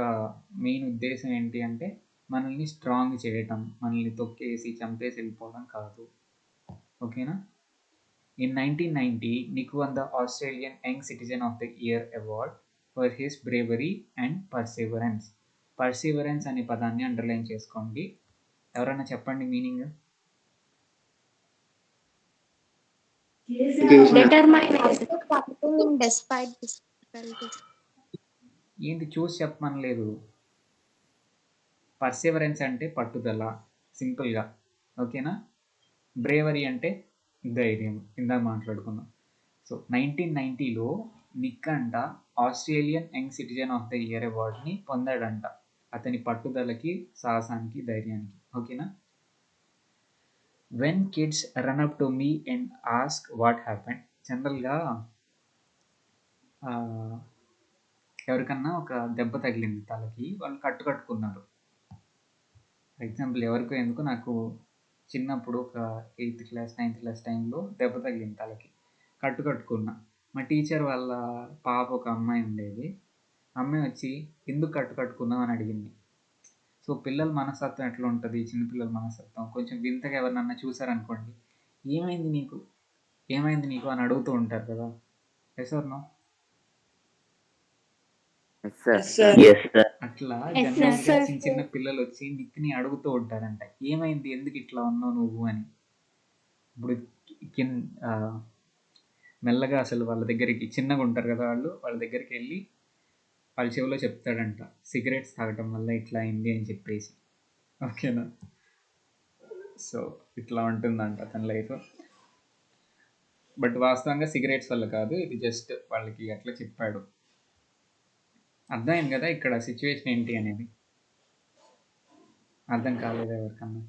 [SPEAKER 2] మెయిన్ ఉద్దేశం ఏంటి అంటే మనల్ని స్ట్రాంగ్ చేయటం, మనల్ని తొక్కేసి చంపేసి వెళ్ళిపోవడం కాదు. ఓకేనా? In 1990 Nick one the Australian young citizen of the year award for his bravery and Perseverance. Perseverance అనే పదాన్ని అండర్లైన్ చేసుకోండి. ఎవరైనా చెప్పండి మీనింగ్.
[SPEAKER 8] Something despite difficulties.
[SPEAKER 2] ఏంటి చూసి చెప్పమనలేదు. పర్సివరెన్స్ అంటే పట్టుదల, సింపుల్గా. ఓకేనా? బ్రేవరీ అంటే ధైర్యం, ఇందాక మాట్లాడుకున్నాం. సో 1990లో నిక్ అంట Australian young citizen of the year అవార్డ్ని పొందాడంట, అతని పట్టుదలకి, సాహసానికి, ధైర్యానికి. ఓకేనా? When kids run up to me and ask what happened. జనరల్గా ఎవరికన్నా ఒక దెబ్బ తగిలింది తలకి, వాళ్ళు కట్టుకున్నారు. ఫర్ ఎగ్జాంపుల్ ఎవరికో ఎందుకు, నాకు చిన్నప్పుడు ఒక 8th క్లాస్ 9th క్లాస్ టైంలో దెబ్బ తగిలింది తలకి, కట్టుకున్నా. మా టీచర్ వాళ్ళ పాప ఒక అమ్మాయి ఉండేది, అమ్మాయి వచ్చి ఎందుకు కట్టుకున్నావు అని అడిగింది. సో పిల్లల మనస్తత్వం ఎట్లా ఉంటుంది, చిన్నపిల్లల మనస్తత్వం కొంచెం వింతగా. ఎవరినన్నా చూసారనుకోండి, ఏమైంది నీకు అని అడుగుతూ ఉంటారు కదా. Yes or no?
[SPEAKER 4] Yes, sir.
[SPEAKER 5] Yes, sir.
[SPEAKER 6] Yes, sir.
[SPEAKER 2] అట్లా
[SPEAKER 8] Yes,
[SPEAKER 2] జనరల్గా
[SPEAKER 3] sir.
[SPEAKER 2] చిన్న చిన్న పిల్లలు వచ్చి నిక్ని అడుగుతూ ఉంటారంట, ఏమైంది, ఎందుకు ఇట్లా ఉన్నావు నువ్వు అని. ఇప్పుడు మెల్లగా అసలు వాళ్ళ దగ్గరికి, చిన్నగా ఉంటారు కదా వాళ్ళు, వాళ్ళ దగ్గరికి వెళ్ళి వాళ్ళ చెవిలో చెప్తాడంట, సిగరెట్స్ తాగటం వల్ల ఇట్లా అయింది అని చెప్పేసి. ఓకేనా? సో ఇట్లా ఉంటుందంట అతని లైఫ్. బట్ వాస్తవంగా సిగరెట్స్ వల్ల కాదు, ఇది జస్ట్ వాళ్ళకి అట్లా చెప్పాడు. అర్థమైంది కదా ఇక్కడ సిచ్యువేషన్ ఏంటి అనేది? అర్థం కాలేదు ఎవరికన్నా?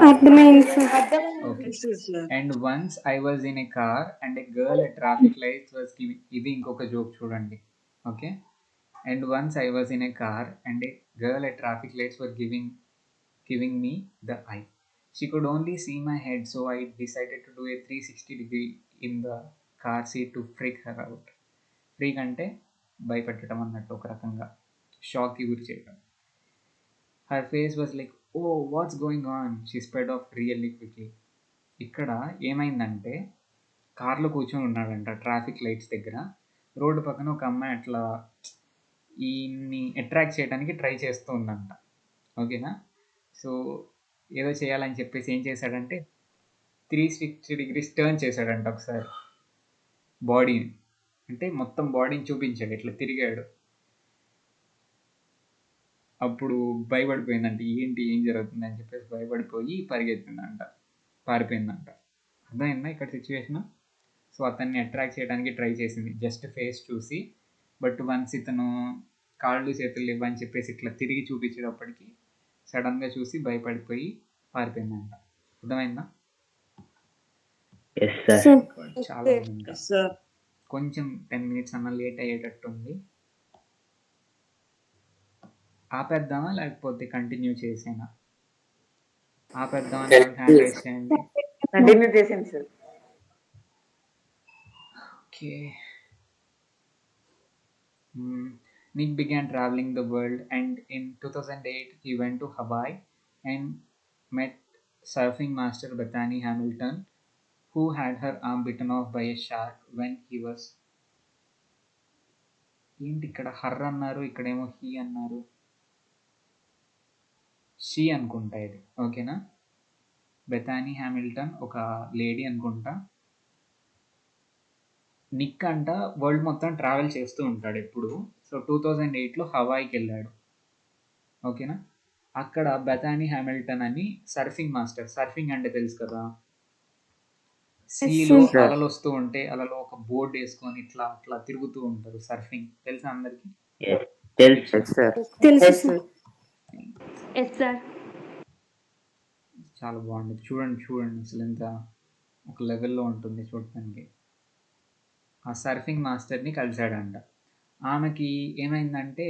[SPEAKER 3] అర్థమైంది సార్.
[SPEAKER 2] Okay.
[SPEAKER 5] Yes, yes, sir.
[SPEAKER 2] And once I was in a car and A girl at traffic lights was giving, ఇది ఇంకొక జోక్ చూడండి. Okay. And once I was in a car and A girl at traffic lights were giving me the eye. She could only see my head, so I decided to do a 360-degree in the car seat to freak her out. Freak అంటే భయపెట్టడం అన్నట్టు, ఒక రకంగా షాక్కి గురి చేయడం. Her face was like, oh, what's going on? She sped off really quickly. ఇక్కడ ఏమైందంటే కార్లో కూర్చొని ఉన్నాడంట ట్రాఫిక్ లైట్స్ దగ్గర. రోడ్డు పక్కన ఒక అమ్మాయి అట్లా ఈయన్ని అట్రాక్ట్ చేయడానికి ట్రై చేస్తూ ఉందంట. ఓకేనా? సో ఏదో చేయాలని చెప్పేసి ఏం చేశాడంటే 360 degrees టర్న్ చేశాడంట ఒకసారి బాడీని. అంటే మొత్తం బాడీని చూపించాడు, ఇట్లా తిరిగాడు. అప్పుడు భయపడిపోయిందంట, ఏంటి ఏం జరుగుతుంది అని చెప్పేసి భయపడిపోయి పరిగెత్తిందంట, పారిపోయిందంట. అర్థమైందా ఇక్కడ సిచ్యువేషన్? సో అతన్ని అట్రాక్ట్ చేయడానికి ట్రై చేసింది జస్ట్ ఫేస్ చూసి. బట్ వన్స్ ఇతను కాళ్ళు చేతులు ఇవ్వని చెప్పేసి ఇట్లా తిరిగి చూపించేటప్పటికి సడన్గా చూసి భయపడిపోయి పారిపోయిందంట. అర్థమైందా?
[SPEAKER 6] Yes, sir.
[SPEAKER 3] సార్
[SPEAKER 2] చాలా ఉంది ఇంకా.
[SPEAKER 5] Yes, sir.
[SPEAKER 2] కొంచెం 10 minutes అన్న లేట్ అయ్యేటట్టుంది. ఆపేద్దామా లేకపోతే కంటిన్యూ చేసేనా? ఆపేద్దామని హ్యాండ్ రైస్ చేయండి.
[SPEAKER 5] Continue చేసేయండి sir.
[SPEAKER 2] Okay. Nick began traveling the world, and in 2008 he went to Hawaii and met surfing master Bethany Hamilton, who had her arm bitten off by a shark when he was, ఏంటి ఇక్కడ her అన్నారు, ఇక్కడేమో he అన్నారు, she అనుకుంటా ఇది. ఓకేనా? Bethany Hamilton ఒక lady అనుకుంటా. నిక్ అంట వరల్డ్ మొత్తం ట్రావెల్ చేస్తూ ఉంటాడు ఎప్పుడు. సో 2008లో హవాయికి వెళ్ళాడు. ఓకేనా? అక్కడ బెథానీ హ్యామిల్టన్ అని సర్ఫింగ్ మాస్టర్, సర్ఫింగ్ అంటే తెలుసు కదా, సీలో
[SPEAKER 4] sir.
[SPEAKER 2] అలలు వస్తూ ఉంటే అలలో ఒక బోర్డు వేసుకొని ఇట్లా అట్లా తిరుగుతూ ఉంటారు. సర్ఫింగ్ తెలుసా అందరికి?
[SPEAKER 6] Yes. Tells.
[SPEAKER 4] Yes, sir.
[SPEAKER 3] తెలుసు
[SPEAKER 5] Yes,
[SPEAKER 3] sir.
[SPEAKER 5] sir.
[SPEAKER 8] Yes, sir.
[SPEAKER 2] చాలా బాగుంటుంది, చూడండి అసలు ఎంత ఒక లెవెల్లో ఉంటుంది చూడటానికి. ఆ సర్ఫింగ్ మాస్టర్ని కలిశాడంట. ఆమెకి ఏమైందంటే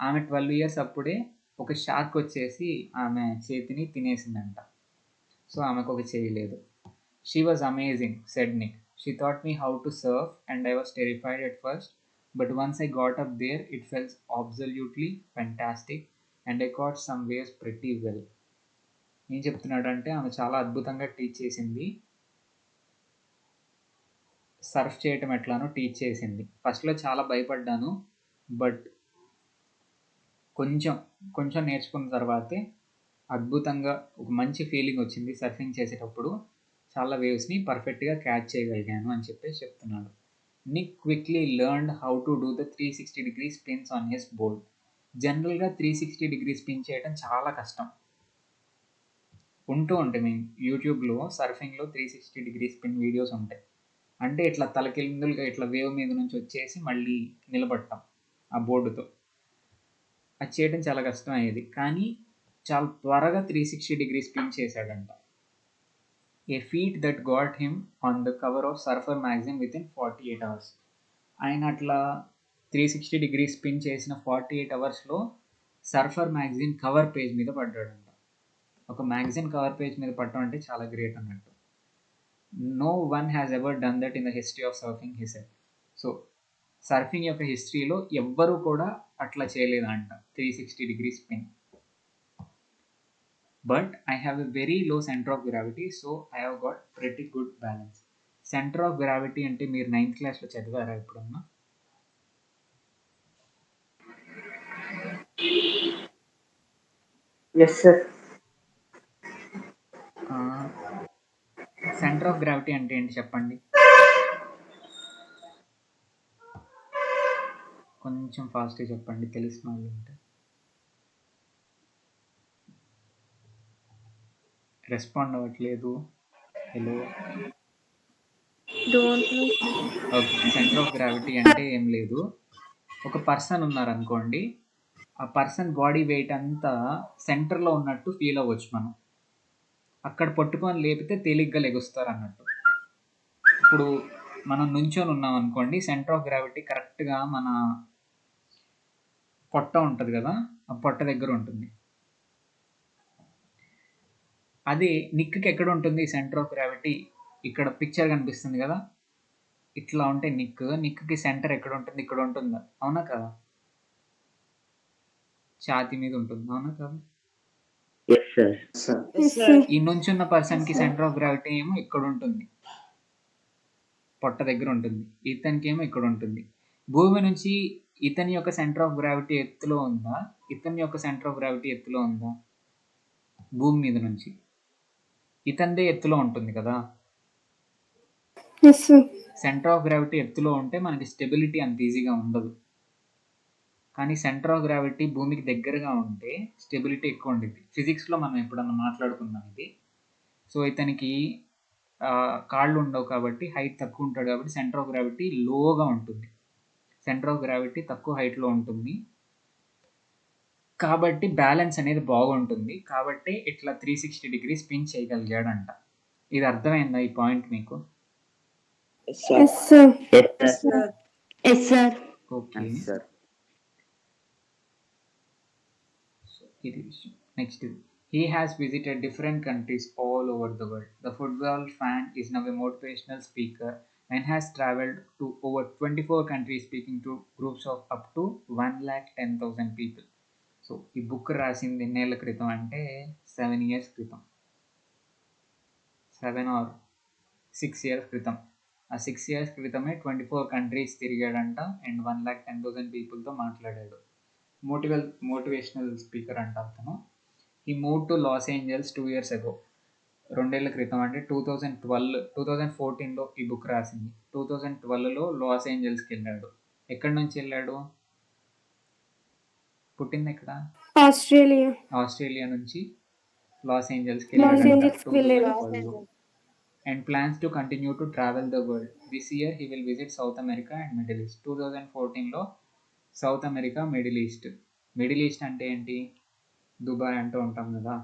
[SPEAKER 2] ఆమె 12 years అప్పుడే ఒక షార్క్ వచ్చేసి ఆమె చేతిని తినేసిందంట. సో ఆమెకు ఒక చేయి లేదు. She was amazing, said Nick. She taught me how to surf and I was terrified at first, but once I got up there it feels absolutely fantastic and I caught some waves pretty well. ఏం చెప్తున్నాడంటే ఆమె చాలా అద్భుతంగా teach చేసింది, Surf చేయటం ఎట్లానో teach చేసింది. ఫస్ట్లో చాలా భయపడ్డాను, బట్ కొంచెం నేర్చుకున్న తర్వాతే అద్భుతంగా ఒక మంచి ఫీలింగ్ వచ్చింది. సర్ఫింగ్ చేసేటప్పుడు చాలా వేవ్స్ని పర్ఫెక్ట్గా క్యాచ్ చేయగలిగాను అని చెప్పేసి చెప్తున్నాడు. Nick quickly learned how to do the 360 degree spins on his board. జనరల్గా 360 degree స్పిన్ చేయడం చాలా కష్టం. ఉంటూ ఉంటాయి మేము యూట్యూబ్లో సర్ఫింగ్లో 360 degree స్పిన్ వీడియోస్ ఉంటాయి. అంటే ఇట్లా తలకిందులుగా ఇట్లా వేవ్ మీద నుంచి వచ్చేసి మళ్ళీ నిలబడతాం ఆ బోర్డుతో. అది చేయడం చాలా కష్టం అయ్యేది, కానీ చాలా త్వరగా 360 degree స్పిన్ చేశాడంట. A feat that got him on the cover of Surfer magazine within 48 hours. ఆయన అట్లా 360 degree స్పిన్ చేసిన 48 hours surfer magazine cover page మీద పడ్డాడంట. ఒక మ్యాగజైన్ కవర్ పేజ్ మీద పడటం అంటే చాలా గ్రేట్ అన్నట్టు. No one has ever done that in the history of surfing, he said. So surfing యొక్క హిస్టరీలో ఎవ్వరూ కూడా అట్లా చేయలేదంట 360 degree spin. But I have a very low centre of gravity, so I have got pretty good balance. Centre of gravity అంటే మీరు 9th classలో చదివారా ఎప్పుడన్నా?
[SPEAKER 5] Yes sir.
[SPEAKER 2] Centre of gravity అంటే ఏంటి చెప్పండి? కొంచెం ఫాస్ట్గా చెప్పండి తెలిసిన వాళ్ళు ఉంటే. రెస్పాండ్ అవ్వట్లేదు. Hello. Okay, centre of gravity అంటే ఏం లేదు. ఒక పర్సన్ ఉన్నారనుకోండి, ఆ పర్సన్ బాడీ వెయిట్ అంతా సెంటర్లో ఉన్నట్టు ఫీల్ అవ్వచ్చు మనం. అక్కడ పట్టుకొని లేపితే తేలిగ్గా లెగుస్తారు అన్నట్టు. ఇప్పుడు మనం నుంచొని ఉన్నాం అనుకోండి, సెంటర్ ఆఫ్ గ్రావిటీ కరెక్ట్గా మన పొట్ట ఉంటుంది కదా, ఆ పొట్ట దగ్గర ఉంటుంది. అదే నిక్కి ఎక్కడ ఉంటుంది సెంటర్ ఆఫ్ గ్రావిటీ? ఇక్కడ పిక్చర్ కనిపిస్తుంది కదా, ఇట్లా ఉంటే నిక్కి సెంటర్ ఎక్కడ ఉంటుంది? ఇక్కడ ఉంటుందా? అవునా కదా? ఛాతీ మీద ఉంటుంది, అవునా కదా?
[SPEAKER 6] Yes sir.
[SPEAKER 3] Yes sir.
[SPEAKER 2] ఈ నుంచున్న పర్సన్కి సెంటర్ ఆఫ్ గ్రావిటీ ఏమో ఇక్కడ ఉంటుంది, పొట్ట దగ్గర ఉంటుంది. ఇతనికి ఏమో ఇక్కడ ఉంటుంది. భూమి నుంచి ఇతని యొక్క సెంటర్ ఆఫ్ గ్రావిటీ ఎత్తులో ఉందా, ఇతని యొక్క సెంటర్ ఆఫ్ గ్రావిటీ ఎత్తులో ఉందా? భూమి మీద నుంచి ఇతందే ఎత్తులో ఉంటుంది కదా.
[SPEAKER 3] Yes sir.
[SPEAKER 2] Centre of gravity ఎత్తులో ఉంటే మనకి స్టెబిలిటీ అంత ఈజీగా ఉండదు. కానీ సెంటర్ ఆఫ్ గ్రావిటీ భూమికి దగ్గరగా ఉంటే స్టెబిలిటీ ఎక్కువ ఉంటుంది. ఫిజిక్స్లో మనం ఎప్పుడన్నా మాట్లాడుకున్నాం ఇది. సో ఇతనికి కాళ్ళు ఉండవు కాబట్టి హైట్ తక్కువ ఉంటాడు కాబట్టి సెంటర్ ఆఫ్ గ్రావిటీ లోగా ఉంటుంది. సెంటర్ ఆఫ్ గ్రావిటీ తక్కువ హైట్లో ఉంటుంది కాబట్టి బ్యాలెన్స్ అనేది బాగుంటుంది. కాబట్టి ఇట్లా 360 degrees స్పిన్ చేయగలిగాడంట. ఇది అర్థమైందా ఈ పాయింట్ మీకు?
[SPEAKER 3] Yes sir.
[SPEAKER 7] Yes sir.
[SPEAKER 2] Okay,
[SPEAKER 4] sir.
[SPEAKER 2] ఇది విషయం. Next, he has visited different countries all over the world. The football fan is now a motivational speaker and has traveled to over 24 countries speaking to groups of up to 1,10,000 people. So ఈ book రాసింది ఎన్నేళ్ల క్రితం అంటే 7 years క్రితం, 7 or 6 years క్రితం. ఆ 6 years క్రితమే 24 countries తిరిగాడంట and 1,10,000 పీపుల్తో మాట్లాడాడు. Motivational speaker అంట అతను. ఈ move to Los Angeles 2 years ago. 2 ఏళ్ల క్రితం అంటే 2014లో ఈ బుక్ రాసింది. 2012లో లాస్ ఏంజల్స్కి వెళ్ళాడు. ఎక్కడి నుంచి వెళ్ళాడు? పుట్టింది ఎక్కడ? ఆస్ట్రేలియా నుంచి లాస్ ఏంజల్స్కి వెళ్ళాడు. And plans to continue to travel the world. This year he will visit South America and Middle East. 2014లో South America, Middle East. Middle East అంటే ఏంటి? దుబాయ్ అంటూ ఉంటాం కదా,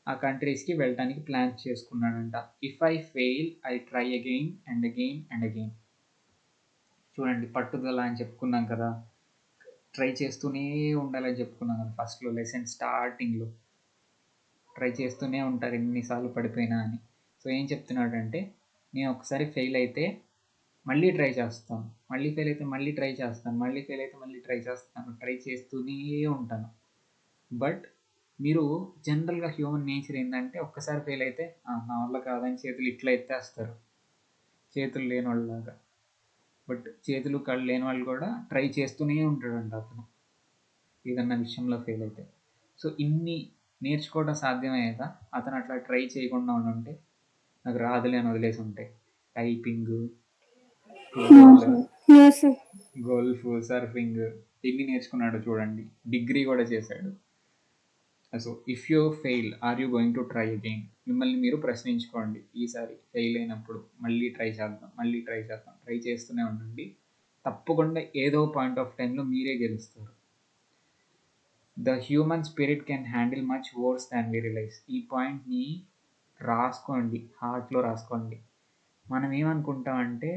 [SPEAKER 2] ఆ కంట్రీస్కి వెళ్ళటానికి ప్లాన్స్ చేసుకున్నాడంట. If I fail I try again and again and again. చూడండి, పట్టుదల అని చెప్పుకున్నాం కదా, ట్రై చేస్తూనే ఉండాలని చెప్పుకున్నాం కదా ఫస్ట్లో లెసన్ స్టార్టింగ్లో. ట్రై చేస్తూనే ఉంటారు ఎన్నిసార్లు పడిపోయినా అని. సో ఏం చెప్తున్నాడంటే, నేను ఒకసారి ఫెయిల్ అయితే మళ్ళీ ట్రై చేస్తాను, మళ్ళీ ఫెయిల్ అయితే మళ్ళీ ట్రై చేస్తాను, మళ్ళీ ఫెయిల్ అయితే మళ్ళీ ట్రై చేస్తాను, ట్రై చేస్తూనే ఉంటాను. బట్ మీరు జనరల్గా హ్యూమన్ నేచర్ ఏంటంటే, ఒక్కసారి ఫెయిల్ అయితే నా వల్ల కాదని చేతులు ఇట్లా ఎత్తేస్తారు, చేతులు లేని వాళ్ళలాగా. బట్ చేతులు కళ్ళు లేని వాళ్ళు కూడా ట్రై చేస్తూనే ఉంటాడంట అతను ఏదన్నా విషయంలో ఫెయిల్ అయితే. సో ఇన్ని నేర్చుకోవడం సాధ్యమయ్యేదా అతను అట్లా ట్రై చేయకుండా ఉంటే? నాకు రాదులే అని వదిలేసి ఉంటే. టైపింగ్, గోల్ఫ్, సర్ఫింగ్ ఎన్ని నేర్చుకున్నాడో చూడండి. డిగ్రీ కూడా చేశాడు. So if you fail are you going to try again? మిమ్మల్ని మీరు ప్రశ్నించుకోండి. ఈసారి ఫెయిల్ అయినప్పుడు మళ్ళీ ట్రై చేద్దాం, ట్రై చేస్తూనే ఉండండి. తప్పకుండా ఏదో పాయింట్ ఆఫ్ టైంలో మీరే గెలుస్తారు. The human spirit can handle much worse than we realize. ఈ పాయింట్ని రాసుకోండి, హార్ట్లో రాసుకోండి. మనం ఏమనుకుంటామంటే,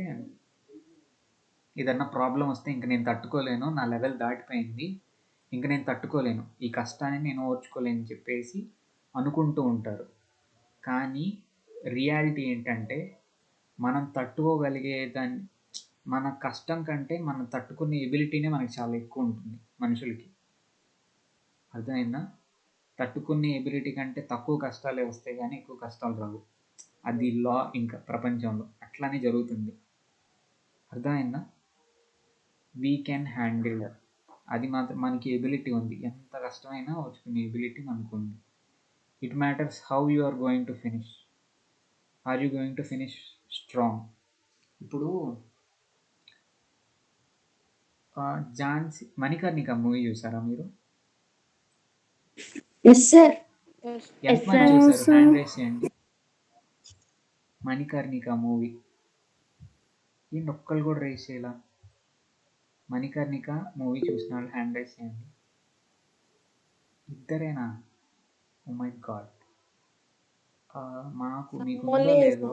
[SPEAKER 2] ఏదన్నా ప్రాబ్లం వస్తే ఇంక నేను తట్టుకోలేను, నా లెవెల్ దాటిపోయింది, ఇంక నేను తట్టుకోలేను, ఈ కష్టాన్ని నేను ఓర్చుకోలేను అని చెప్పేసి అనుకుంటూ ఉంటారు. కానీ రియాలిటీ ఏంటంటే, మనం తట్టుకోగలిగే దాన్ని, మన కష్టం కంటే మనం తట్టుకునే ఎబిలిటీనే మనకి చాలా ఎక్కువ ఉంటుంది మనుషులకి. అర్థమైందా? తట్టుకునే ఎబిలిటీ కంటే తక్కువ కష్టాలే వస్తాయి కానీ ఎక్కువ కష్టాలు రావు. అది లా ఇంకా ప్రపంచంలో అట్లానే జరుగుతుంది. అర్థమైందా? We can handle. అది మాత్రం మనకి ఎబిలిటీ ఉంది. ఎంత కష్టమైనా వచ్చుకునే ఎబిలిటీ మనకుంది. It matters how you are going to finish. Are you going to finish strong? ఇప్పుడు ఝాన్సీ మణికర్ణిక మూవీ చూసారా మీరు?
[SPEAKER 1] Yes sir.
[SPEAKER 2] ఎంతమంది
[SPEAKER 3] sir.
[SPEAKER 2] చూసారు?
[SPEAKER 3] Yes, sir.
[SPEAKER 2] హ్యాండ్ రైస్ చేయండి. మణికర్ణిక మూవీ ఏంటి ఒక్కళ్ళు కూడా రైస్ చేయాల? మణికర్ణిక మూవీ చూసిన వాళ్ళు హ్యాండ్ రైస్ చేయండి. ఇద్దరేనా? Oh my God. మాకు మీకు ఉందో లేదో,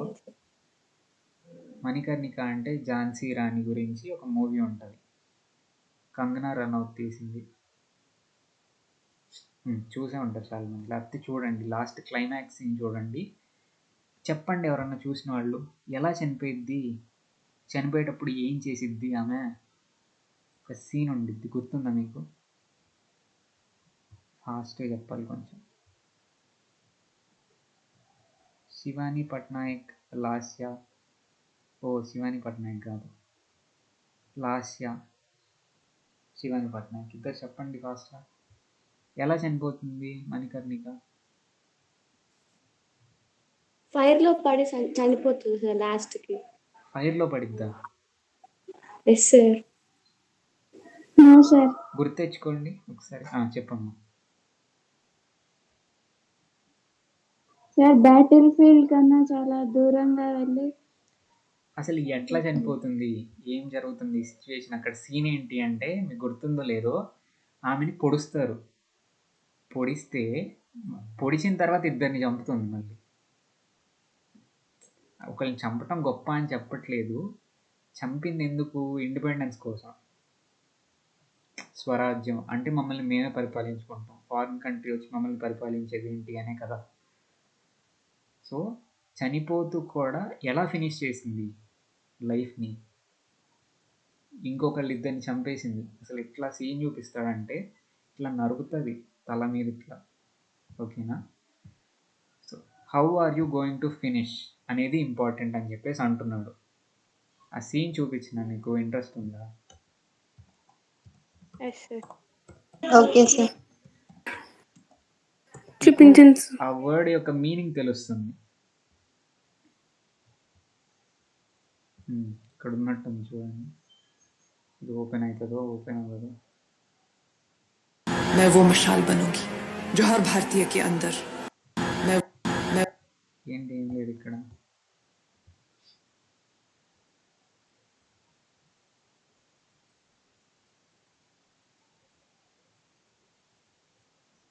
[SPEAKER 2] మణికర్ణిక అంటే ఝాన్సీ రాణి గురించి ఒక మూవీ ఉంటుంది, కంగనా రనౌత్ తీసింది. చూసే ఉంటారు చాలా మంది, లేకపోతే చూడండి లాస్ట్ క్లైమాక్స్ సీన్ చూడండి. చెప్పండి ఎవరన్నా చూసిన వాళ్ళు, ఎలా చనిపోయిద్ది, చనిపోయేటప్పుడు ఏం చేసిద్ది ఆమె, ఒక సీన్ ఉండిద్ది, గుర్తుందా మీకు? ఫాస్ట్గా చెప్పాలి కొంచెం. శివాని పట్నాయక్, లాస్య, శివాని పట్నాయక్ కాదు, లాస్య, శివాని పట్నాయక్, ఇద్దరు చెప్పండి ఫాస్ట్గా. ఎలా చనిపోతుంది మణికర్ణిక?
[SPEAKER 1] ఫైర్ లో పడి చనిపోతుంది సార్ లాస్ట్ కి.
[SPEAKER 2] ఫైర్లో పడిద్దా?
[SPEAKER 1] Yes sir.
[SPEAKER 7] No sir.
[SPEAKER 2] గుర్తెచ్చుకోండి ఒకసారి. చెప్పమ్మా.
[SPEAKER 7] సార్ బ్యాటిల్ ఫీల్డ్ కన్నా చాలా దూరంగా వెళ్ళి
[SPEAKER 2] అసలు ఎట్లా చనిపోతుంది, ఏం జరుగుతుంది సిచ్యువేషన్, అక్కడ సీన్ ఏంటి అంటే, మీకు గుర్తుందో లేదో, ఆమెని పొడుస్తారు. పొడిస్తే పొడిచిన తర్వాత ఇద్దరిని చంపుతుంది. మళ్ళీ ఒకరిని చంపటం గొప్ప అని చెప్పట్లేదు, చంపింది ఎందుకు? ఇండిపెండెన్స్ కోసం, స్వరాజ్యం అంటే మమ్మల్ని మేమే పరిపాలించుకుంటాం, ఫారిన్ కంట్రీ వచ్చి మమ్మల్ని పరిపాలించేది ఏంటి అనే కదా. సో చనిపోతూ కూడా ఎలా ఫినిష్ చేసింది లైఫ్ని, ఇంకొకళ్ళు ఇద్దరిని చంపేసింది. అసలు ఇట్లా సీన్ చూపిస్తాడంటే ఇట్లా నరుకుతుంది తల మీద ఇట్లా. ఓకేనా? So how are you going to finish అనేది ఇంపార్టెంట్ అని చెప్పేసి అంటున్నాడు. ఆ సీన్ చూపించిన మీకు ఇంట్రెస్ట్ ఉందా?
[SPEAKER 8] Okay, sir.
[SPEAKER 3] చూపించండి సార్.
[SPEAKER 2] ఆ వర్డ్ యొక్క మీనింగ్ తెలుస్తుంది. ఇక్కడ ఉన్నట్టుంది చూడండి, ఇది ఓపెన్ అవుతుందో ఓపెన్ అవ్వదు.
[SPEAKER 9] मैं वो मशाल बनूंगी जो हर भारतीय के अंदर
[SPEAKER 2] ఏంటి ఏం లేదు ఇక్కడ.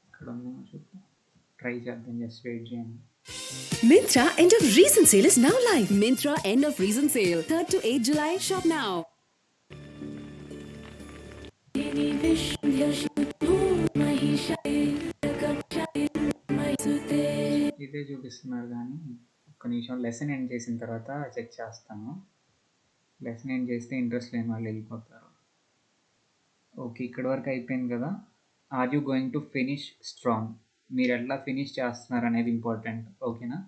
[SPEAKER 2] ఇక్కడ ఉందేమో చూద్దాం, ట్రై చేద్దాం, జస్ట్ వెయిట్ చేయండి.
[SPEAKER 10] Myntra end of reason sale is now live. Myntra end of reason sale 3rd to 8th July. Shop now.
[SPEAKER 2] ఇదే చూపిస్తున్నారు కానీ ఒక్క నిమిషం, లెసన్ ఎండ్ చేసిన తర్వాత చెక్ చేస్తాను. లెసన్ ఎండ్ చేస్తే ఇంట్రెస్ట్ లేని వాళ్ళు వెళ్ళిపోతారు. ఓకే, ఇక్కడ వరకు అయిపోయింది కదా. Are you going to finish strong, మీరు ఎట్లా ఫినిష్ చేస్తున్నారు అనేది ఇంపార్టెంట్. ఓకేనా?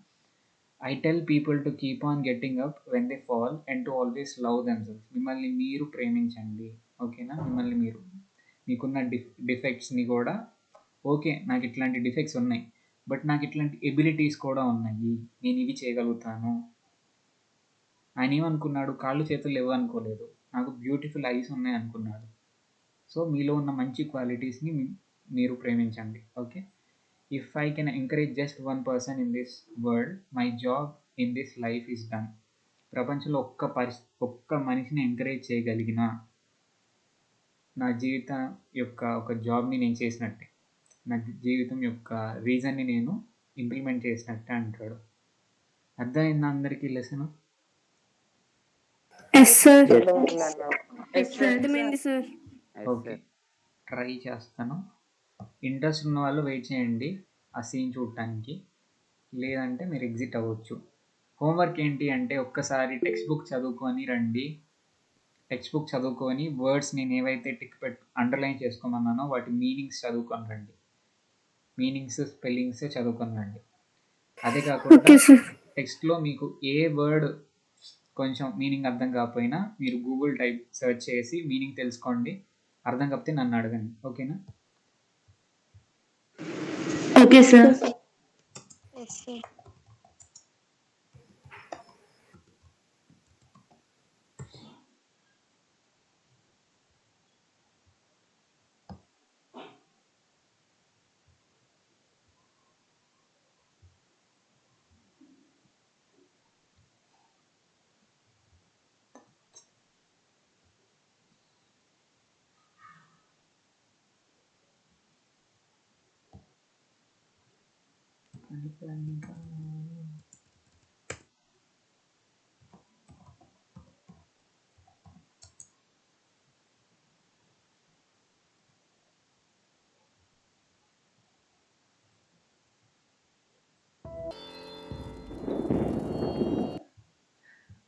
[SPEAKER 2] I tell people to keep on getting up when they fall and to always love themselves. మిమ్మల్ని మీరు ప్రేమించండి. ఓకేనా? మిమ్మల్ని మీరు, మీకున్న డిఫెక్ట్స్ని కూడా, ఓకే నాకు ఇట్లాంటి డిఫెక్ట్స్ ఉన్నాయి బట్ నాకు ఇట్లాంటి ఎబిలిటీస్ కూడా ఉన్నాయి, నేను ఇవి చేయగలుగుతాను. ఆయన ఏమనుకున్నాడు, కాళ్ళు చేతులు లేవు అనుకోలేదు, నాకు బ్యూటిఫుల్ ఐస్ ఉన్నాయి అనుకున్నాడు. సో మీలో ఉన్న మంచి క్వాలిటీస్ని మీరు ప్రేమించండి. Okay, if I can encourage just 1 person in this world, my job in this life is done. ప్రపంచంలో ఒక్క మనిషిని ఎంకరేజ్ చేయగలిగిన నా జీవితం యొక్క ఒక జాబ్ని నేను చేసినట్టే, నా జీవితం యొక్క రీజన్ని నేను ఇంప్లిమెంట్ చేసినట్టే అంటాడు. అర్థమైందా అందరికీ lesson?
[SPEAKER 3] Yes sir.
[SPEAKER 5] Yes, sir.
[SPEAKER 3] అర్థమైంది సార్.
[SPEAKER 2] ఓకే, ట్రై చేస్తాను. ఇంట్రెస్ట్ ఉన్న వాళ్ళు వెయిట్ చేయండి ఆ సీన్ చూడటానికి, లేదంటే మీరు ఎగ్జిట్ అవ్వచ్చు. హోంవర్క్ ఏంటి అంటే, ఒక్కసారి టెక్స్ట్ బుక్ చదువుకొని రండి. టెక్స్ట్ బుక్ చదువుకొని వర్డ్స్ నేను ఏవైతే అండర్లైన్ చేసుకోమన్నానో వాటి మీనింగ్స్ చదువుకొని రండి. మీనింగ్స్, స్పెల్లింగ్స్ చదువుకొని రండి. అదే కాకుండా
[SPEAKER 3] ఓకే సార్.
[SPEAKER 2] టెక్స్ట్లో మీకు ఏ వర్డ్ కొంచెం మీనింగ్ అర్థం కాకపోయినా మీరు గూగుల్ సెర్చ్ చేసి మీనింగ్ తెలుసుకోండి. అర్థం కాకపోతే నన్ను అడగండి, ఓకేనా?
[SPEAKER 1] Okay sir.
[SPEAKER 8] Yes, sir.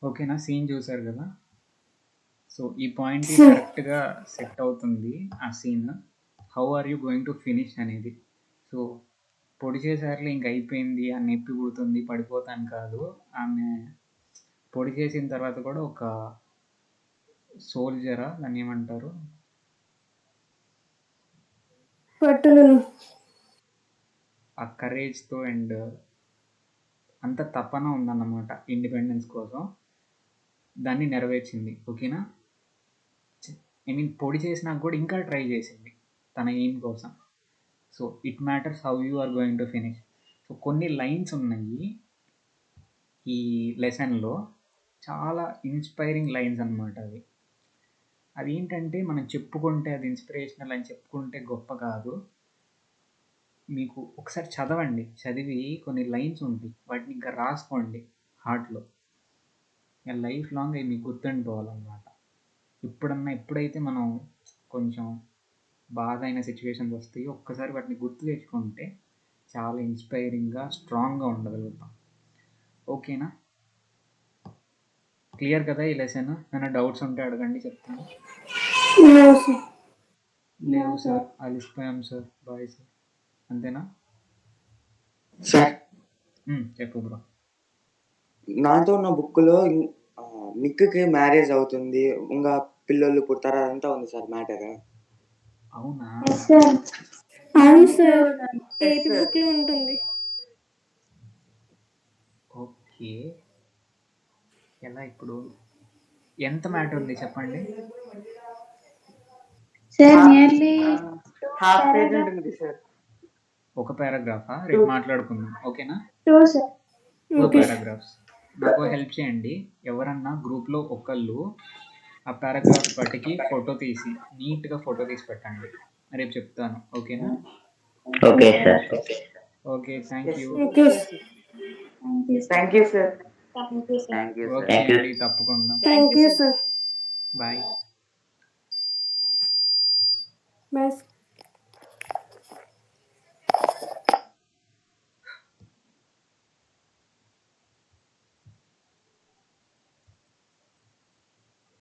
[SPEAKER 2] ఓకేనా? సీన్ చూసారు కదా. సో ఈ పాయింట్
[SPEAKER 3] Sir.
[SPEAKER 2] కరెక్ట్గా సెట్ అవుతుంది ఆ scene. How are you going to finish అనేది. సో పొడి చేసారులే ఇంక అయిపోయింది, ఆ నొప్పి పుడుతుంది పడిపోతాను కాదు. ఆమె పొడి చేసిన తర్వాత కూడా ఒక సోల్జరా, దాన్ని ఏమంటారు,
[SPEAKER 3] పట్టుదల.
[SPEAKER 2] ఆ కరేజ్తో అండ్ అంత తపన ఉందన్నమాట ఇండిపెండెన్స్ కోసం. దాన్ని నెరవేర్చింది, ఓకేనా? ఐ మీన్ పొడి చేసినాక కూడా ఇంకా ట్రై చేసింది తన ఎయిమ్ కోసం. So it matters how you are going to finish. So కొన్ని లైన్స్ ఉన్నాయి ఈ లెసన్లో, చాలా ఇన్స్పైరింగ్ లైన్స్ అన్నమాట అవి. అది ఏంటంటే మనం చెప్పుకుంటే అది ఇన్స్పిరేషనల్ అని చెప్పుకుంటే గొప్ప కాదు. మీకు ఒకసారి చదవండి, చదివి కొన్ని లైన్స్ ఉంటాయి వాటిని ఇంకా రాసుకోండి హార్ట్లో. ఇక లైఫ్ లాంగ్ అవి మీకు గుర్తుండిపోవాలన్నమాట. ఎప్పుడైతే మనం కొంచెం బాధ అయిన సిచ్యువేషన్స్ వస్తాయి, ఒక్కసారి వాటిని గుర్తు తెచ్చుకుంటే చాలా ఇన్స్పైరింగ్గా స్ట్రాంగ్గా ఉండగలుగుతాం, ఓకేనా? క్లియర్ కదా ఈ లెసన్? ఏమైనా డౌట్స్ ఉంటే అడగండి, చెప్తాను.
[SPEAKER 3] No, sir.
[SPEAKER 2] లేవు సార్, అలిసిపోయాం సార్, బాయ్ సార్, అంతేనా?
[SPEAKER 6] సార్
[SPEAKER 2] చెప్పు బ్రో.
[SPEAKER 6] నాతో ఉన్న బుక్లో నిక్కి మ్యారేజ్ అవుతుంది, ఇంకా పిల్లలు పుడతారు, అదంతా ఉంది సార్ మ్యాటర్.
[SPEAKER 2] అవునా?
[SPEAKER 3] అవును సార్, 8th book లో ఉంటుంది.
[SPEAKER 2] ఓకే, ఎలా ఇప్పుడు ఎంత మ్యాటర్ ఉంది చెప్పండి.
[SPEAKER 7] సార్ నియర్లీ
[SPEAKER 5] హాఫ్ పేజ్ ఉంటుంది సార్.
[SPEAKER 2] ఒక పారాగ్రాఫా? రేపు మాట్లాడుకుందాం, ఓకేనా?
[SPEAKER 7] 2 సార్.
[SPEAKER 2] 2
[SPEAKER 3] Okay.
[SPEAKER 2] పారాగ్రాఫ్స్. నాకు హెల్ప్ చేయండి, ఎవరన్నా గ్రూప్లో ఒకళ్ళు ఆ పారాగ్రాఫ్ పట్టికి ఫోటో తీసి నీట్గా ఫోటో తీసి పెట్టండి, రేపు చెప్తాను, ఓకేనా?
[SPEAKER 6] Okay sir.
[SPEAKER 2] Okay, thank you.
[SPEAKER 3] Okay, sir.
[SPEAKER 5] Thank you sir.
[SPEAKER 4] Thank you
[SPEAKER 2] okay
[SPEAKER 4] sir.
[SPEAKER 2] అండి, తప్పకుండా.
[SPEAKER 3] Thank you, sir.
[SPEAKER 2] Bye.
[SPEAKER 3] Bye.